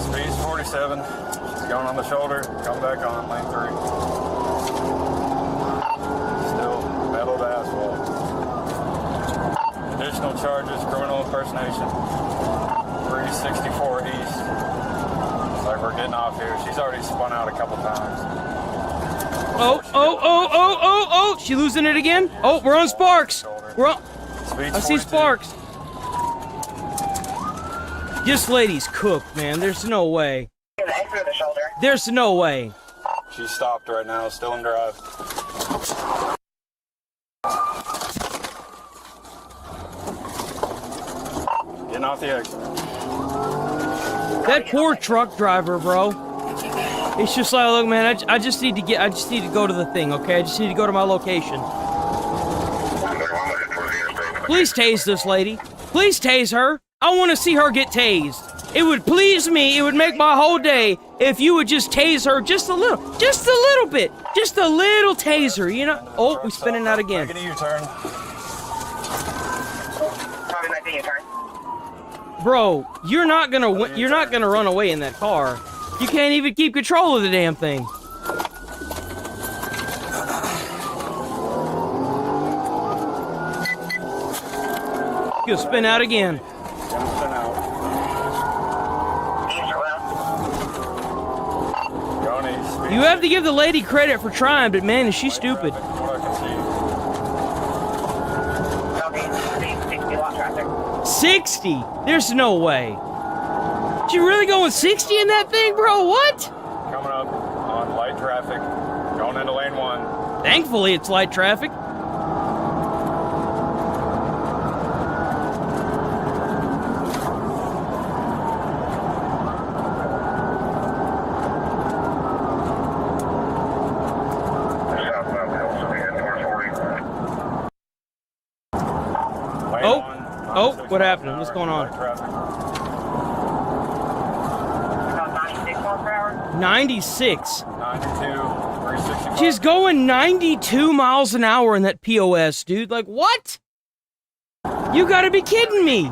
Speed's 47. She's going on the shoulder. Come back on lane 3. Still metal to asphalt. Additional charges, criminal impersonation. 364 east. Looks like we're getting off here. She's already spun out a couple times. Oh! She losing it again? Oh, we're on Sparks. We're on. I see Sparks. This lady's cooked, man. There's no way. There's no way. She's stopped right now, still in drive. Getting off the exit. That poor truck driver, bro. It's just like, look, man, I just need to go to the thing, okay? I just need to go to my location. Please tase this lady. Please tase her. I want to see her get tased. It would please me. It would make my whole day if you would just tase her just a little bit. Just a little taser, you know? Oh, we're spinning out again. Making a U-turn. Bro, you're not gonna run away in that car. You can't even keep control of the damn thing. You'll spin out again. You have to give the lady credit for trying, but man, is she stupid. 60? There's no way. She really going 60 in that thing, bro? What? Coming up on light traffic, going into lane 1. Thankfully, it's light traffic. Oh, what happened? What's going on? 96. 92, 365. She's going 92 miles an hour in that POS, dude. Like, what? You gotta be kidding me.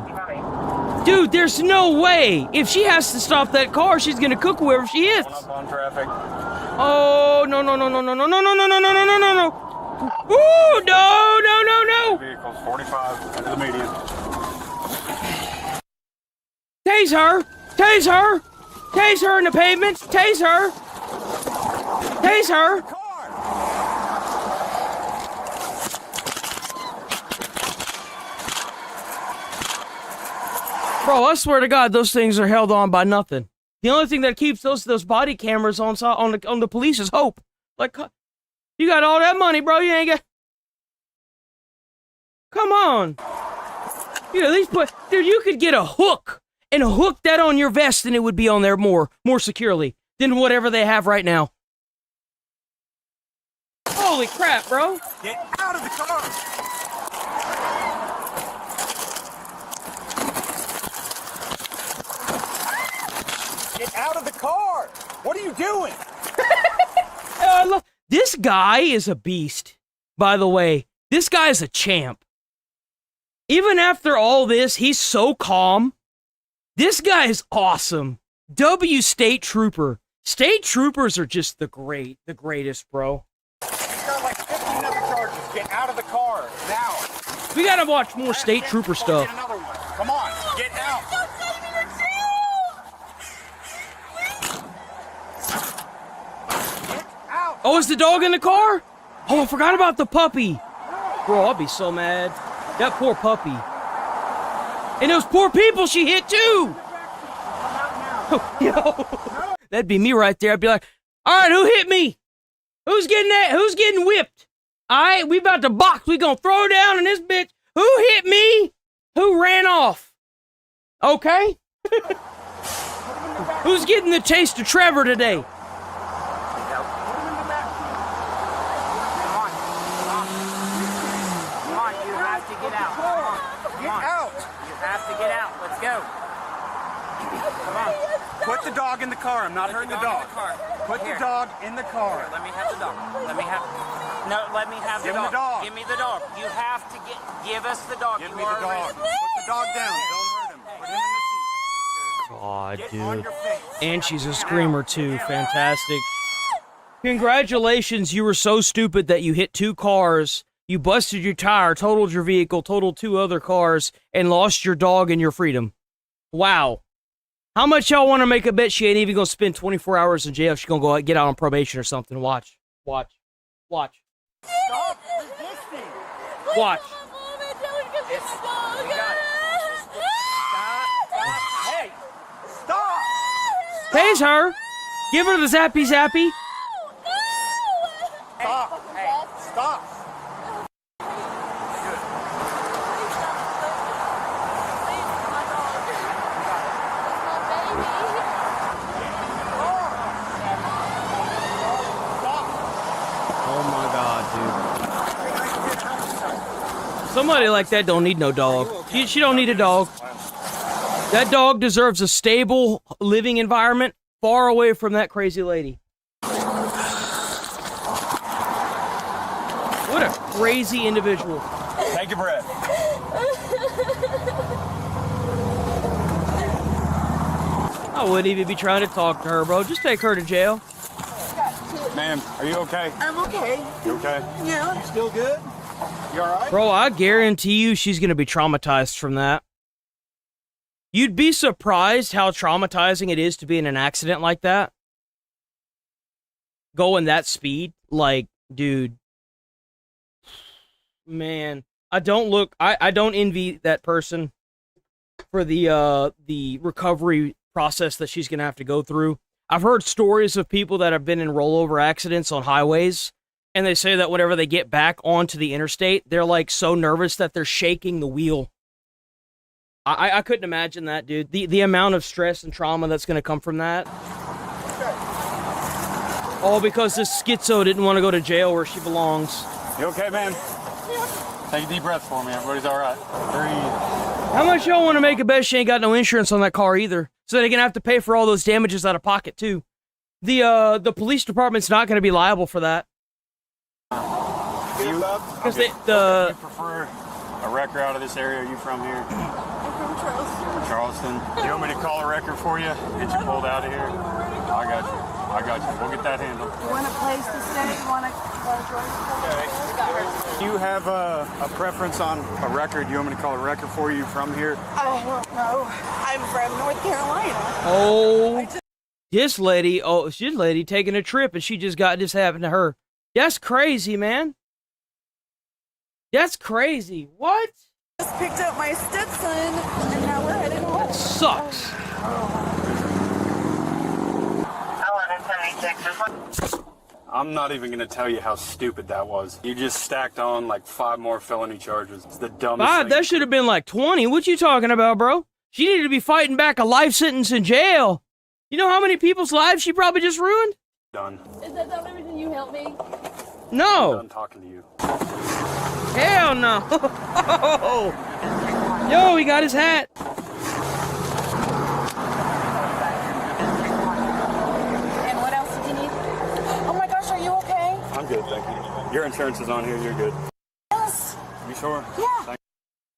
Dude, there's no way. If she has to stop that car, she's gonna cook whoever she is. On traffic. Oh, no. Ooh, no. Vehicles 45 into the median. Tase her! Tase her! Tase her in the pavement! Tase her! Tase her! Bro, I swear to God, those things are held on by nothing. The only thing that keeps those body cameras on the police is hope. Like, you got all that money, bro. You ain't got. Come on. You at least dude, you could get a hook and hook that on your vest, and it would be on there more securely than whatever they have right now. Holy crap, bro! Get out of the car! Get out of the car! What are you doing? This guy is a beast, by the way. This guy's a champ. Even after all this, he's so calm. This guy is awesome. W State Trooper. State Troopers are just the greatest, bro. You got like 15 other charges. Get out of the car, now. We gotta watch more State Trooper stuff. Get another one. Come on, get out. Oh, is the dog in the car? Oh, I forgot about the puppy. Bro, I'll be so mad. That poor puppy. And those poor people she hit too. Yo, that'd be me right there. I'd be like, all right, who hit me? Who's getting that? Who's getting whipped? All right, we about to box. We gonna throw down in this bitch. Who hit me? Who ran off? Okay. Who's getting the taste of Trevor today? Put the dog in the car. I'm not hurting the dog. Put the dog in the car. Here, let me have the dog. Let me have the dog. Give me the dog. You have to give us the dog. Give me the dog. Put the dog down. Don't hurt him. Put him in the seat. God, dude. And she's a screamer too. Fantastic. Congratulations, you were so stupid that you hit 2 cars, you busted your tire, totaled your vehicle, totaled 2 other cars, and lost your dog and your freedom. Wow. How much y'all want to make a bet she ain't even gonna spend 24 hours in jail? She's gonna go get out on probation or something. Watch. Stop resisting. Watch. Hey, Tase her. Give her the zappy zappy. Stop. Hey, stop. Oh my God, dude. Somebody like that don't need no dog. She don't need a dog. That dog deserves a stable living environment far away from that crazy lady. What a crazy individual. Take a breath. I wouldn't even be trying to talk to her, bro. Just take her to jail. Ma'am, are you okay? I'm okay. You okay? Yeah. Still good? You alright? Bro, I guarantee you she's gonna be traumatized from that. You'd be surprised how traumatizing it is to be in an accident like that. Going that speed. Like, dude. Man. I don't envy that person for the recovery process that she's gonna have to go through. I've heard stories of people that have been in rollover accidents on highways, and they say that whenever they get back onto the interstate, they're like so nervous that they're shaking the wheel. I couldn't imagine that, dude. The amount of stress and trauma that's going to come from that. All because this schizo didn't want to go to jail where she belongs. You okay, man? Yeah. Take a deep breath for me. Everybody's all right. Breathe. How much y'all want to make a bet she ain't got no insurance on that car either? So they're going to have to pay for all those damages out of pocket, too. The police department's not going to be liable for that. Because you prefer a wrecker out of this area? Are you from here? I'm from Charleston. Charleston. You want me to call a wrecker for you? Get you pulled out of here? I got you. I got you. We'll get that handled. You want a place to stay? You want to Do you have a preference on a record? Do you want me to call a record for you from here? I don't know. I'm from North Carolina. Oh, this lady taking a trip and she just got this happen to her. That's crazy, man. That's crazy. What? Just picked up my stepson and now we're headed home. That sucks. I'm not even going to tell you how stupid that was. You just stacked on like 5 more felony charges. It's the dumbest thing. That should have been like 20. What you talking about, bro? She needed to be fighting back a life sentence in jail. You know how many people's lives she probably just ruined? Done. Is that the only reason you helped me? No. I'm done talking to you. Hell no. Yo, he got his hat. And what else did you need? Oh my gosh, are you okay? I'm good, thank you. Your insurance is on here, you're good. Yes. You sure? Yeah.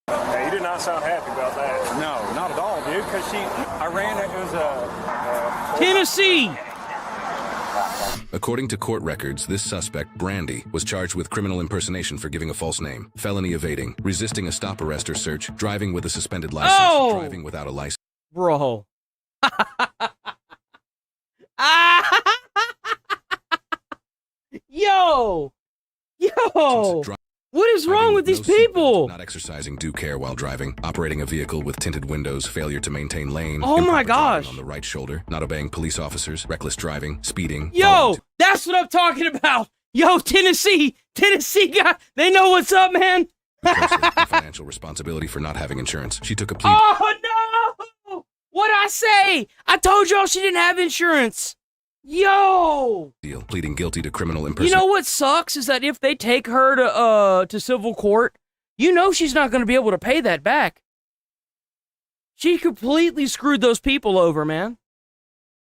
Hey, you did not sound happy about that. No, not at all, dude, because I ran it, was Tennessee. According to court records, this suspect, Brandy, was charged with criminal impersonation for giving a false name, felony evading, resisting a stop, arrest, or search, driving with a suspended license, driving without a license. Bro. Yo. What is wrong with these people? Not exercising due care while driving, operating a vehicle with tinted windows, failure to maintain lane. Oh my gosh. On the right shoulder, not obeying police officers, reckless driving, speeding. Yo, that's what I'm talking about. Yo, Tennessee guy, they know what's up, man. Financial responsibility for not having insurance. She took a plea. Oh no! What'd I say? I told y'all she didn't have insurance. Yo! Pleading guilty to criminal impersonation. You know what sucks is that if they take her to civil court, you know she's not going to be able to pay that back. She completely screwed those people over, man.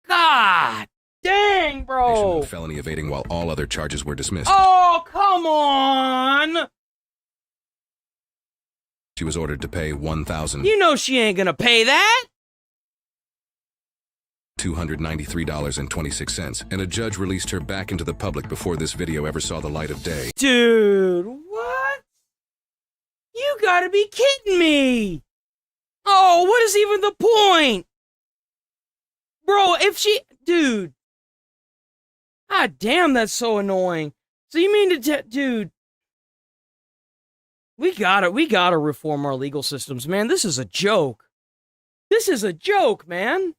God dang, bro! Felony evading while all other charges were dismissed. Oh, come on! She was ordered to pay $1,000. You know she ain't gonna pay that. $293.26, and a judge released her back into the public before this video ever saw the light of day. Dude, what? You gotta be kidding me! Oh, what is even the point? Bro, dude. God damn, that's so annoying. So you mean to dude. We gotta reform our legal systems, man. This is a joke. This is a joke, man.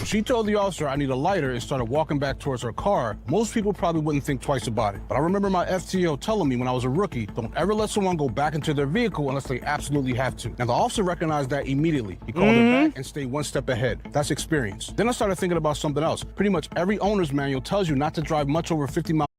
She told the officer I need a lighter and started walking back towards her car. Most people probably wouldn't think twice about it. But I remember my FTO telling me when I was a rookie, don't ever let someone go back into their vehicle unless they absolutely have to. And the officer recognized that immediately. He called her back and stayed one step ahead. That's experience. Then I started thinking about something else. Pretty much every owner's manual tells you not to drive much over 50 miles